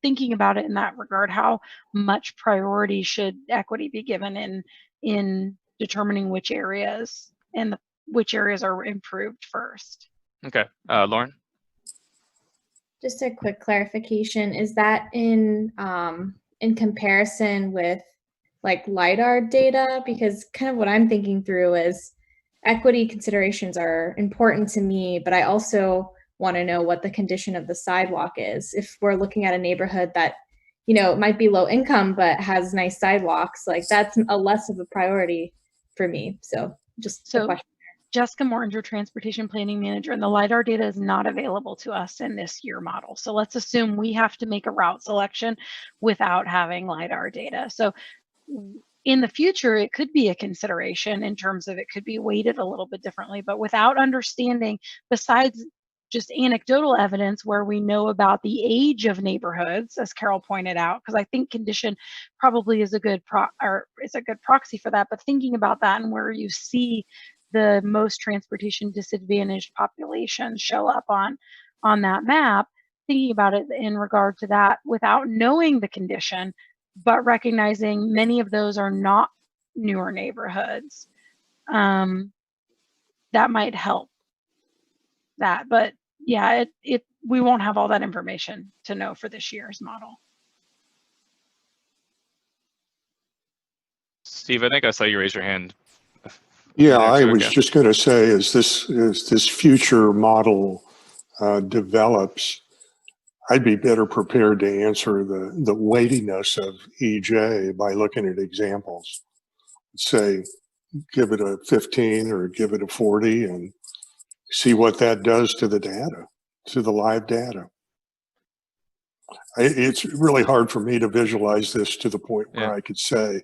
thinking about it in that regard, how much priority should equity be given in determining which areas and which areas are improved first? Okay, Lauren? Just a quick clarification, is that in comparison with like LiDAR data? Because kind of what I'm thinking through is equity considerations are important to me, but I also want to know what the condition of the sidewalk is. If we're looking at a neighborhood that, it might be low income, but has nice sidewalks, like that's a less of a priority for me. So just a question. Jessica Mortinger, Transportation Planning Manager, and the LiDAR data is not available to us in this year model. So let's assume we have to make a route selection without having LiDAR data. So in the future, it could be a consideration in terms of it could be weighted a little bit differently, but without understanding, besides just anecdotal evidence where we know about the age of neighborhoods, as Carol pointed out, because I think condition probably is a good proxy for that. But thinking about that and where you see the most transportation disadvantaged populations show up on that map, thinking about it in regard to that without knowing the condition, but recognizing many of those are not newer neighborhoods, that might help that. But yeah, we won't have all that information to know for this year's model. Steve, I think I saw you raise your hand. Yeah, I was just going to say, as this future model develops, I'd be better prepared to answer the weightiness of EJ by looking at examples. Say, give it a 15 or give it a 40 and see what that does to the data, to the live data. It's really hard for me to visualize this to the point where I could say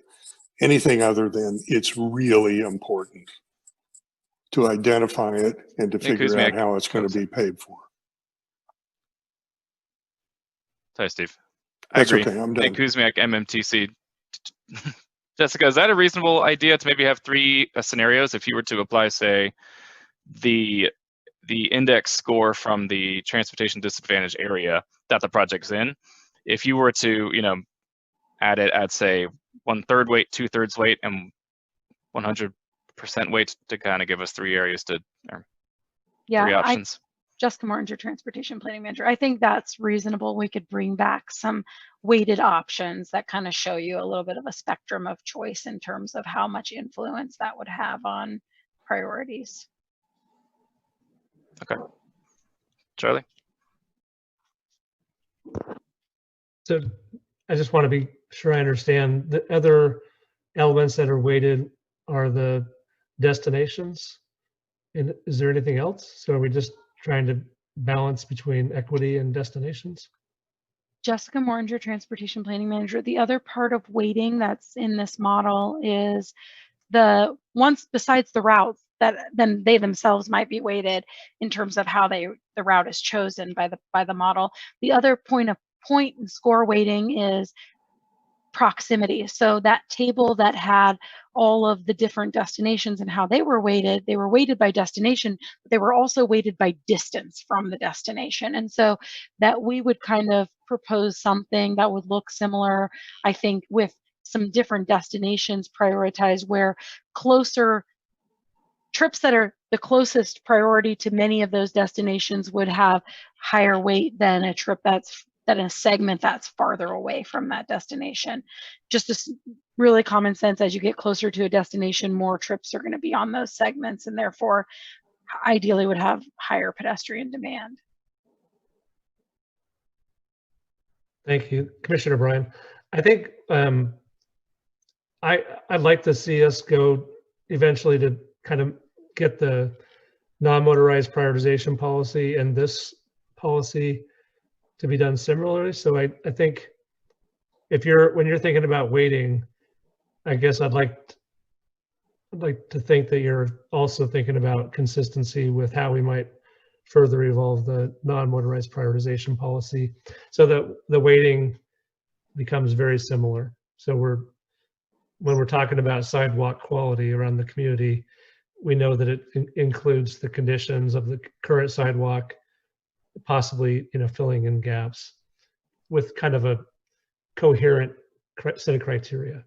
anything other than it's really important. to identify it and to Hey, figure out Kuzmyak. how it's going to be paid for. Sorry, Steve. That's I agree. okay, I'm Hey, done. Kuzmyak, MMTC. Jessica, is that a reasonable idea to maybe have three scenarios if you were to apply, say, the index score from the transportation disadvantaged area that the project's in? If you were to, add it at, say, 1/3 weight, 2/3 weight, and 100% weight to kind of give us three areas to, or three options. Jessica Mortinger, Transportation Planning Manager. I think that's reasonable. We could bring back some weighted options that kind of show you a little bit of a spectrum of choice in terms of how much influence that would have on priorities. Okay. Charlie? So I just want to be sure I understand. The other elements that are weighted are the destinations. And is there anything else? So are we just trying to balance between equity and destinations? Jessica Mortinger, Transportation Planning Manager. The other part of weighting that's in this model is the ones besides the routes that then they themselves might be weighted in terms of how the route is chosen by the model. The other point and score weighting is proximity. So that table that had all of the different destinations and how they were weighted by destination, but they were also weighted by distance from the destination. And so that we would kind of propose something that would look similar, I think, with some different destinations prioritized where closer trips that are the closest priority to many of those destinations would have higher weight than a trip than a segment that's farther away from that destination. Just a really common sense, as you get closer to a destination, more trips are going to be on those segments and therefore ideally would have higher pedestrian demand. Thank you, Commissioner Bryan. I think I'd like to see us go eventually to kind of get the non-motorized prioritization policy and this policy to be done similarly. So I think when you're thinking about weighting, I guess I'd like to think that you're also thinking about consistency with how we might further evolve the non-motorized prioritization policy so that the weighting becomes very similar. So when we're talking about sidewalk quality around the community, we know that it includes the conditions of the current sidewalk, possibly filling in gaps with kind of a coherent set of criteria.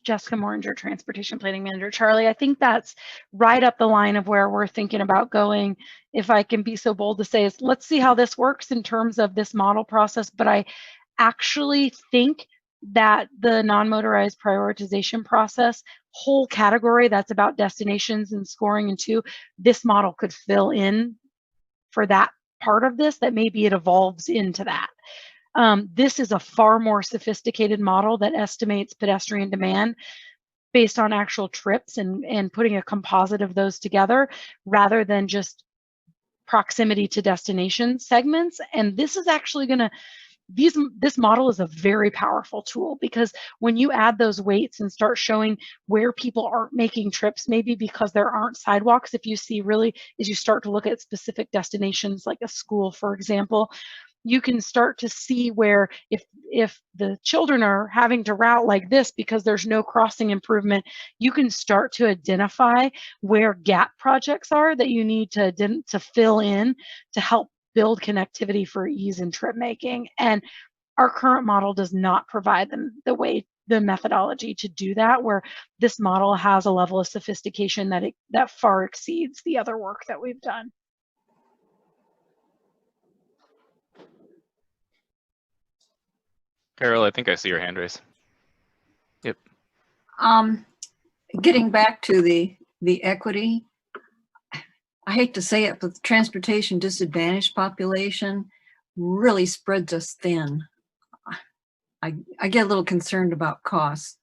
Jessica Mortinger, Transportation Planning Manager. Charlie, I think that's right up the line of where we're thinking about going. If I can be so bold to say, is let's see how this works in terms of this model process. But I actually think that the non-motorized prioritization process whole category that's about destinations and scoring into this model could fill in for that part of this, that maybe it evolves into that. This is a far more sophisticated model that estimates pedestrian demand based on actual trips and putting a composite of those together rather than just proximity to destination segments. And this is actually going to, this model is a very powerful tool because when you add those weights and start showing where people aren't making trips, maybe because there aren't sidewalks, if you see really, as you start to look at specific destinations like a school, for example, you can start to see where if the children are having to route like this because there's no crossing improvement, you can start to identify where gap projects are that you need to fill in to help build connectivity for ease in trip making. And our current model does not provide them the methodology to do that, where this model has a level of sophistication that far exceeds the other work that we've done. Carol, I think I see your hand raised. Yep. Getting back to the equity, I hate to say it, but the transportation disadvantaged population really spreads us thin. I get a little concerned about costs.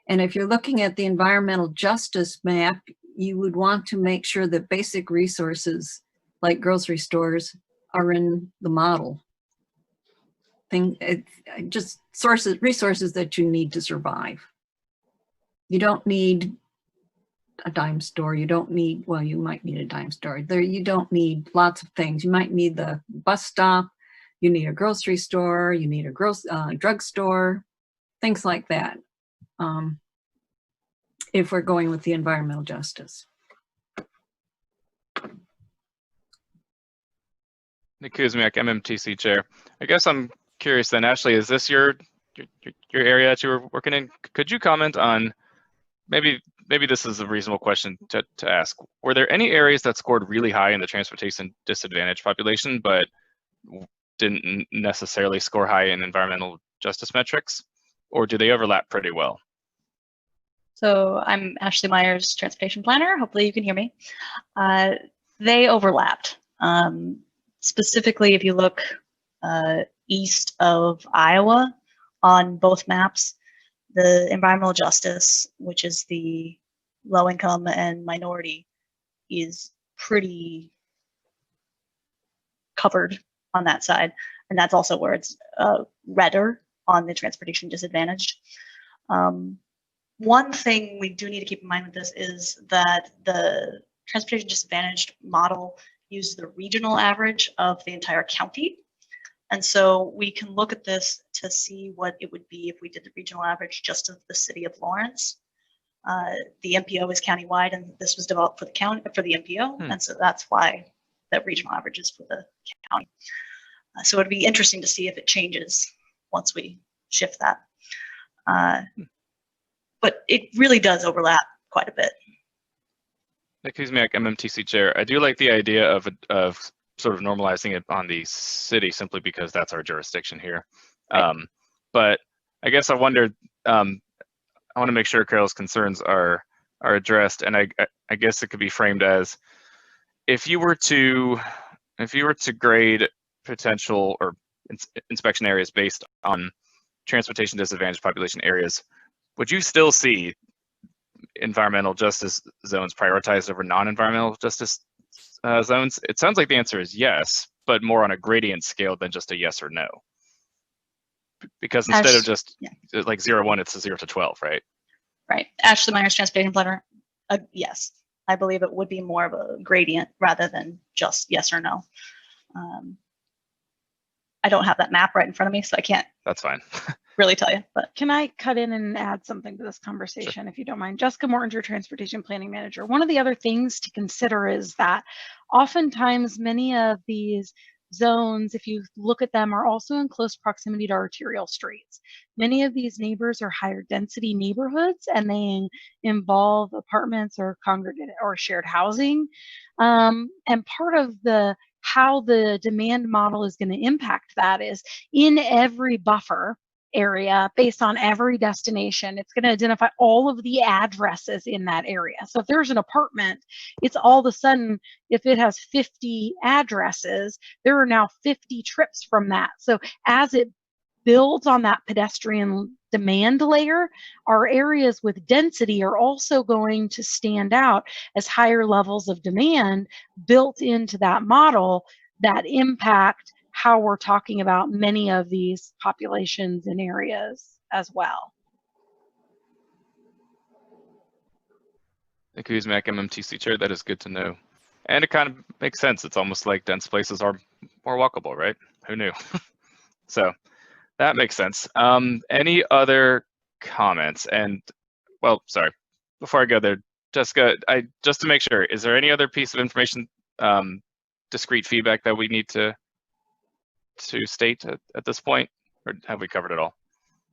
And if you're looking at the environmental justice map, you would want to make sure that basic resources like grocery stores are in the model. Just resources that you need to survive. You don't need a dime store. You don't need, well, you might need a dime store. There, you don't need lots of things. You might need the bus stop. You need a grocery store. You need a drugstore, things like that. If we're going with the environmental justice. Nick Kuzmyak, MMTC chair. I guess I'm curious then, Ashley, is this your area that you were working in? Could you comment on, maybe this is a reasonable question to ask. Were there any areas that scored really high in the transportation disadvantaged population, but didn't necessarily score high in environmental justice metrics? Or do they overlap pretty well? So I'm Ashley Myers, transportation planner. Hopefully you can hear me. They overlapped. Specifically, if you look east of Iowa on both maps, the environmental justice, which is the low income and minority, is pretty covered on that side. And that's also where it's redder on the transportation disadvantaged. One thing we do need to keep in mind with this is that the transportation disadvantaged model uses the regional average of the entire county. And so we can look at this to see what it would be if we did the regional average just of the city of Lawrence. The MPO is countywide, and this was developed for the county, for the MPO, and so that's why that regional average is for the county. So it'd be interesting to see if it changes once we shift that. But it really does overlap quite a bit. Nick Kuzmyak, MMTC chair. I do like the idea of sort of normalizing it on the city simply because that's our jurisdiction here. Right. But I guess I wondered, I want to make sure Carol's concerns are addressed, and I guess it could be framed as, if you were to grade potential or inspection areas based on transportation disadvantaged population areas, would you still see environmental justice zones prioritized over non-environmental justice zones? It sounds like the answer is yes, but more on a gradient scale than just a yes or no. Because instead of just like 0-1, it's a 0 to 12, right? Right. Ashley Myers, transportation planner. Yes, I believe it would be more of a gradient rather than just yes or no. I don't have that map right in front of me, so I can't. That's fine. Really tell you, but can I cut in and add something to this conversation, if you don't mind? Jessica Mortinger, transportation planning manager. One of the other things to consider is that oftentimes many of these zones, if you look at them, are also in close proximity to arterial streets. Many of these neighbors are higher density neighborhoods, and they involve apartments or congregate or shared housing. And part of how the demand model is going to impact that is in every buffer area based on every destination, it's going to identify all of the addresses in that area. So if there's an apartment, it's all of a sudden, if it has 50 addresses, there are now 50 trips from that. So as it builds on that pedestrian demand layer, our areas with density are also going to stand out as higher levels of demand built into that model that impact how we're talking about many of these populations and areas as well. Nick Kuzmyak, MMTC chair. That is good to know. And it kind of makes sense. It's almost like dense places are more walkable, right? Who knew? So that makes sense. Any other comments? And, well, sorry, before I go there, Jessica, just to make sure, is there any other piece of information, discrete feedback that we need to state at this point, or have we covered it all?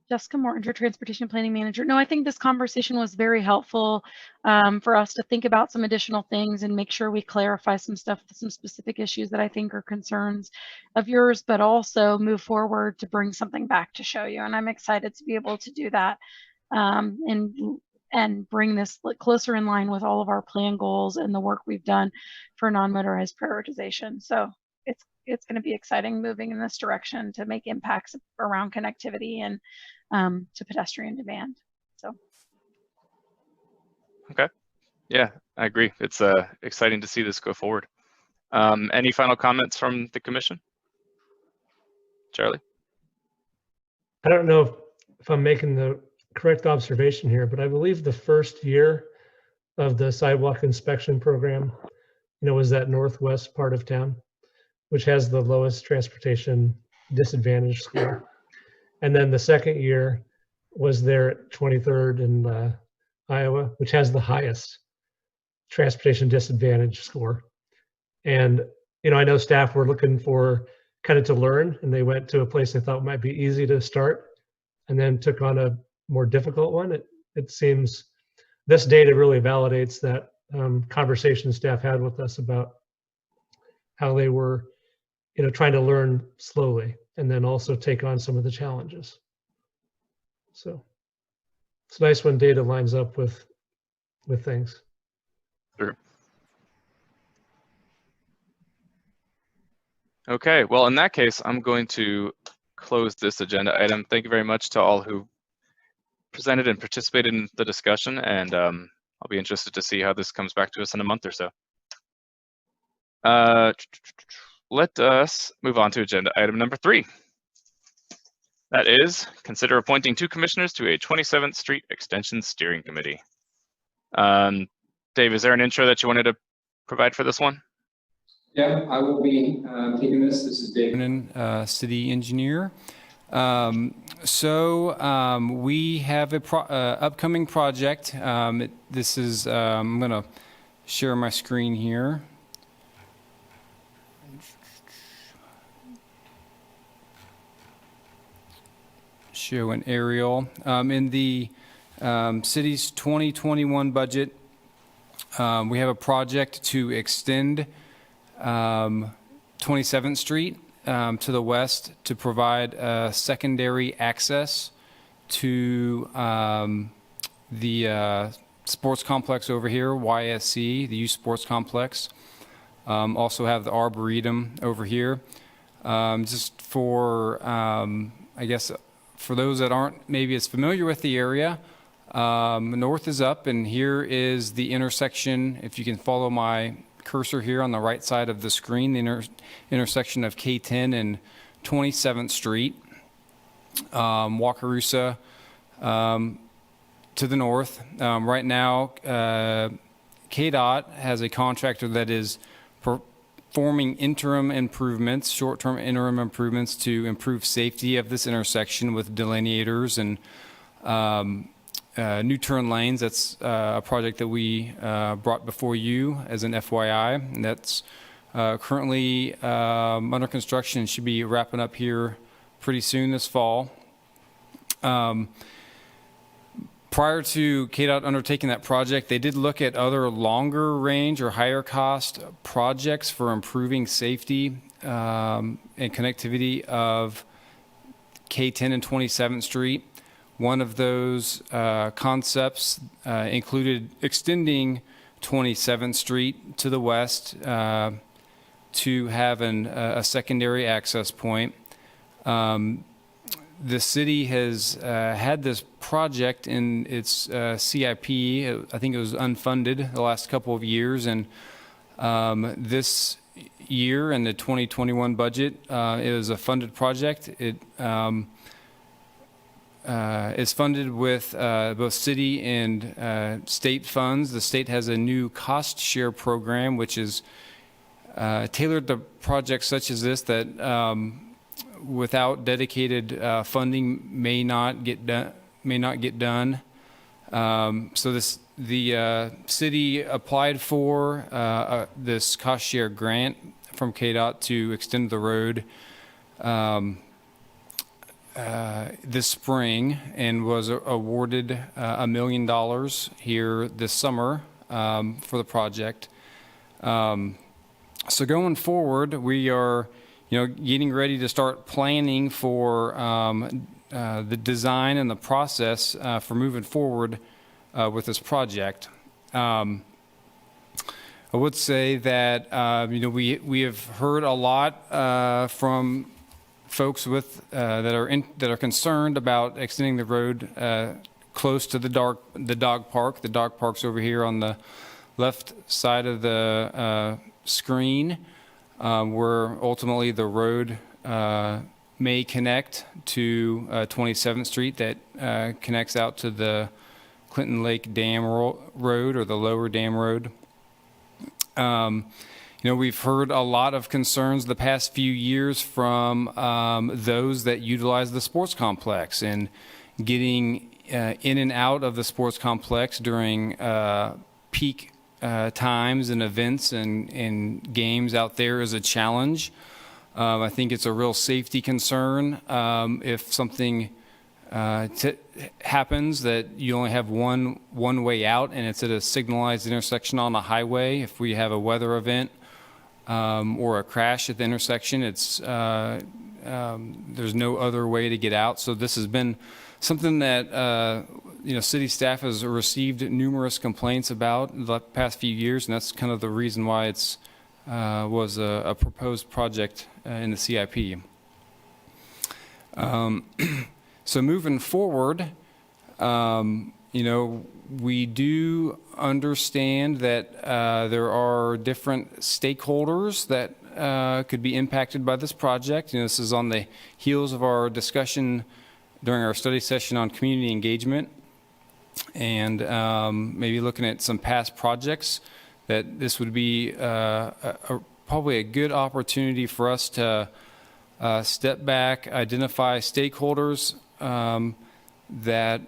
Jessica Mortinger, transportation planning manager. No, I think this conversation was very helpful for us to think about some additional things and make sure we clarify some stuff, some specific issues that I think are concerns of yours, but also move forward to bring something back to show you. And I'm excited to be able to do that and bring this closer in line with all of our plan goals and the work we've done for non-motorized prioritization. So it's going to be exciting moving in this direction to make impacts around connectivity and to pedestrian demand. So. Okay. Yeah, I agree. It's exciting to see this go forward. Any final comments from the commission? Charlie? I don't know if I'm making the correct observation here, but I believe the first year of the sidewalk inspection program, was that northwest part of town, which has the lowest transportation disadvantage score. And then the second year was there at 23rd in Iowa, which has the highest transportation disadvantage score. And, I know staff were looking for kind of to learn, and they went to a place they thought might be easy to start and then took on a more difficult one. It seems this data really validates that conversation staff had with us about how they were, trying to learn slowly and then also take on some of the challenges. So it's nice when data lines up with things. Sure. Okay, well, in that case, I'm going to close this agenda item. Thank you very much to all who presented and participated in the discussion, and I'll be interested to see how this comes back to us in a month or so. Let us move on to agenda item number 3. That is, consider appointing 2 commissioners to a 27th Street Extension Steering Committee. Dave, is there an intro that you wanted to provide for this one? Yeah, I will be taking this. This is Dave. Cronin, city engineer. We have a upcoming project. This is, I'm going to share my screen here. Show an aerial. In the city's 2021 budget, we have a project to extend 27th Street to the west to provide secondary access to the sports complex over here, YSC, the youth sports complex. Also have the Arboretum over here. Just for, I guess, for those that aren't maybe as familiar with the area, north is up, and here is the intersection. If you can follow my cursor here on the right side of the screen, the intersection of K10 and 27th Street, Wakarusa to the north. Right now, KDOT has a contractor that is performing interim improvements, short-term interim improvements to improve safety of this intersection with delineators and new turn lanes. That's a project that we brought before you as an FYI, and that's currently under construction and should be wrapping up here pretty soon this fall. Prior to KDOT undertaking that project, they did look at other longer range or higher cost projects for improving safety and connectivity of K10 and 27th Street. One of those concepts included extending 27th Street to the west to have a secondary access point. The city has had this project in its CIP. I think it was unfunded the last couple of years, and this year in the 2021 budget, it was a funded project. It is funded with both city and state funds. The state has a new cost share program, which is tailored to projects such as this that without dedicated funding may not get done. So the city applied for this cost share grant from KDOT to extend the road this spring, and was awarded $1 million here this summer for the project. So going forward, we are getting ready to start planning for the design and the process for moving forward with this project. I would say that we have heard a lot from folks with that are concerned about extending the road close to the dog park. The dog park's over here on the left side of the screen, where ultimately the road may connect to 27th Street that connects out to the Clinton Lake Dam Road, or the Lower Dam Road. We've heard a lot of concerns the past few years from those that utilize the sports complex, and getting in and out of the sports complex during peak times and events and games out there is a challenge. I think it's a real safety concern if something happens that you only have one way out and it's at a signalized intersection on a highway. If we have a weather event or a crash at the intersection, it's there's no other way to get out. So this has been something that city staff has received numerous complaints about in the past few years, and that's kind of the reason why it's was a proposed project in the CIP. So moving forward, we do understand that there are different stakeholders that could be impacted by this project. This is on the heels of our discussion during our study session on community engagement, and maybe looking at some past projects, that this would be probably a good opportunity for us to step back, identify stakeholders that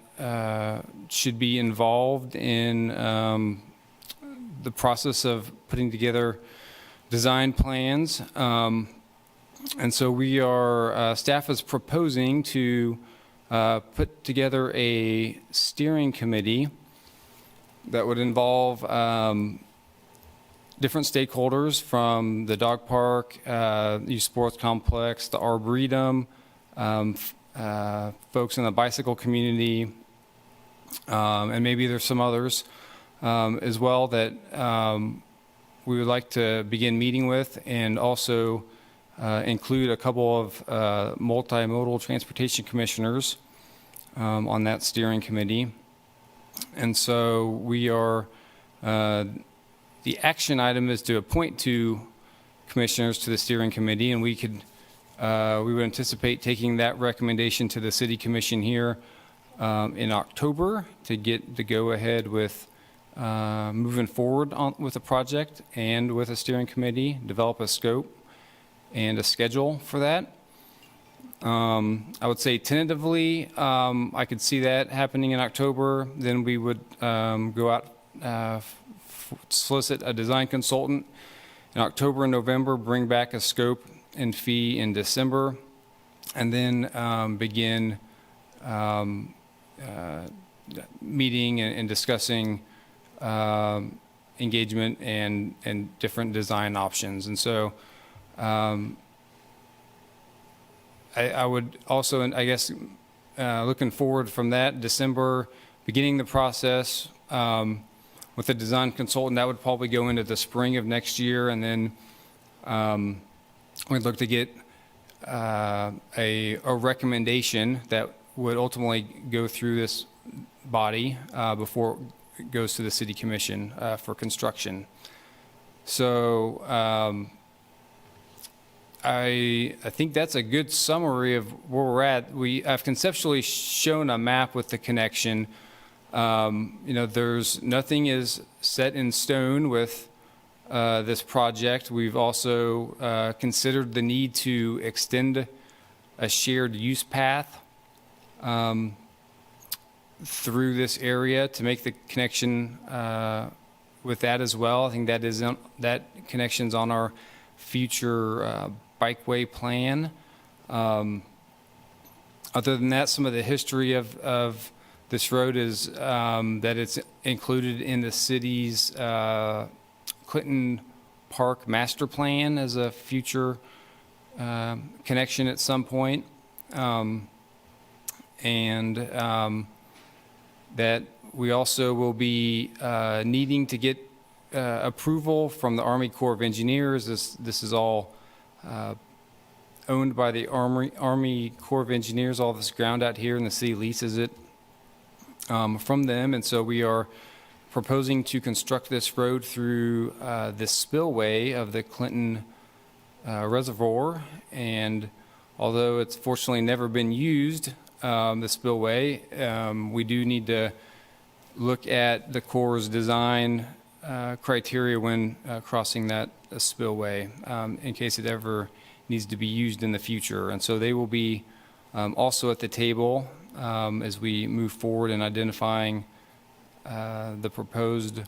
should be involved in the process of putting together design plans. And so we are, staff is proposing to put together a steering committee that would involve different stakeholders from the dog park, youth sports complex, the Arboretum, folks in the bicycle community, and maybe there's some others as well that we would like to begin meeting with, and also include a couple of multimodal transportation commissioners on that steering committee. And so we are, the action item is to appoint 2 commissioners to the steering committee, and we would anticipate taking that recommendation to the city commission here in October to get the go-ahead with moving forward with the project and with a steering committee, develop a scope and a schedule for that. I would say tentatively, I could see that happening in October. Then we would go out, solicit a design consultant in October and November, bring back a scope and fee in December, and then begin meeting and discussing engagement and different design options. And so I would also, I guess, looking forward from that, December, beginning the process with the design consultant. That would probably go into the spring of next year, and then we'd look to get a recommendation that would ultimately go through this body before it goes to the city commission for construction. So I think that's a good summary of where we're at. I've conceptually shown a map with the connection. There's nothing is set in stone with this project. We've also considered the need to extend a shared use path through this area to make the connection with that as well. I think that connection's on our future bikeway plan. Other than that, some of the history of this road is that it's included in the city's Clinton Park master plan as a future connection at some point. That we also will be needing to get approval from the Army Corps of Engineers. This is all owned by the Army Corps of Engineers, all this ground out here, and the city leases it from them. And so we are proposing to construct this road through this spillway of the Clinton Reservoir. And although it's fortunately never been used, the spillway, we do need to look at the Corps' design criteria when crossing that spillway in case it ever needs to be used in the future. And so they will be also at the table as we move forward in identifying the proposed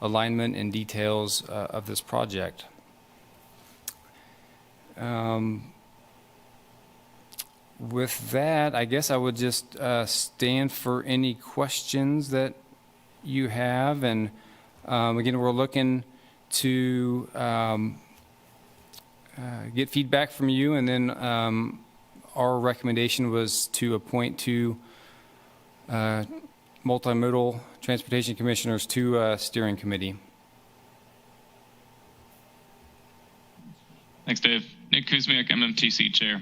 alignment and details of this project. With that, I guess I would just stand for any questions that you have. And again, we're looking to get feedback from you. And then our recommendation was to appoint two multimodal transportation commissioners to a steering committee. Thanks, Dave. Nick Kuzmyak, MMTC Chair.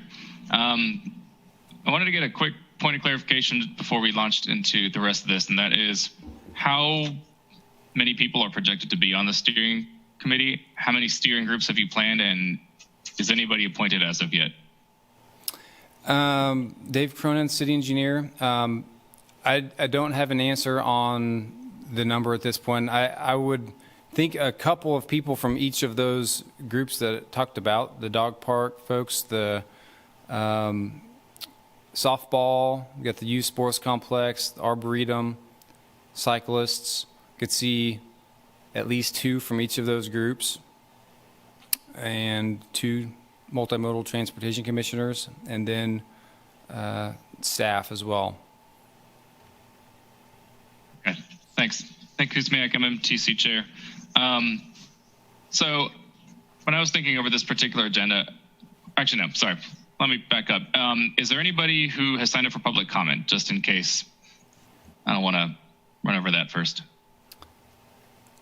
I wanted to get a quick point of clarification before we launched into the rest of this, and that is how many people are projected to be on the steering committee? How many steering groups have you planned, and is anybody appointed as of yet? Dave Cronin, city engineer. I don't have an answer on the number at this point. I would think a couple of people from each of those groups that I talked about, the dog park folks, the softball, we got the youth sports complex, the arboretum, cyclists, could see at least two from each of those groups, and two multimodal transportation commissioners, and then staff as well. Okay, thanks. Nick Kuzmyak, MMTC Chair. So when I was thinking over this particular agenda, actually, no, sorry. Let me back up. Is there anybody who has signed up for public comment, just in case? I don't want to run over that first.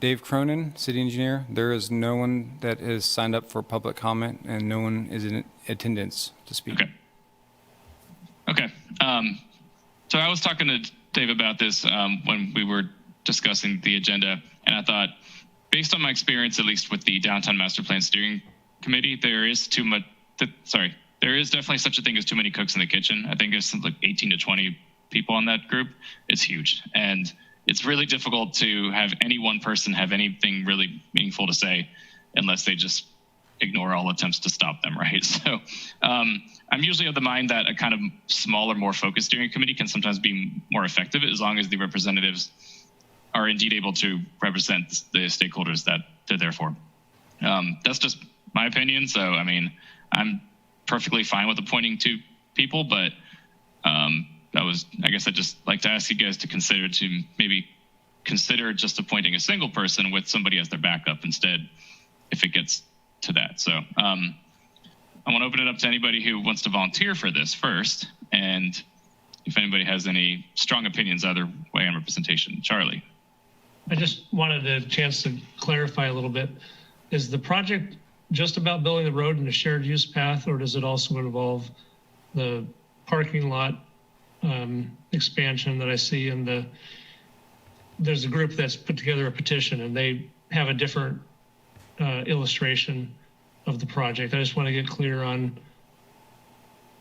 Dave Cronin, city engineer. There is no one that is signed up for public comment, and no one is in attendance to speak. Okay. So I was talking to Dave about this when we were discussing the agenda, and I thought, based on my experience, at least with the Downtown Master Plan Steering Committee, there is too much. There is definitely such a thing as too many cooks in the kitchen. I think there's like 18 to 20 people on that group. It's huge. And it's really difficult to have any one person have anything really meaningful to say unless they just ignore all attempts to stop them, right? So I'm usually of the mind that a kind of smaller, more focused steering committee can sometimes be more effective as long as the representatives are indeed able to represent the stakeholders that they're there for. That's just my opinion. So, I mean, I'm perfectly fine with appointing two people, but I guess I'd just like to ask you guys to maybe consider just appointing a single person with somebody as their backup instead, if it gets to that. So I want to open it up to anybody who wants to volunteer for this first, and if anybody has any strong opinions either way on representation. Charlie. I just wanted a chance to clarify a little bit. Is the project just about building the road and a shared use path, or does it also involve the parking lot expansion that I see in there's a group that's put together a petition and they have a different illustration of the project. I just want to get clear on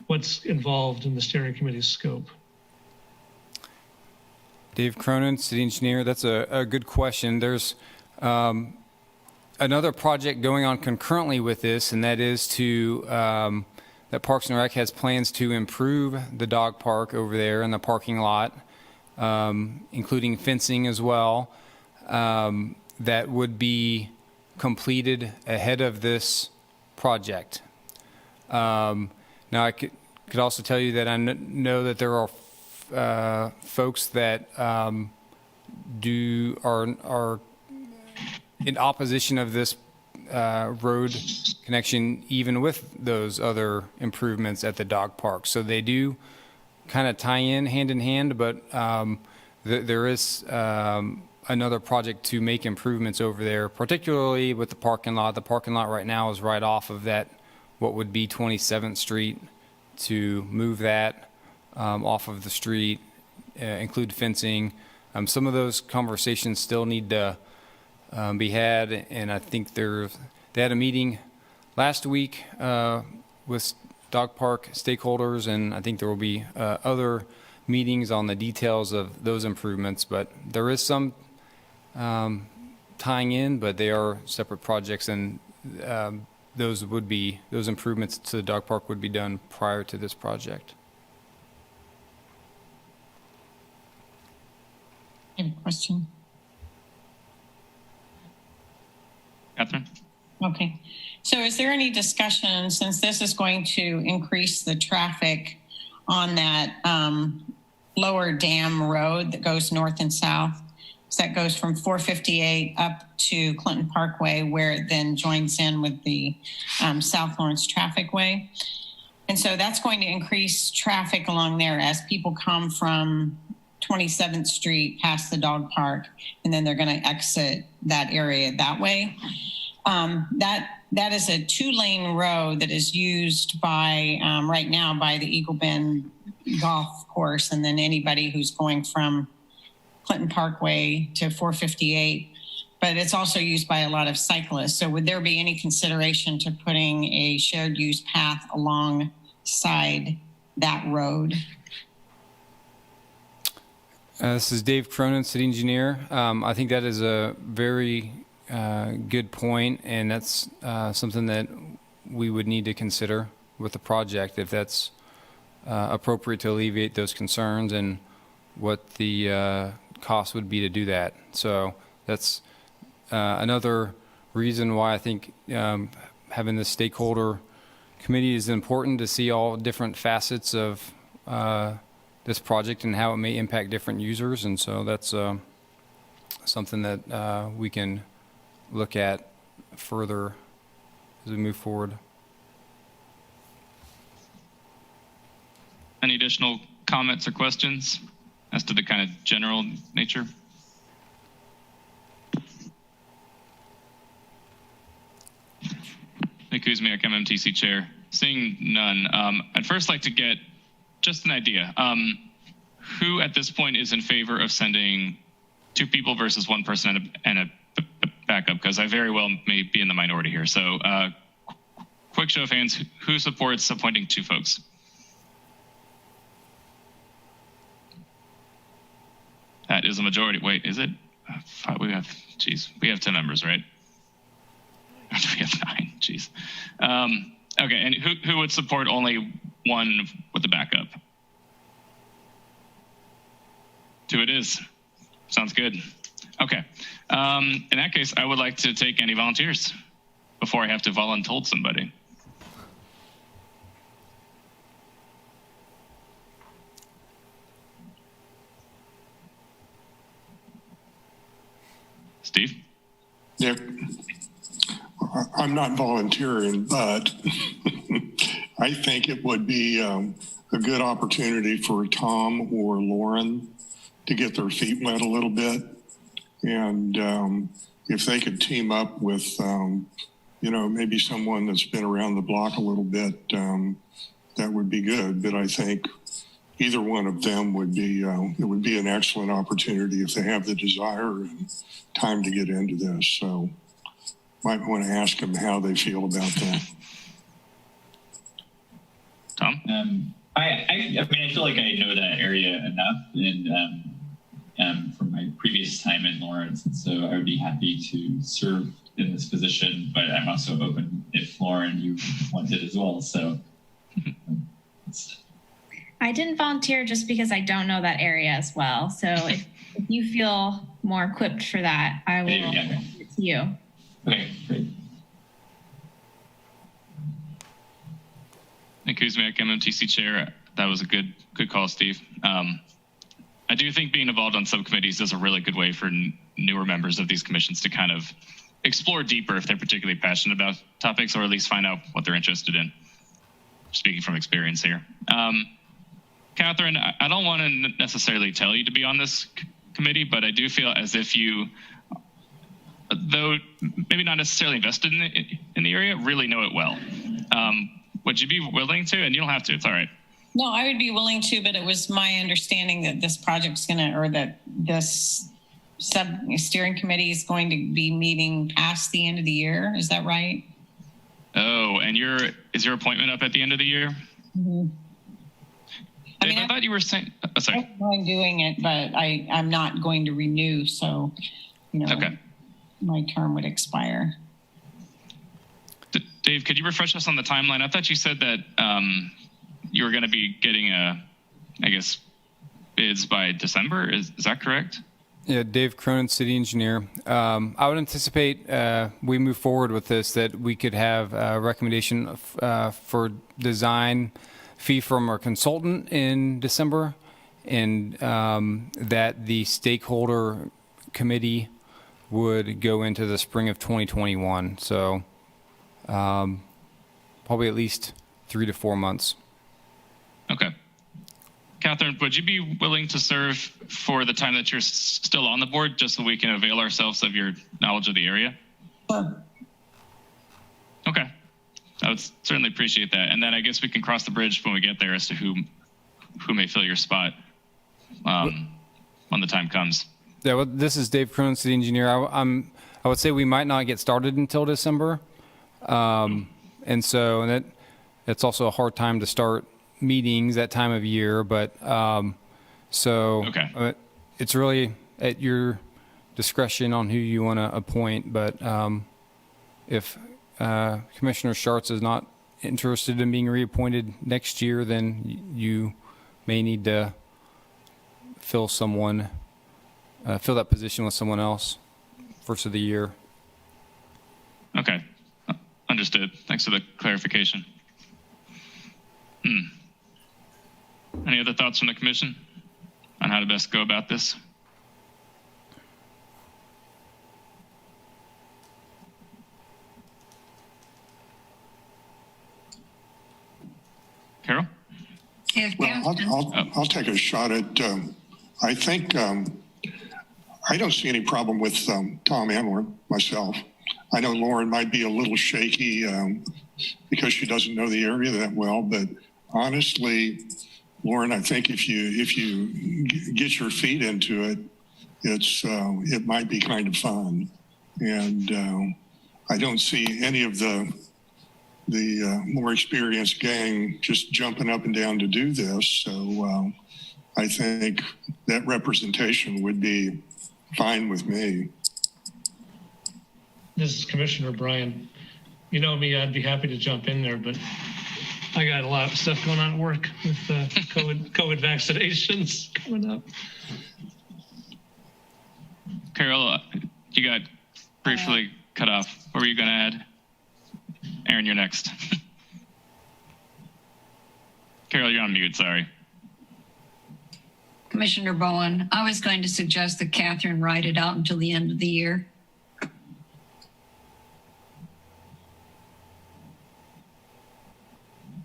what's involved in the steering committee's scope. Dave Cronin, city engineer. That's a good question. There's another project going on concurrently with this, and that is that Parks and Rec has plans to improve the dog park over there in the parking lot, including fencing as well, that would be completed ahead of this project. Now, I could also tell you that I know that there are folks that are in opposition of this road connection, even with those other improvements at the dog park. So they do kind of tie in hand, but there is another project to make improvements over there, particularly with the parking lot. The parking lot right now is right off of that, what would be 27th Street, to move that off of the street, include fencing. Some of those conversations still need to be had, and I think they had a meeting last week with dog park stakeholders, and I think there will be other meetings on the details of those improvements, but there is some tying in, but they are separate projects, and those improvements to the dog park would be done prior to this project. I have a question. Catherine? Okay. So is there any discussion, since this is going to increase the traffic on that lower dam road that goes north and south, so that goes from 458 up to Clinton Parkway, where it then joins in with the South Lawrence Traffic Way. And so that's going to increase traffic along there as people come from 27th Street past the dog park, and then they're going to exit that area that way. That is a 2-lane road that is used by right now by the Eagle Bend golf course, and then anybody who's going from Clinton Parkway to 458. But it's also used by a lot of cyclists. So would there be any consideration to putting a shared use path alongside that road? This is Dave Cronin, city engineer. I think that is a very good point, and that's something that we would need to consider with the project, if that's appropriate to alleviate those concerns, and what the cost would be to do that. So that's another reason why I think having this stakeholder committee is important, to see all different facets of this project and how it may impact different users. And so that's something that we can look at further as we move forward. Any additional comments or questions as to the kind of general nature? Nick Kuzmyak, MMTC Chair. Seeing none, I'd first like to get just an idea. Who at this point is in favor of sending 2 people versus 1 person and a backup? Because I very well may be in the minority here. So quick show of hands, who supports appointing 2 folks? That is a majority. Wait, is it? We have 10 members, right? We have 9, jeez. Okay, and who would support only 1 with the backup? 2 it is. Sounds good. Okay. In that case, I would like to take any volunteers before I have to voluntold somebody. Steve? Nick, I'm not volunteering, but I think it would be a good opportunity for Tom or Lauren to get their feet wet a little bit. And if they could team up with, maybe someone that's been around the block a little bit, that would be good. But I think either one of them would be, it would be an excellent opportunity if they have the desire and time to get into this. So might want to ask them how they feel about that. Tom? I mean, I feel like I know that area enough, and from my previous time in Lawrence, and so I would be happy to serve in this position. But I'm also open if Lauren, you wanted as well. So I didn't volunteer just because I don't know that area as well. So if you feel more equipped for that, I will give it to you. Okay, great. Nick Kuzmyak, MMTC Chair. That was a good call, Steve. I do think being involved on subcommittees is a really good way for newer members of these commissions to kind of explore deeper if they're particularly passionate about topics, or at least find out what they're interested in. Speaking from experience here. Catherine, I don't want to necessarily tell you to be on this committee, but I do feel as if you, though maybe not necessarily invested in the area, really know it well. Would you be willing to? And you don't have to, it's all right. No, I would be willing to, but it was my understanding that this project's that this steering committee is going to be meeting past the end of the year. Is that right? Oh, and is your appointment up at the end of the year? Mm-hmm. Dave, I thought you were saying. Oh, sorry. I don't mind doing it, but I'm not going to renew, so Okay. my term would expire. Dave, could you refresh us on the timeline? I thought you said that you were going to be getting bids by December. Is that correct? Yeah, Dave Cronin, city engineer. I would anticipate we move forward with this, that we could have a recommendation for design fee from our consultant in December, and that the stakeholder committee would go into the spring of 2021. So probably at least 3 to 4 months. Okay. Catherine, would you be willing to serve for the time that you're still on the board, just so we can avail ourselves of your knowledge of the area? Sure. Okay. I would certainly appreciate that. And then I guess we can cross the bridge when we get there as to who may fill your spot when the time comes. Yeah, well, this is Dave Cronin, city engineer. I would say we might not get started until December. And it's also a hard time to start meetings that time of year, but it's really at your discretion on who you want to appoint. But if Commissioner Schartz is not interested in being reappointed next year, then you may need to fill that position with someone else first of the year. Okay. Understood. Thanks for the clarification. Any other thoughts from the commission on how to best go about this? Carol? Well, I'll take a shot at, I think, I don't see any problem with Tom and myself. I know Lauren might be a little shaky because she doesn't know the area that well, but honestly, Lauren, I think if you get your feet into it, it might be kind of fun. And I don't see any of the more experienced gang just jumping up and down to do this. So I think that representation would be fine with me. This is Commissioner Bryan. You know me, I'd be happy to jump in there, but I got a lot of stuff going on at work with COVID vaccinations coming up. Carol, you got briefly cut off. What were you going to add? Aaron, you're next. Carol, you're on mute, sorry. Commissioner Bowen, I was going to suggest that Catherine write it out until the end of the year.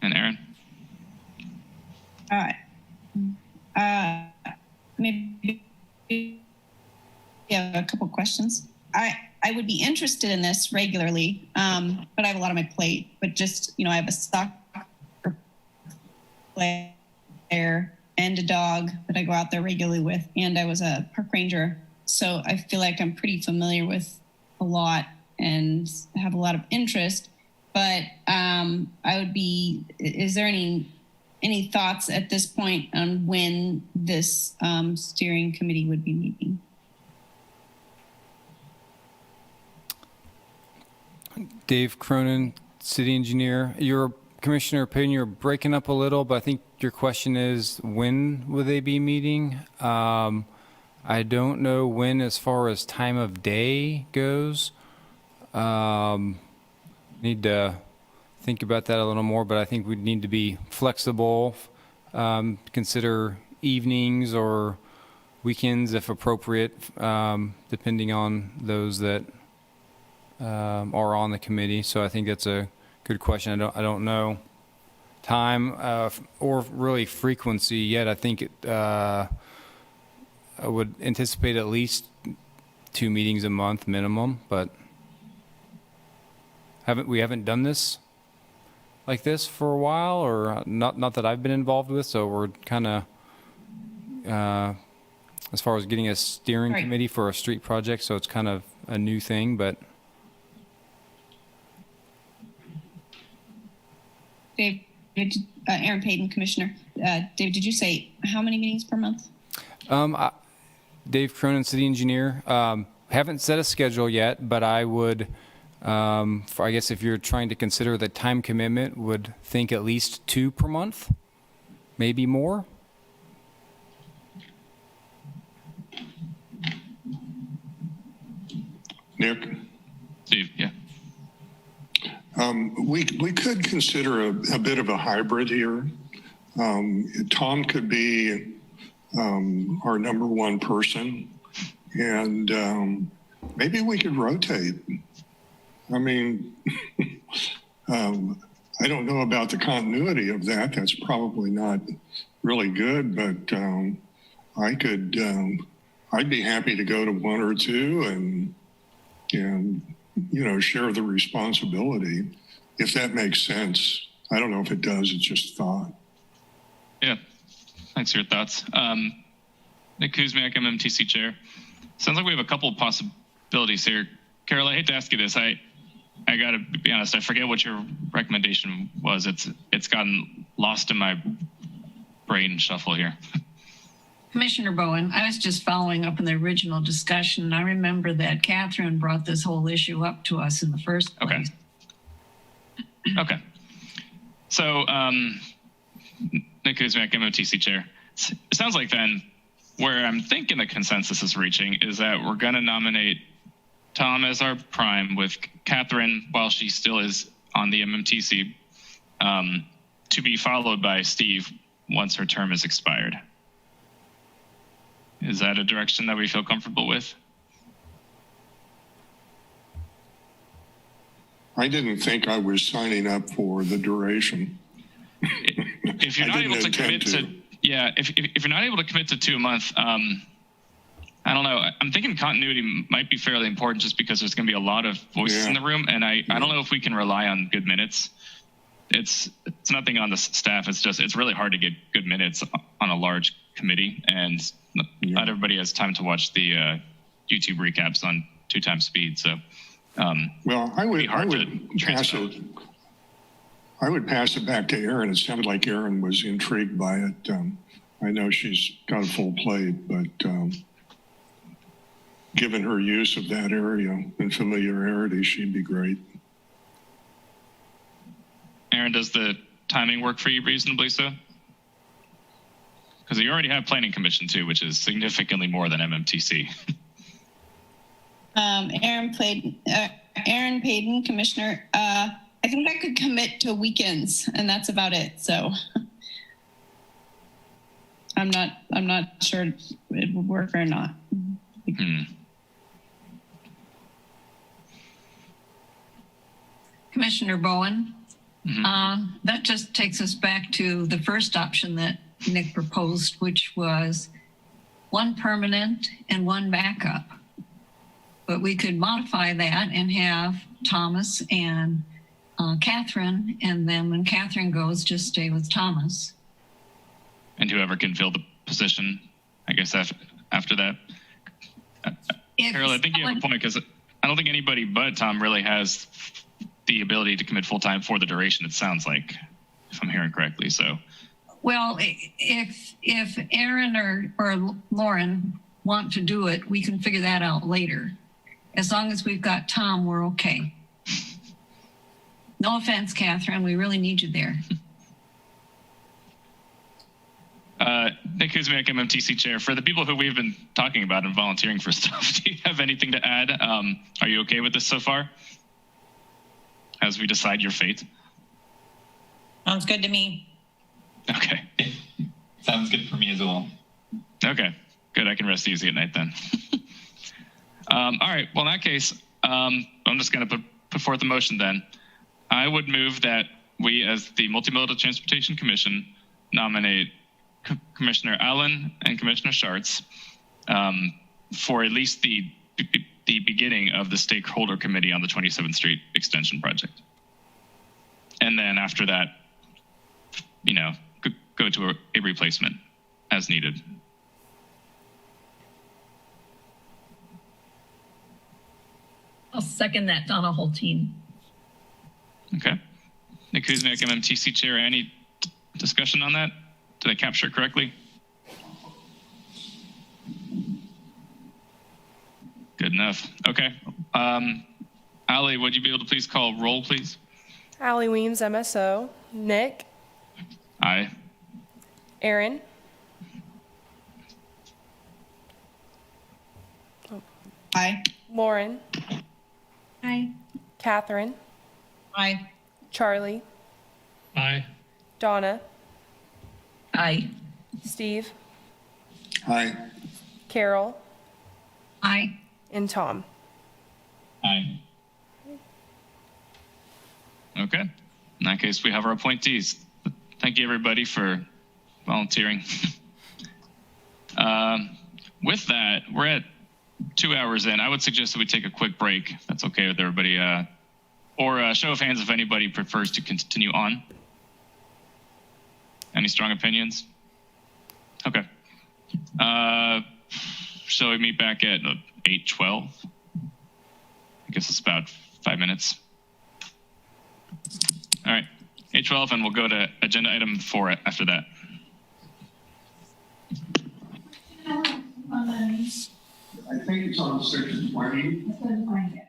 And Aaron? Maybe a couple questions. I would be interested in this regularly, but I have a lot on my plate. But just, I have a soccer player and a dog that I go out there regularly with, and I was a park ranger. So I feel like I'm pretty familiar with a lot and have a lot of interest. But is there any thoughts at this point on when this steering committee would be meeting? Dave Cronin, city engineer. Your commissioner opinion, you're breaking up a little, but I think your question is, when will they be meeting? I don't know when as far as time of day goes. Need to think about that a little more, but I think we'd need to be flexible, consider evenings or weekends if appropriate, depending on those that are on the committee. So I think that's a good question. I don't know time or really frequency yet. I think I would anticipate at least 2 meetings a month minimum, but we haven't done this like this for a while, or not that I've been involved with. So we're kind of as far as getting a steering committee for a street project. So it's kind of a new thing, but. Dave, Aaron Payton, Commissioner. David, did you say how many meetings per month? Dave Cronin, City Engineer. Haven't set a schedule yet, but I would, I guess if you're trying to consider the time commitment, would think at least 2 per month, maybe more. Nick? Steve, yeah. We could consider a bit of a hybrid here. Tom could be our number one person, and maybe we could rotate. I mean, I don't know about the continuity of that. That's probably not really good, but I'd be happy to go to 1 or 2 and you know, share the responsibility, if that makes sense. I don't know if it does, it's just thought. Yeah, thanks for your thoughts. Nick Kuzmyak, MMTC Chair. Sounds like we have a couple of possibilities here. Carol, I hate to ask you this. I gotta be honest, I forget what your recommendation was. It's gotten lost in my brain shuffle here. Commissioner Bowen, I was just following up on the original discussion. I remember that Catherine brought this whole issue up to us in the first place. Okay. So, Nick Kuzmyak, MOTC Chair. It sounds like then where I'm thinking the consensus is reaching is that we're going to nominate Tom as our prime with Catherine, while she still is on the MMTC, to be followed by Steve once her term is expired. Is that a direction that we feel comfortable with? I didn't think I was signing up for the duration. If you're not able to commit to, yeah, if you're not able to commit to 2 a month, I don't know. I'm thinking continuity might be fairly important just because there's going to be a lot of voices in the room, and I don't know if we can rely on good minutes. It's nothing on the staff. It's really hard to get good minutes on a large committee, and not everybody has time to watch the YouTube recaps on 2 times speed. So, well, I would pass it back to Erin. It sounded like Erin was intrigued by it. I know she's got a full plate, but given her use of that area and familiarity, she'd be great. Erin, does the timing work for you reasonably so? Because you already have Planning Commission too, which is significantly more than MMTC. Aaron Payton, Commissioner. I think I could commit to weekends, and that's about it. So I'm not sure it would work or not. Commissioner Bowen, that just takes us back to the first option that Nick proposed, which was 1 permanent and 1 backup. But we could modify that and have Thomas and Catherine, and then when Catherine goes, just stay with Thomas. And whoever can fill the position, I guess, after that. Carol, I think you have a point, because I don't think anybody but Tom really has the ability to commit full-time for the duration, it sounds like, if I'm hearing correctly. So, well, if Aaron or Lauren want to do it, we can figure that out later. As long as we've got Tom, we're okay. No offense, Catherine, we really need you there. Nick Kuzmyak, MMTC Chair. For the people who we've been talking about and volunteering for stuff, do you have anything to add? Are you okay with this so far? As we decide your fate? Sounds good to me. Okay. Sounds good for me as well. Okay, good. I can rest easy at night then. All right. Well, in that case, I'm just going to put forth a motion then. I would move that we, as the Multimodal Transportation Commission, nominate Commissioner Allen and Commissioner Schartz for at least the beginning of the stakeholder committee on the 27th Street extension project. And then after that, you know, go to a replacement as needed. I'll second that, Donna Holteen. Okay. Nick Kuzmyak, MMTC Chair. Any discussion on that? Did I capture it correctly? Good enough. Okay. Allie, would you be able to please call roll, please? Allie Weems, MSO. Nick. Aye. Aaron. Aye. Lauren. Aye. Catherine. Aye. Charlie. Aye. Donna. Aye. Steve. Aye. Carol. Aye. And Tom. Aye. Okay. In that case, we have our appointees. Thank you, everybody, for volunteering. With that, we're at 2 hours in. I would suggest that we take a quick break. If that's okay with everybody. Or a show of hands if anybody prefers to continue on. Any strong opinions? Okay. Shall we meet back at 8:12? I guess it's about 5 minutes. All right, 8:12, and we'll go to agenda item 4 after that. I think it's on section 20. Let's go and find it.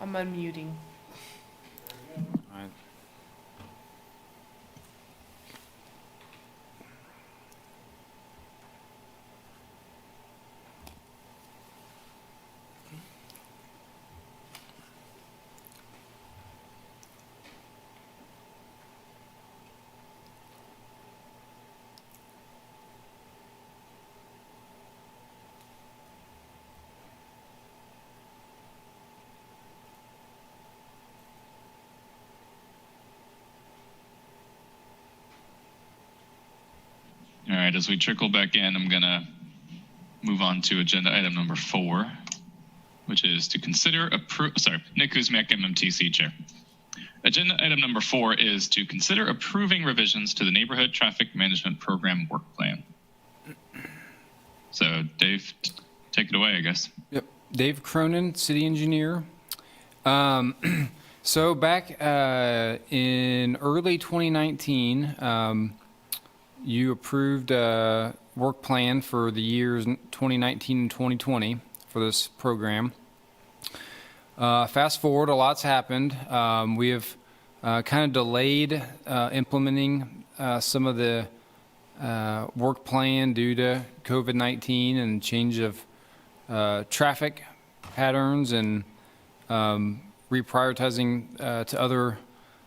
I'm unmuting. All right. All right, as we trickle back in, I'm going to move on to agenda item number 4, which is to consider Nick Kuzmyak, MMTC Chair. Agenda item number 4 is to consider approving revisions to the Neighborhood Traffic Management Program Work Plan. So, Dave, take it away, I guess. Yep. Dave Cronin, City Engineer. So back in early 2019, you approved a work plan for the years 2019 and 2020 for this program. Fast forward, a lot's happened. We have kind of delayed implementing some of the work plan due to COVID-19 and change of traffic patterns and reprioritizing to other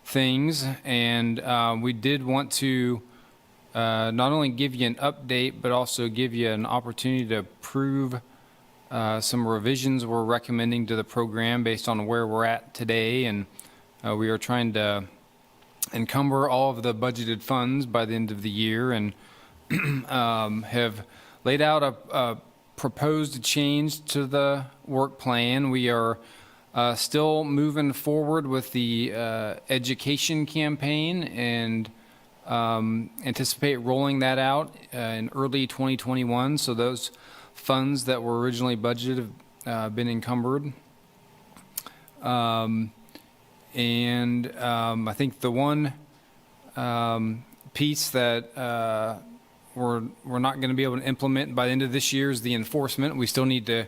things. And we did want to not only give you an update, but also give you an opportunity to approve some revisions we're recommending to the program based on where we're at today. And we are trying to encumber all of the budgeted funds by the end of the year, and have laid out a proposed change to the work plan. We are still moving forward with the education campaign and anticipate rolling that out in early 2021. So those funds that were originally budgeted have been encumbered. I think the one piece that we're not going to be able to implement by the end of this year is the enforcement. We still need to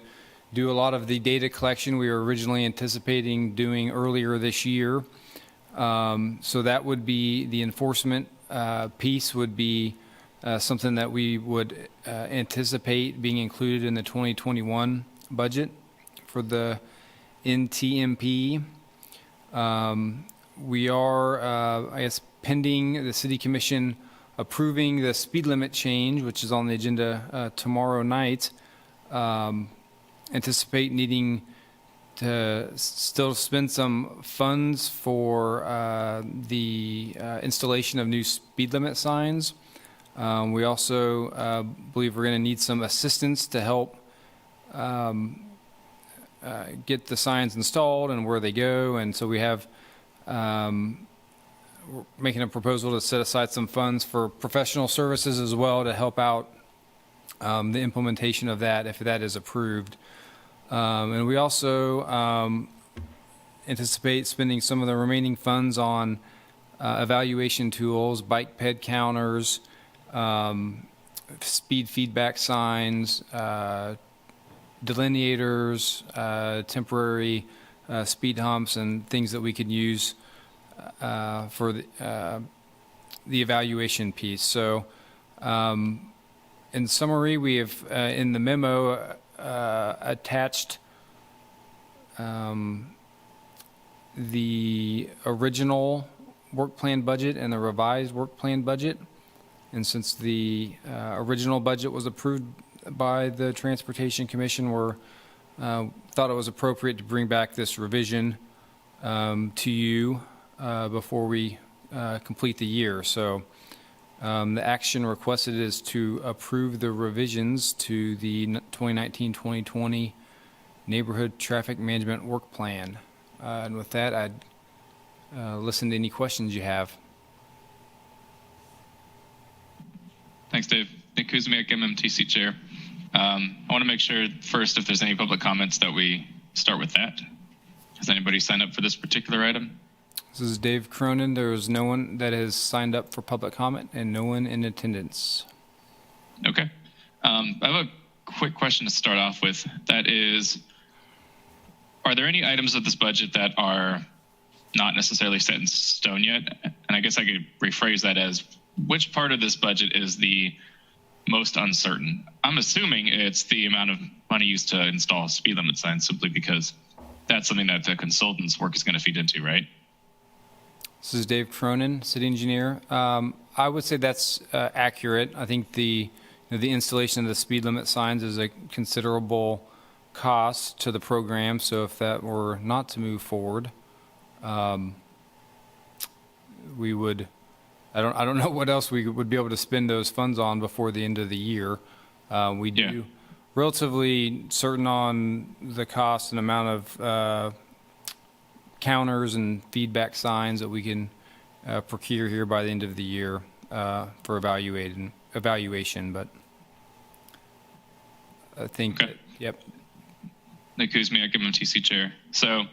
do a lot of the data collection we were originally anticipating doing earlier this year. So that would be the enforcement piece would be something that we would anticipate being included in the 2021 budget for the NTMP. We are, I guess, pending the City Commission approving the speed limit change, which is on the agenda tomorrow night. Anticipate needing to still spend some funds for the installation of new speed limit signs. We also believe we're going to need some assistance to help get the signs installed and where they go. And so we have we're making a proposal to set aside some funds for professional services as well to help out the implementation of that if that is approved. And we also anticipate spending some of the remaining funds on evaluation tools, bike ped counters, speed feedback signs, delineators, temporary speed humps, and things that we could use for the evaluation piece. So in summary, we have in the memo attached the original work plan budget and the revised work plan budget. And since the original budget was approved by the Transportation Commission, we thought it was appropriate to bring back this revision to you before we complete the year. So the action requested is to approve the revisions to the 2019-2020 Neighborhood Traffic Management Work Plan. And with that, I'd listen to any questions you have. Thanks, Dave. Nick Kuzmyak, MMTC Chair. I want to make sure first if there's any public comments that we start with that. Has anybody signed up for this particular item? This is Dave Cronin. There is no one that has signed up for public comment and no one in attendance. Okay. I have a quick question to start off with. That is, are there any items of this budget that are not necessarily set in stone yet? And I guess I could rephrase that as, which part of this budget is the most uncertain? I'm assuming it's the amount of money used to install speed limit signs, simply because that's something that the consultant's work is going to feed into, right? This is Dave Cronin, city engineer. I would say that's accurate. I think the installation of the speed limit signs is a considerable cost to the program. So if that were not to move forward, we would. I don't know what else we would be able to spend those funds on before the end of the year. We do relatively certain on the cost and amount of counters and feedback signs that we can procure here by the end of the year for evaluation. But I think, yep. Nick Kuzmyak, MMTC chair. So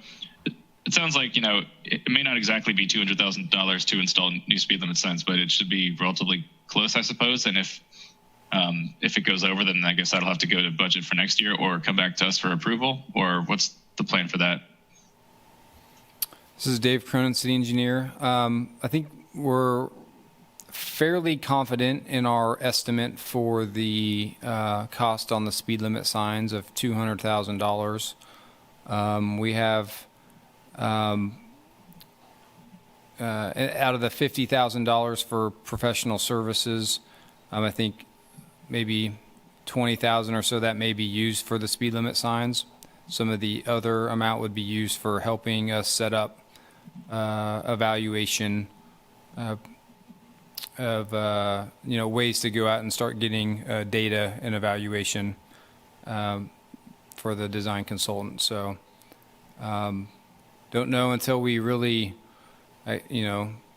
it sounds like, it may not exactly be $200,000 to install new speed limit signs, but it should be relatively close, I suppose. And if it goes over, then I guess that'll have to go to budget for next year or come back to us for approval, or what's the plan for that? This is Dave Cronin, city engineer. I think we're fairly confident in our estimate for the cost on the speed limit signs of $200,000. We have out of the $50,000 for professional services, I think maybe $20,000 or so that may be used for the speed limit signs. Some of the other amount would be used for helping us set up evaluation of ways to go out and start getting data and evaluation for the design consultant. So don't know until we really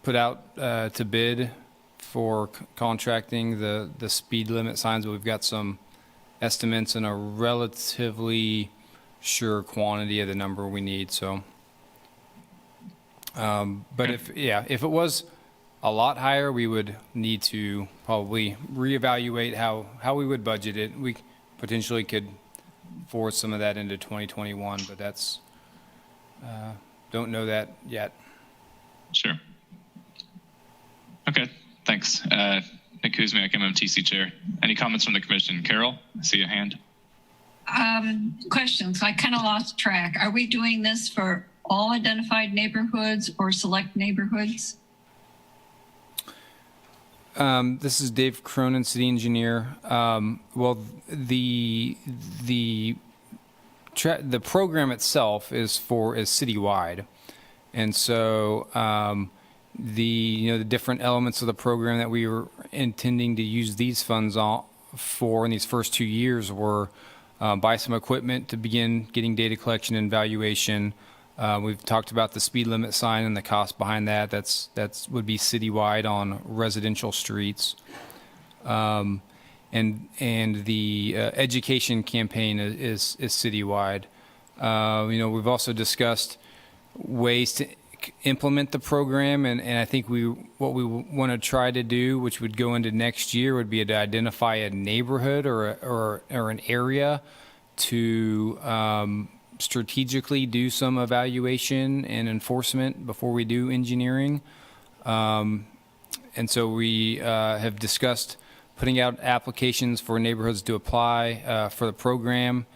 put out to bid for contracting the speed limit signs, but we've got some estimates and a relatively sure quantity of the number we need. So but if it was a lot higher, we would need to probably reevaluate how we would budget it. We potentially could force some of that into 2021, but that's don't know that yet. Sure. Okay, thanks. Nick Kuzmyak, MMTC chair. Any comments from the commission? Carol, I see a hand. Questions. I kind of lost track. Are we doing this for all identified neighborhoods or select neighborhoods? This is Dave Cronin, city engineer. Well, the program itself is citywide, and so the different elements of the program that we were intending to use these funds for in these first 2 years were buy some equipment to begin getting data collection and evaluation. We've talked about the speed limit sign and the cost behind that. That's would be citywide on residential streets, and the education campaign is citywide. We've also discussed ways to implement the program, and I think what we want to try to do, which would go into next year, would be to identify a neighborhood or an area to strategically do some evaluation and enforcement before we do engineering. And so we have discussed putting out applications for neighborhoods to apply for the program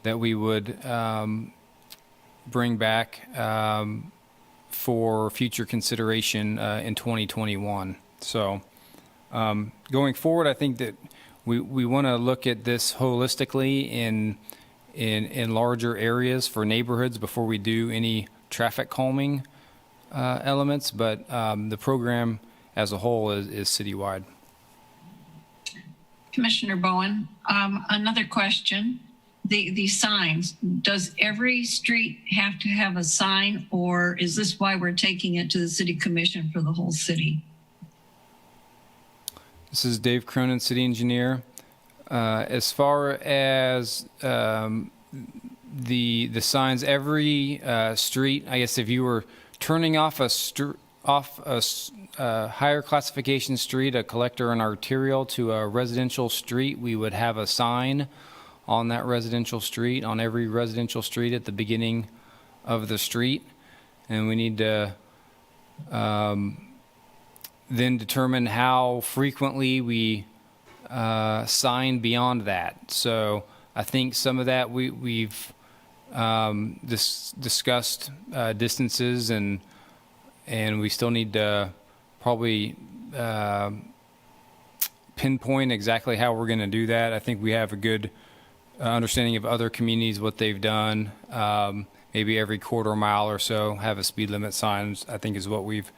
that we would bring back for future consideration in 2021. So going forward, I think that we want to look at this holistically in larger areas for neighborhoods before we do any traffic calming elements, but the program as a whole is citywide. Commissioner Bowen, another question. The signs, does every street have to have a sign, or is this why we're taking it to the city commission for the whole city? This is Dave Cronin, city engineer. As far as the signs, every street, I guess if you were turning off a higher classification street, a collector and arterial, to a residential street, we would have a sign on that residential street, on every residential street at the beginning of the street, and we need to then determine how frequently we sign beyond that. So I think some of that we've discussed distances, and we still need to probably pinpoint exactly how we're going to do that. I think we have a good understanding of other communities, what they've done. Maybe every quarter mile or so have a speed limit sign, I think is what we've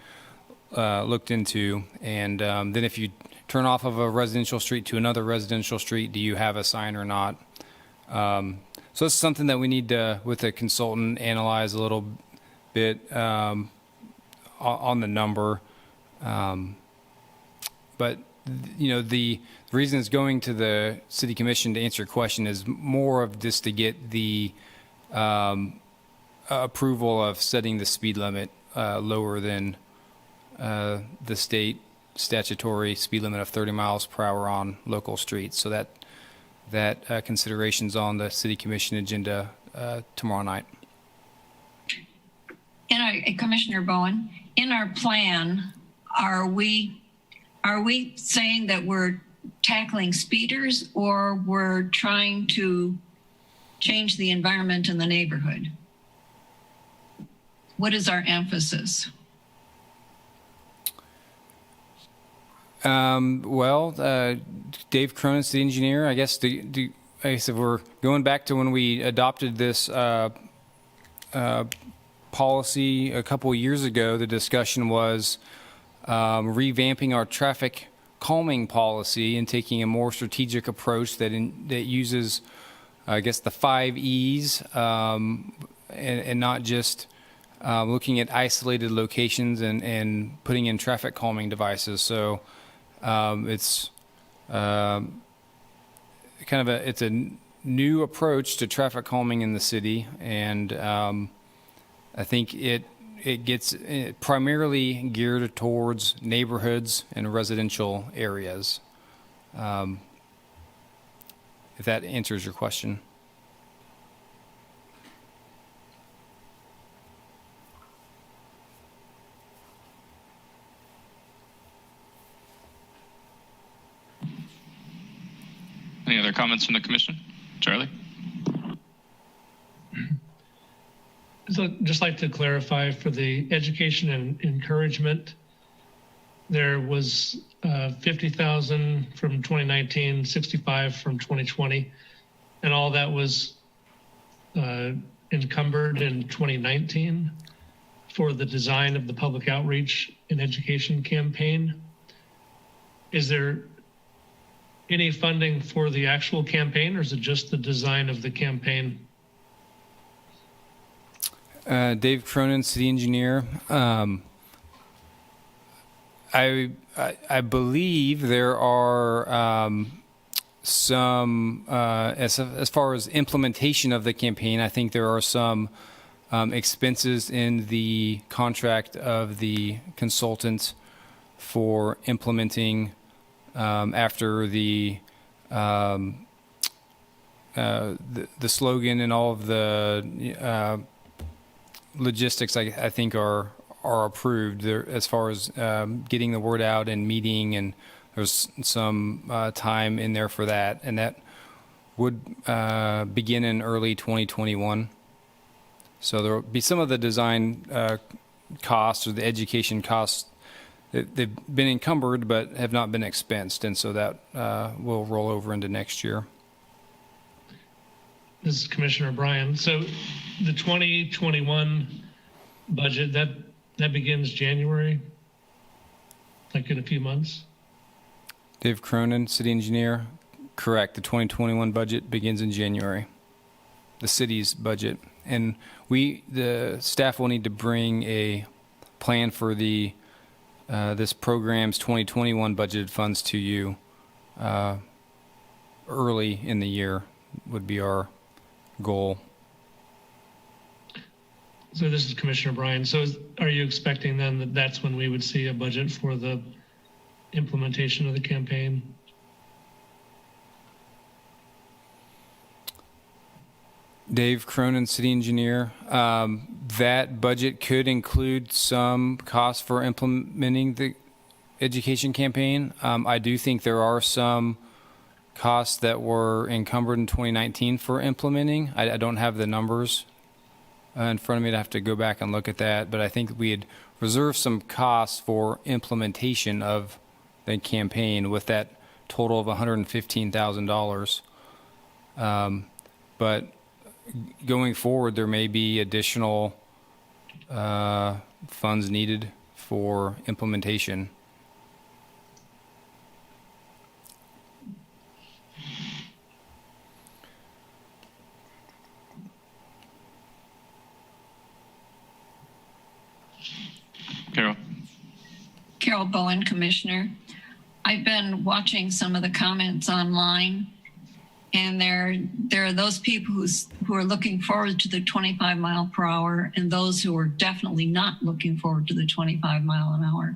looked into. And then if you turn off of a residential street to another residential street, do you have a sign or not? So it's something that we need to, with a consultant, analyze a little bit on the number. But you know, the reason it's going to the city commission to answer your question is more of just to get the approval of setting the speed limit lower than the state statutory speed limit of 30 miles per hour on local streets. So that consideration's on the city commission agenda tomorrow night. Commissioner Bowen, in our plan, are we saying that we're tackling speeders, or we're trying to change the environment in the neighborhood? What is our emphasis? Dave Cronin, the engineer, I guess, I guess if we're going back to when we adopted this policy a couple of years ago, the discussion was revamping our traffic calming policy and taking a more strategic approach that uses, I guess, the 5 E's and not just looking at isolated locations and putting in traffic calming devices. So it's kind of it's a new approach to traffic calming in the city, and I think it gets primarily geared towards neighborhoods and residential areas. If that answers your question. Any other comments from the commission? Charlie? So just like to clarify for the education and encouragement, there was 50,000 from 2019, 65 from 2020, and all that was encumbered in 2019 for the design of the public outreach and education campaign. Is there any funding for the actual campaign, or is it just the design of the campaign? Dave Cronin, city engineer. I believe there are some as far as implementation of the campaign. I think there are some expenses in the contract of the consultant for implementing after the slogan and all of the logistics, I think are approved there, as far as getting the word out and meeting, and there's some time in there for that, and that would begin in early 2021. So there will be some of the design costs or the education costs that they've been encumbered but have not been expensed, and so that will roll over into next year. This is Commissioner Bryan. So the 2021 budget, that begins January, like in a few months? Dave Cronin, city engineer. Correct. The 2021 budget begins in January, the city's budget. And the staff will need to bring a plan for the this program's 2021 budgeted funds to you early in the year would be our goal. So this is Commissioner Bryan. So are you expecting then that that's when we would see a budget for the implementation of the campaign? Dave Cronin, city engineer. That budget could include some costs for implementing the education campaign. I do think there are some costs that were encumbered in 2019 for implementing. I don't have the numbers in front of me. I'd have to go back and look at that, but I think we had reserved some costs for implementation of the campaign with that total of $115,000. But going forward, there may be additional funds needed for implementation. Carol Bowen, Commissioner. I've been watching some of the comments online, and there are those people who are looking forward to the 25 mile per hour and those who are definitely not looking forward to the 25 mile an hour.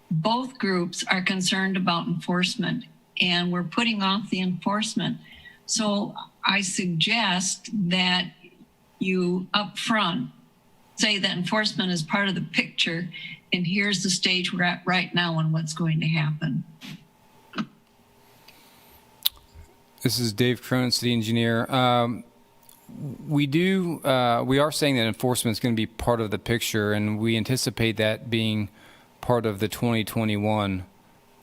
Both groups are concerned about enforcement, and we're putting off the enforcement. So I suggest that you up front say that enforcement is part of the picture, and here's the stage we're at right now and what's going to happen. This is Dave Cronin, city engineer. We are saying that enforcement is going to be part of the picture, and we anticipate that being part of the 2021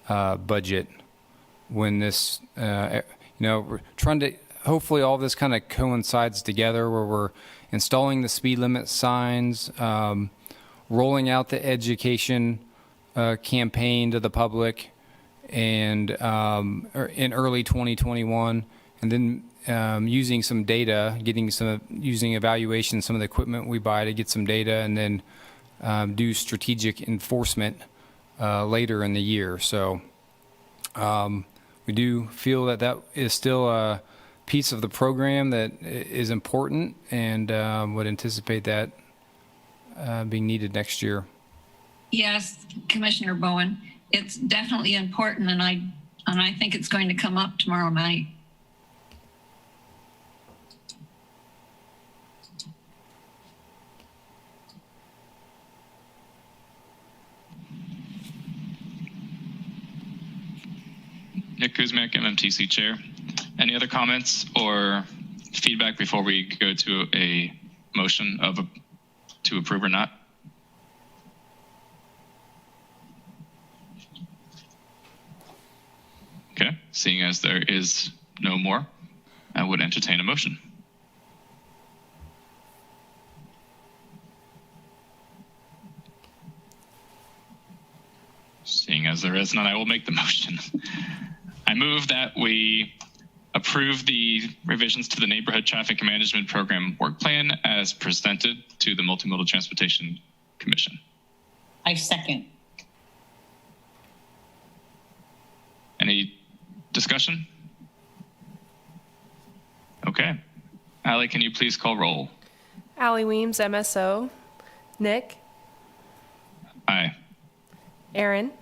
budget when this, we're trying to, hopefully all this kind of coincides together where we're installing the speed limit signs, rolling out the education campaign to the public, and in early 2021, and then using some data, using evaluation, some of the equipment we buy to get some data, and then do strategic enforcement later in the year. So we do feel that that is still a piece of the program that is important, and would anticipate that being needed next year. Yes, Commissioner Bowen, it's definitely important, and I think it's going to come up tomorrow night. Nick Kuzmyak, MMTC Chair. Any other comments or feedback before we go to a motion to approve or not? Okay, seeing as there is no more, I would entertain a motion. Seeing as there is none, I will make the motion. I move that we approve the revisions to the Neighborhood Traffic Management Program work plan as presented to the Multimodal Transportation Commission. I second. Any discussion? Okay. Allie, can you please call roll? Allie Weems, MSO. Nick. Aye. Aaron.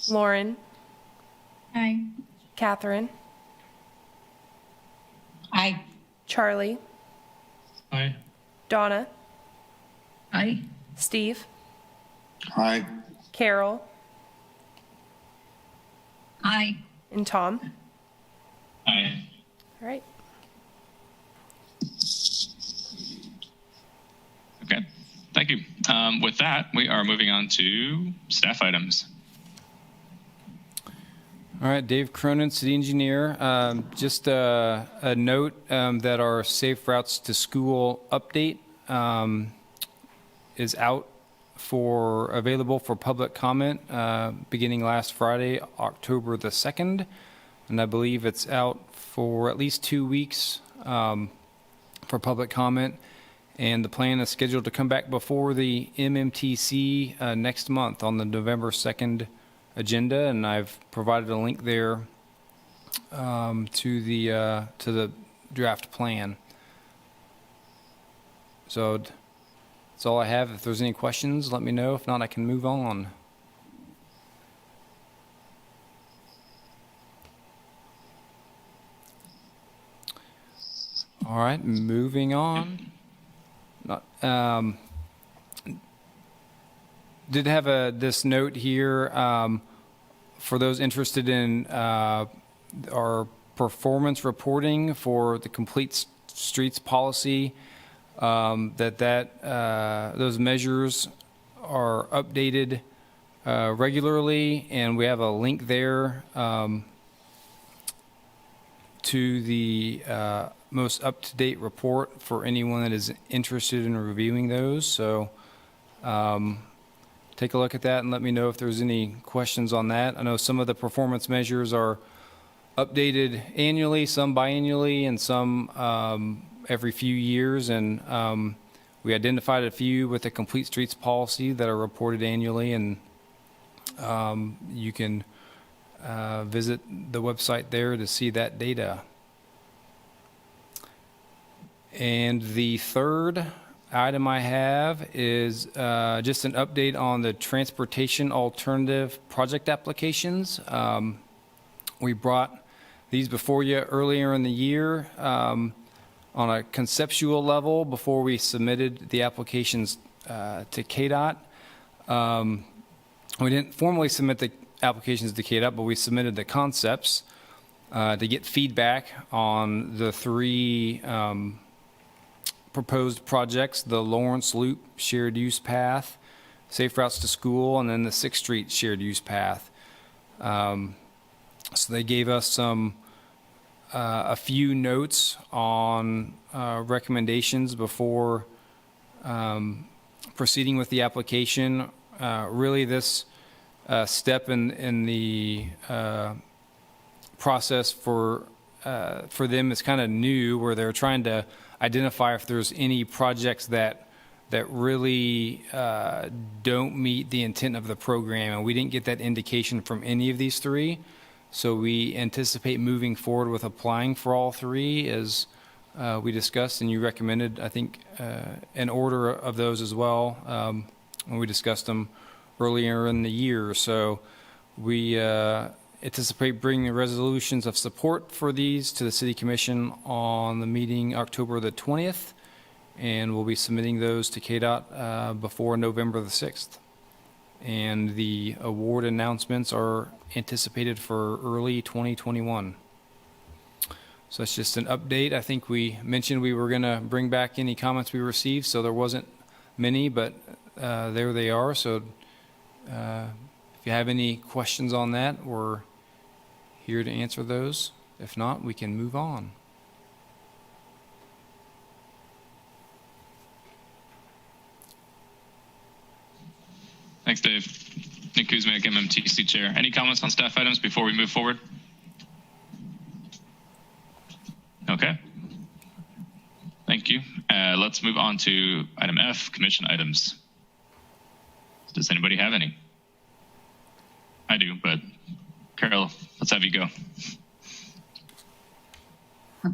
Lauren. Aye. Catherine. Aye. Charlie. Aye. Donna. Aye. Steve. Aye. Carol. Aye. And Tom. Aye. All right. Okay. Thank you. With that, we are moving on to staff items. All right, Dave Cronin, city engineer. Just a note that our Safe Routes to School update is available for public comment beginning last Friday, October the 2nd. And I believe it's out for at least 2 weeks for public comment. And the plan is scheduled to come back before the MMTC next month on the November 2nd agenda, and I've provided a link there to the draft plan. So that's all I have. If there's any questions, let me know. If not, I can move on. All right, moving on. Did have this note here for those interested in our performance reporting for the complete streets policy. Those measures are updated regularly, and we have a link there to the most up-to-date report for anyone that is interested in reviewing those. So take a look at that and let me know if there's any questions on that. I know some of the performance measures are updated annually, some biannually, and some every few years. And we identified a few with the complete streets policy that are reported annually, and you can visit the website there to see that data. And the third item I have is just an update on the transportation alternative project applications. We brought these before you earlier in the year on a conceptual level before we submitted the applications to KDOT. We didn't formally submit the applications to KDOT, but we submitted the concepts to get feedback on the three proposed projects: the Lawrence Loop shared use path, Safe Routes to School, and then the 6th Street shared use path. So they gave us a few notes on recommendations before proceeding with the application. Really, this step in the process for them is kind of new, where they're trying to identify if there's any projects that really don't meet the intent of the program, and we didn't get that indication from any of these three. So we anticipate moving forward with applying for all three, as we discussed, and you recommended, I think, an order of those as well when we discussed them earlier in the year. So we anticipate bringing the resolutions of support for these to the City Commission on the meeting October the 20th, and we'll be submitting those to KDOT before November the 6th. And the award announcements are anticipated for early 2021. So that's just an update. I think we mentioned we were going to bring back any comments we received, so there wasn't many, but there they are. So if you have any questions on that, we're here to answer those. If not, we can move on. Thanks, Dave. Nick Kuzmyak, MMTC Chair. Any comments on staff items before we move forward? Okay. Thank you. Let's move on to item F, commission items. Does anybody have any? I do, but Carol, let's have you go.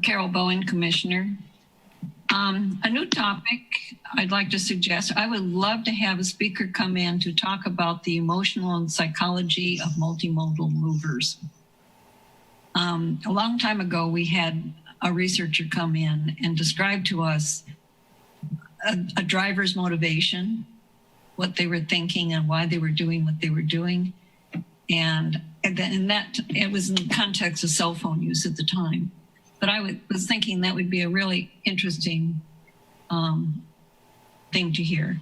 Carol Bowen, Commissioner. A new topic I'd like to suggest. I would love to have a speaker come in to talk about the emotional and psychology of multimodal movers. A long time ago, we had a researcher come in and describe to us a driver's motivation, what they were thinking and why they were doing what they were doing. And that it was in the context of cell phone use at the time. But I was thinking that would be a really interesting thing to hear.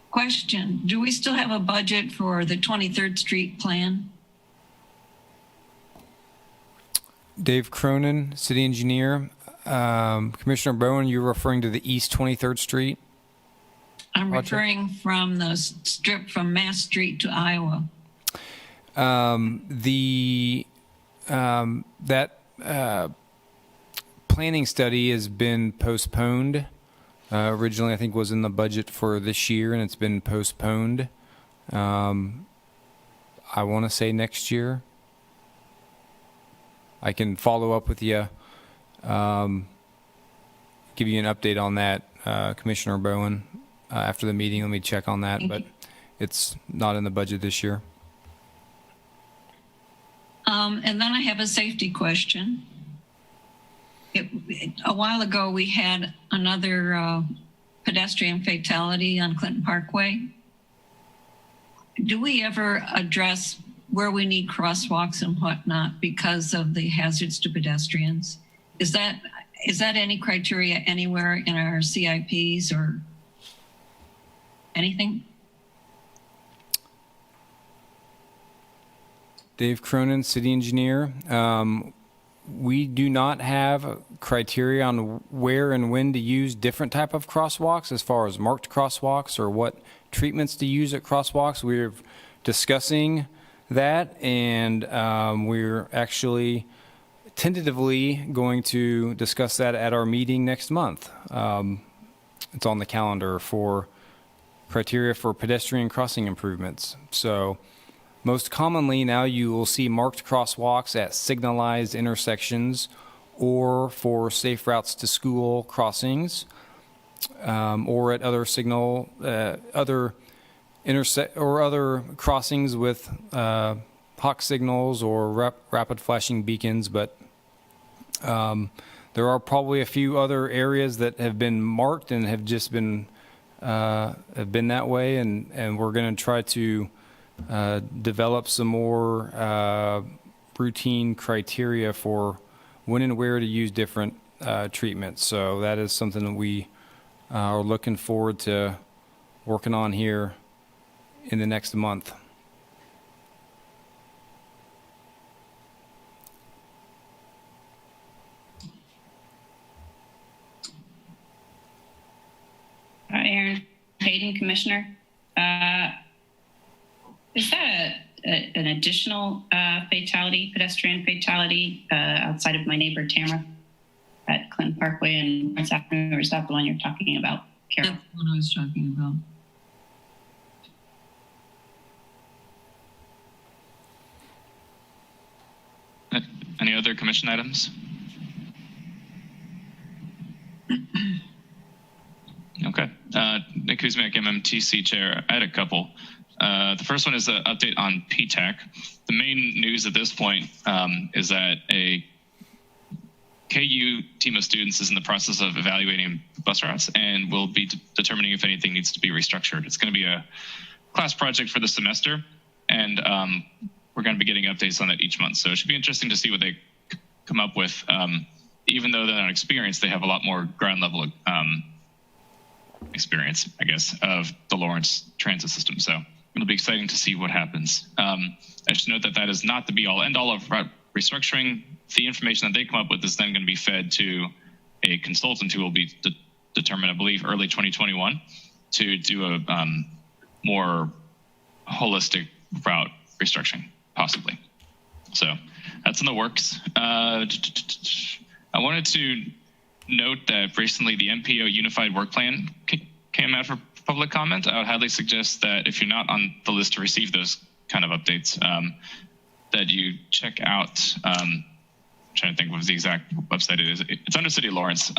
Question, do we still have a budget for the 23rd Street plan? Dave Cronin, City Engineer. Commissioner Bowen, you're referring to the East 23rd Street? I'm referring from the strip from Mass Street to Iowa. That planning study has been postponed. Originally, I think was in the budget for this year, and it's been postponed. I want to say next year. I can follow up with you, give you an update on that, Commissioner Bowen, after the meeting. Let me check on that, but it's not in the budget this year. And then I have a safety question. A while ago, we had another pedestrian fatality on Clinton Parkway. Do we ever address where we need crosswalks and whatnot because of the hazards to pedestrians? Is that any criteria anywhere in our CIPs or anything? Dave Cronin, city engineer. We do not have criteria on where and when to use different type of crosswalks as far as marked crosswalks or what treatments to use at crosswalks. We're discussing that, and we're actually tentatively going to discuss that at our meeting next month. It's on the calendar for criteria for pedestrian crossing improvements. So most commonly now you will see marked crosswalks at signalized intersections or for safe routes to school crossings, or at other other crossings with hawk signals or rapid flashing beacons. But there are probably a few other areas that have been marked and have just been that way, and we're going to try to develop some more routine criteria for when and where to use different treatments. So that is something that we are looking forward to working on here in the next month. Aaron Hayden, Commissioner. Is that an additional pedestrian fatality outside of my neighbor Tamara at Clinton Parkway and Lawrence Avenue, or is that the one you're talking about, Carol? That's what I was talking about. Any other commission items? Okay. Nick Kuzmyak, MMTC Chair. I had a couple. The first one is an update on PTAC. The main news at this point is that a KU team of students is in the process of evaluating bus routes and will be determining if anything needs to be restructured. It's going to be a class project for the semester, and we're going to be getting updates on it each month. So it should be interesting to see what they come up with. Even though they're not experienced, they have a lot more ground level experience, I guess, of the Lawrence transit system. So it'll be exciting to see what happens. I should note that that is not the be all end all of restructuring. The information that they come up with is then going to be fed to a consultant who will be determined, I believe, early 2021 to do a more holistic route restructuring, possibly. So that's in the works. I wanted to note that recently the MPO Unified Work Plan came out for public comment. I would highly suggest that if you're not on the list to receive those kind of updates, that you check out, I'm trying to think what the exact website it is. It's under City of Lawrence,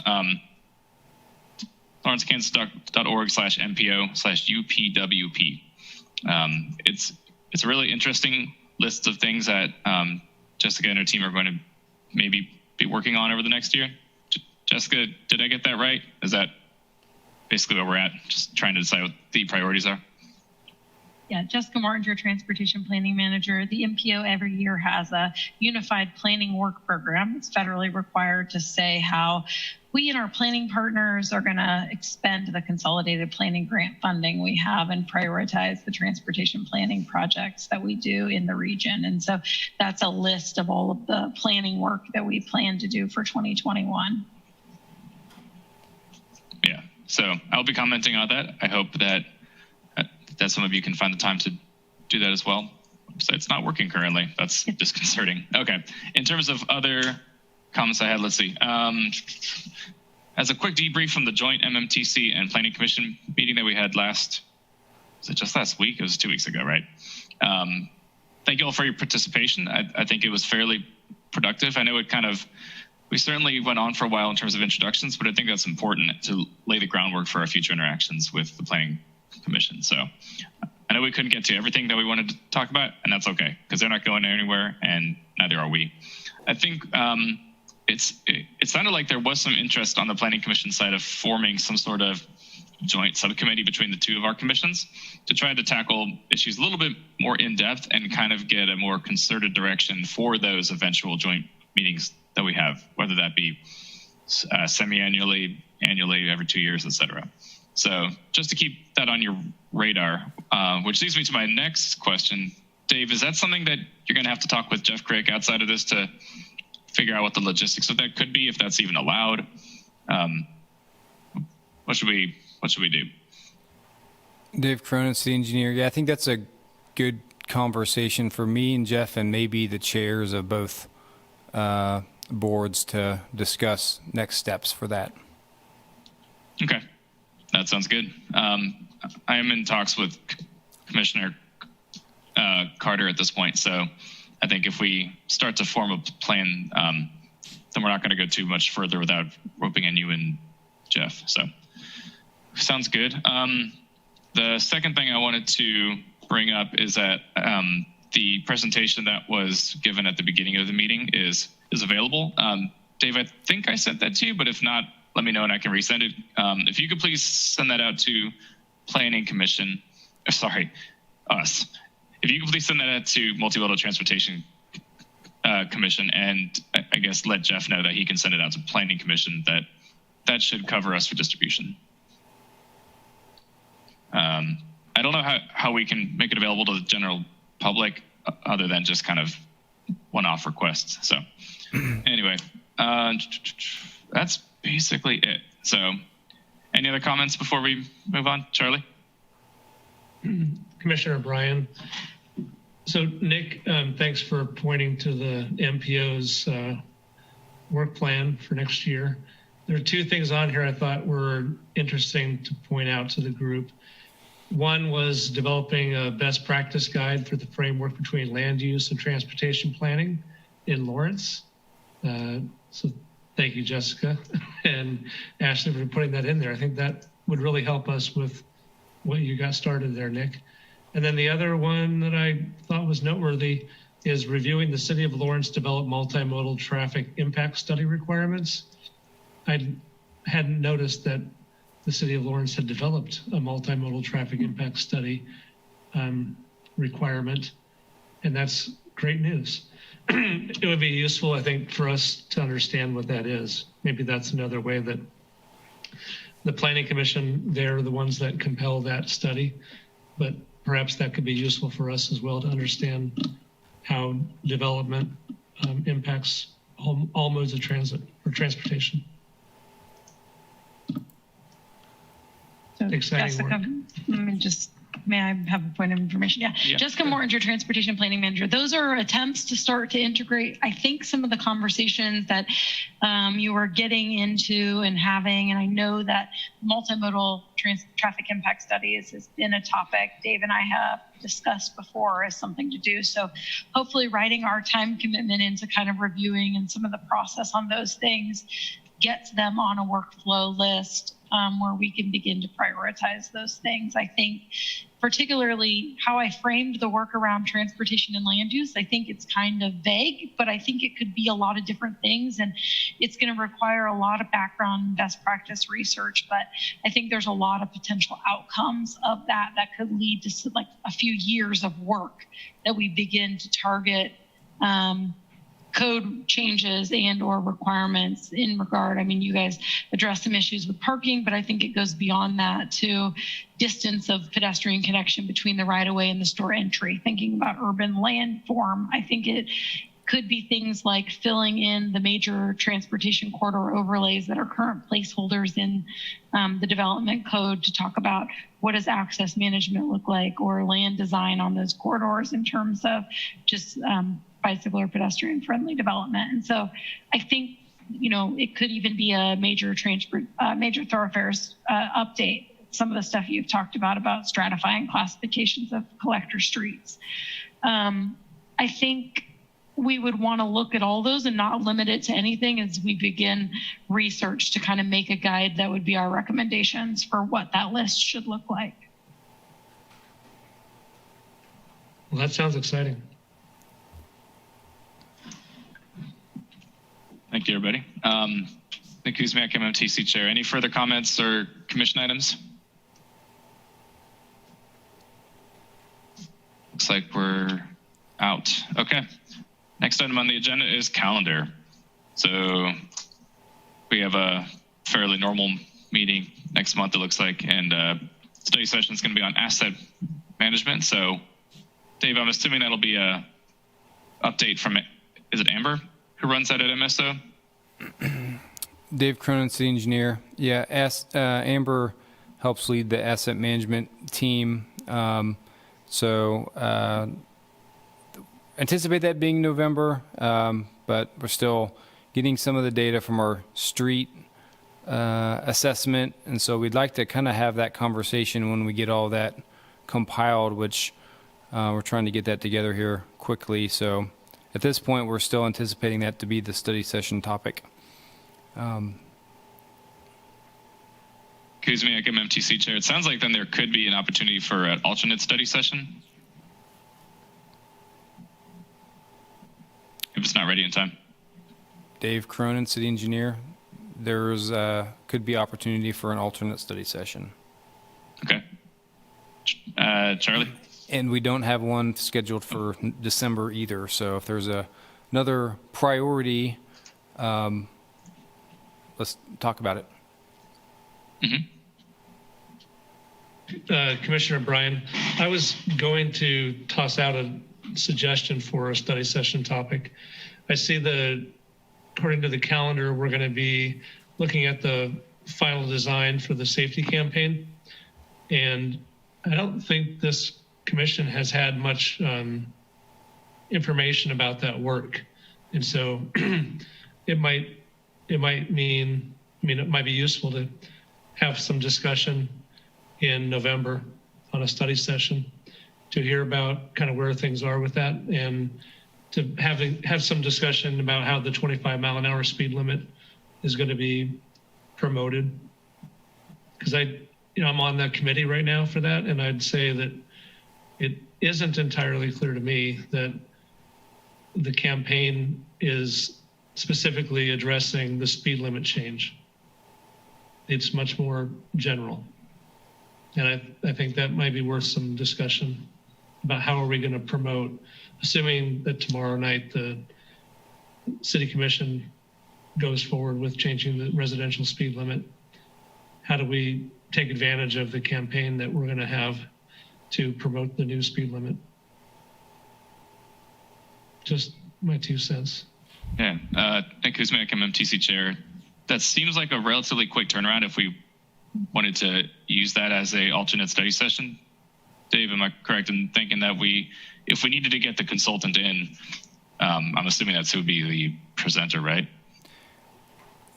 lawrencekansas.org/MPO/UPWP. It's a really interesting list of things that Jessica and her team are going to maybe be working on over the next year. Jessica, did I get that right? Is that basically where we're at? Just trying to decide what the priorities are? Yeah, Jessica Mortinger, Transportation Planning Manager. The MPO every year has a unified planning work program. It's federally required to say how we and our planning partners are going to expend the consolidated planning grant funding we have and prioritize the transportation planning projects that we do in the region. And so that's a list of all of the planning work that we plan to do for 2021. Yeah, so I'll be commenting on that. I hope that some of you can find the time to do that as well. So it's not working currently. That's disconcerting. Okay, in terms of other comments I had, let's see. As a quick debrief from the joint MMTC and Planning Commission meeting that we had was it just last week? It was 2 weeks ago, right? Thank you all for your participation. I think it was fairly productive. I know we certainly went on for a while in terms of introductions, but I think that's important to lay the groundwork for our future interactions with the Planning Commission. So I know we couldn't get to everything that we wanted to talk about, and that's okay, because they're not going anywhere, and neither are we. I think it sounded like there was some interest on the Planning Commission side of forming some sort of joint subcommittee between the two of our commissions to try to tackle issues a little bit more in depth and kind of get a more concerted direction for those eventual joint meetings that we have, whether that be semi-annually, annually, every 2 years, etc. So just to keep that on your radar, which leads me to my next question. Dave, is that something that you're going to have to talk with Jeff Crick outside of this to figure out what the logistics of that could be, if that's even allowed? What should we do? Dave Cronin, city engineer. Yeah, I think that's a good conversation for me and Jeff and maybe the chairs of both boards to discuss next steps for that. Okay, that sounds good. I am in talks with Commissioner Carter at this point, so I think if we start to form a plan, then we're not going to go too much further without roping in you and Jeff. So sounds good. The second thing I wanted to bring up is that the presentation that was given at the beginning of the meeting is available. Dave, I think I sent that to you, but if not, let me know and I can resend it. If you could please send that out to Planning Commission, us. If you could please send that out to Multimodal Transportation Commission, and I guess let Jeff know that he can send it out to Planning Commission, that should cover us for distribution. I don't know how we can make it available to the general public other than just kind of one-off requests. So anyway, that's basically it. So any other comments before we move on? Charlie? Commissioner Bryan. So Nick, thanks for pointing to the MPO's work plan for next year. There are two things on here I thought were interesting to point out to the group. One was developing a best practice guide for the framework between land use and transportation planning in Lawrence. So thank you, Jessica and Ashley, for putting that in there. I think that would really help us with what you got started there, Nick. And then the other one that I thought was noteworthy is reviewing the City of Lawrence developed multimodal traffic impact study requirements. I hadn't noticed that the City of Lawrence had developed a multimodal traffic impact study requirement, and that's great news. It would be useful, I think, for us to understand what that is. Maybe that's another way that the Planning Commission, they're the ones that compel that study, but perhaps that could be useful for us as well to understand how development impacts all modes of transit or transportation. So exciting Jessica, work. May I have a point of information? Yeah. Jessica Mortinger, Transportation Planning Manager. Those are attempts to start to integrate, I think, some of the conversations that you were getting into and having. And I know that multimodal traffic impact studies has been a topic Dave and I have discussed before as something to do. So hopefully writing our time commitment into kind of reviewing and some of the process on those things gets them on a workflow list where we can begin to prioritize those things. I think particularly how I framed the work around transportation and land use, I think it's kind of vague, but I think it could be a lot of different things, and it's going to require a lot of background and best practice research. But I think there's a lot of potential outcomes of that could lead to like a few years of work that we begin to target code changes and or requirements in regard. I mean, you guys address some issues with parking, but I think it goes beyond that to distance of pedestrian connection between the right-of-way and the store entry. Thinking about urban landform, I think it could be things like filling in the major transportation corridor overlays that are current placeholders in the development code to talk about what does access management look like, or land design on those corridors in terms of just bicycle or pedestrian friendly development. And so I think, it could even be a major thoroughfares update. Some of the stuff you've talked about stratifying classifications of collector streets. I think we would want to look at all those and not limit it to anything as we begin research to kind of make a guide that would be our recommendations for what that list should look like. Well, that sounds exciting. Thank you, everybody. Nick Kuzmyak, MMTC Chair. Any further comments or commission items? Looks like we're out. Okay. Next item on the agenda is calendar. So we have a fairly normal meeting next month, it looks like, and study session is going to be on asset management. So, Dave, I'm assuming that'll be a update from, is it Amber who runs that at MSO? Dave Cronin, city engineer. Yeah, Amber helps lead the asset management team. Anticipate that being November, but we're still getting some of the data from our street assessment, and so we'd like to kind of have that conversation when we get all that compiled, which we're trying to get that together here quickly. So at this point, we're still anticipating that to be the study session topic. Kuzmyak, MMTC Chair. It sounds like then there could be an opportunity for an alternate study session if it's not ready in time. Dave Cronin, city engineer. There's could be opportunity for an alternate study session. Okay. Charlie? And we don't have one scheduled for December either. So if there's another priority, let's talk about it. Commissioner Bryan, I was going to toss out a suggestion for a study session topic. I see according to the calendar, we're going to be looking at the final design for the safety campaign. And I don't think this commission has had much information about that work. And so it might be useful to have some discussion in November on a study session to hear about kind of where things are with that, and to have some discussion about how the 25-mile-an-hour speed limit is going to be promoted. Because I'm on that committee right now for that, and I'd say that it isn't entirely clear to me that the campaign is specifically addressing the speed limit change. It's much more general. And I think that might be worth some discussion about how are we going to promote, assuming that tomorrow night the city commission goes forward with changing the residential speed limit. How do we take advantage of the campaign that we're going to have to promote the new speed limit? Just my 2 cents. Yeah, Nick Kuzmyak, MMTC Chair. That seems like a relatively quick turnaround if we wanted to use that as a alternate study session. Dave, am I correct in thinking that if we needed to get the consultant in, I'm assuming that's who would be the presenter, right?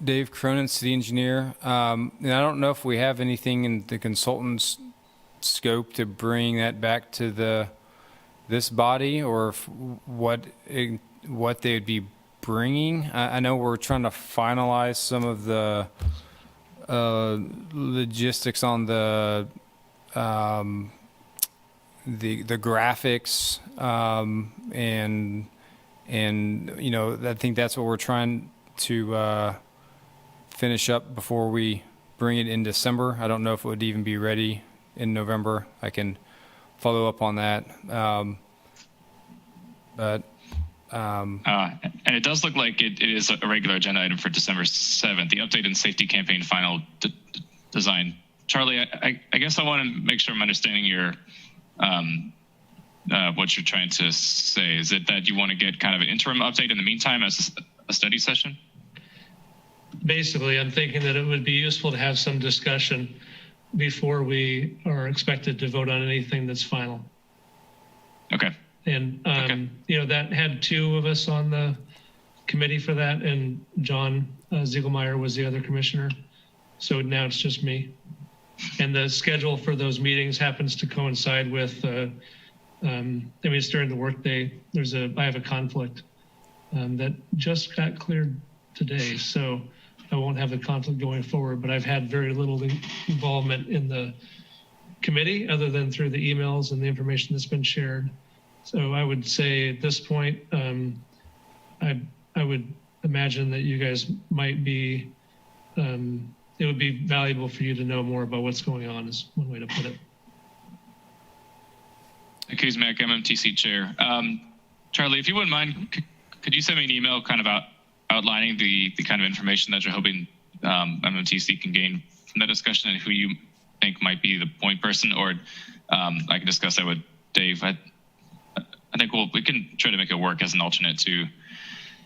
Dave Cronin, city engineer. And I don't know if we have anything in the consultant's scope to bring that back to this body, or what they would be bringing. I know we're trying to finalize some of the logistics on the graphics, and I think that's what we're trying to finish up before we bring it in December. I don't know if it would even be ready in November. I can follow up on that. And it does look like it is a regular agenda item for December 7th, the update and safety campaign final design. Charlie, I guess I want to make sure I'm understanding your what you're trying to say. Is it that you want to get kind of an interim update in the meantime as a study session? Basically, I'm thinking that it would be useful to have some discussion before we are expected to vote on anything that's final. Okay. And, that had 2 of us on the committee for that, and John Ziegelmeyer was the other commissioner. So now it's just me. And the schedule for those meetings happens to coincide with, it's during the workday. I have a conflict that just got cleared today. So I won't have the conflict going forward, but I've had very little involvement in the committee other than through the emails and the information that's been shared. So I would say at this point, I would imagine that you guys might be, it would be valuable for you to know more about what's going on, is one way to put it. Kuzmyak, MMTC chair. Charlie, if you wouldn't mind, could you send me an email kind of outlining the kind of information that you're hoping MMTC can gain from that discussion and who you think might be the point person, or I can discuss that with Dave. I think we can try to make it work as an alternate to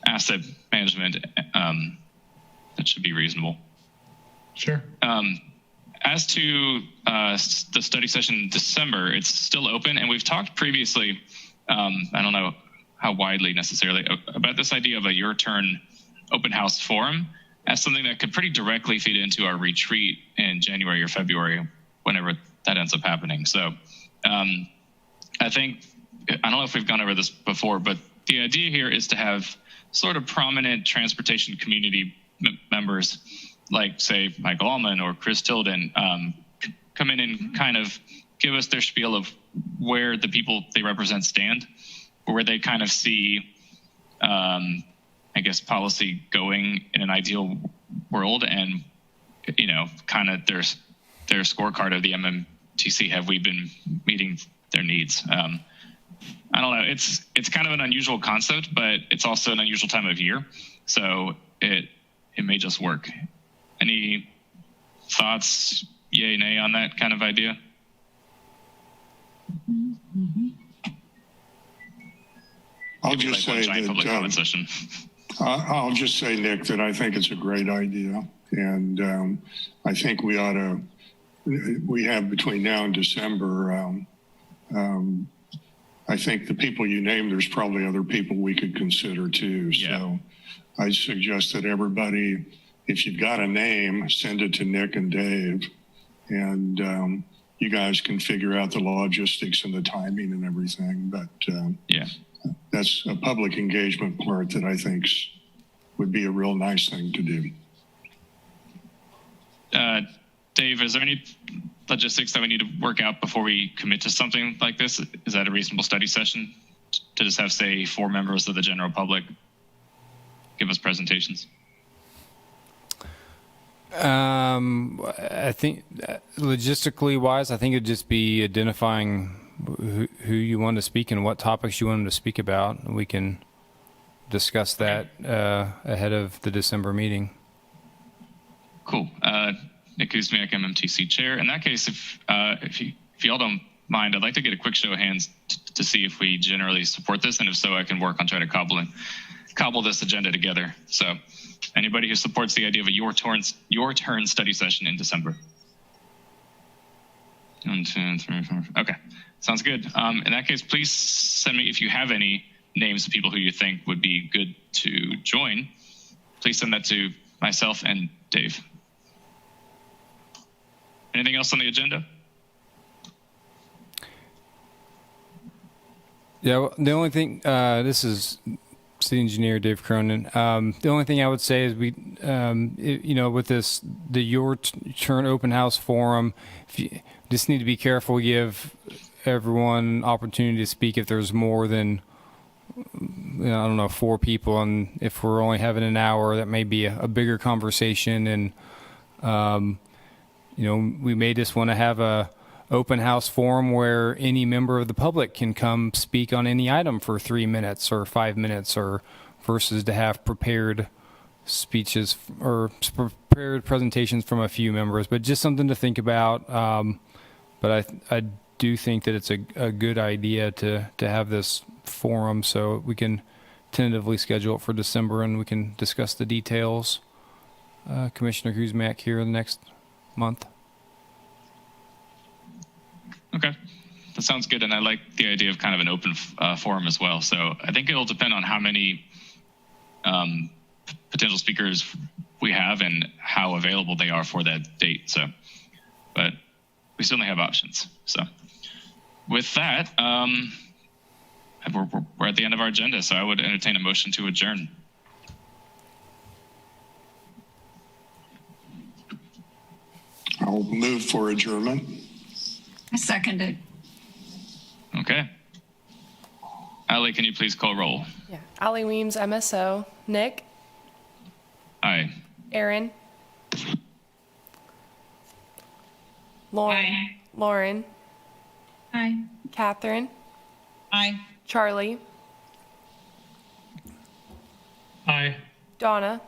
asset management. That should be reasonable. Sure. As to the study session in December, it's still open, and we've talked previously, I don't know how widely necessarily, about this idea of a Your Turn open house forum as something that could pretty directly feed into our retreat in January or February, whenever that ends up happening. So I think, I don't know if we've gone over this before, but the idea here is to have sort of prominent transportation community members, like say Michael Allman or Chris Tilden, come in and kind of give us their spiel of where the people they represent stand, or where they kind of see, I guess, policy going in an ideal world, and kind of their scorecard of the MMTC. Have we been meeting their needs? I don't know. It's kind of an unusual concept, but it's also an unusual time of year, so it may just work. Any thoughts, yay, nay, on that kind of idea? I'll just say that, I'll just say, Nick, that I think it's a great idea, and I think we have between now and December. I think the people you named, there's probably other people we could consider too. Yeah. So I suggest that everybody, if you've got a name, send it to Nick and Dave, and you guys can figure out the logistics and the timing and everything. But yeah, that's a public engagement part that I think would be a real nice thing to do. Dave, is there any logistics that we need to work out before we commit to something like this? Is that a reasonable study session to just have, say, 4 members of the general public give us presentations? I think logistically wise, I think it'd just be identifying who you want to speak and what topics you want them to speak about. We can discuss that ahead of the December meeting. Cool. Nick Kuzmyak, MMTC chair. In that case, if you all don't mind, I'd like to get a quick show of hands to see if we generally support this, and if so, I can work on trying to cobble this agenda together. So, anybody who supports the idea of a your turn study session in December? 1, 2, 3, 4. Okay, sounds good. In that case, please send me, if you have any names of people who you think would be good to join, please send that to myself and Dave. Anything else on the agenda? Yeah, well, the only thing, this is City Engineer Dave Cronin. The only thing I would say is with this, the Your Turn Open House Forum, you just need to be careful, give everyone opportunity to speak if there's more than, I don't know, 4 people, and if we're only having an hour, that may be a bigger conversation, and we may just want to have a open house forum where any member of the public can come speak on any item for 3 minutes or 5 minutes, or versus to have prepared speeches or prepared presentations from a few members. But just something to think about. But I do think that it's a good idea to have this forum, so we can tentatively schedule it for December and we can discuss the details. Commissioner Kuzmyak here in the next month. Okay, that sounds good, and I like the idea of kind of an open forum as well. So I think it'll depend on how many potential speakers we have and how available they are for that date. So, but we certainly have options. So with that, we're at the end of our agenda, so I would entertain a motion to adjourn. I'll move for adjournment. I second it. Okay. Ali, can you please call roll? Yeah. Ali Weems, MSO. Nick? Aaron, Lauren, Aye. Catherine, Aye. Charlie, Aye. Donna,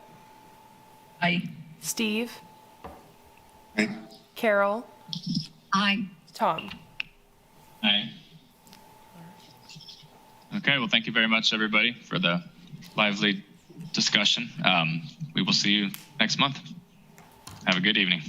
Aye. Steve, Aye. Carol, Aye. Tom. Aye. Okay, well, thank you very much, everybody, for the lively discussion. We will see you next month. Have a good evening.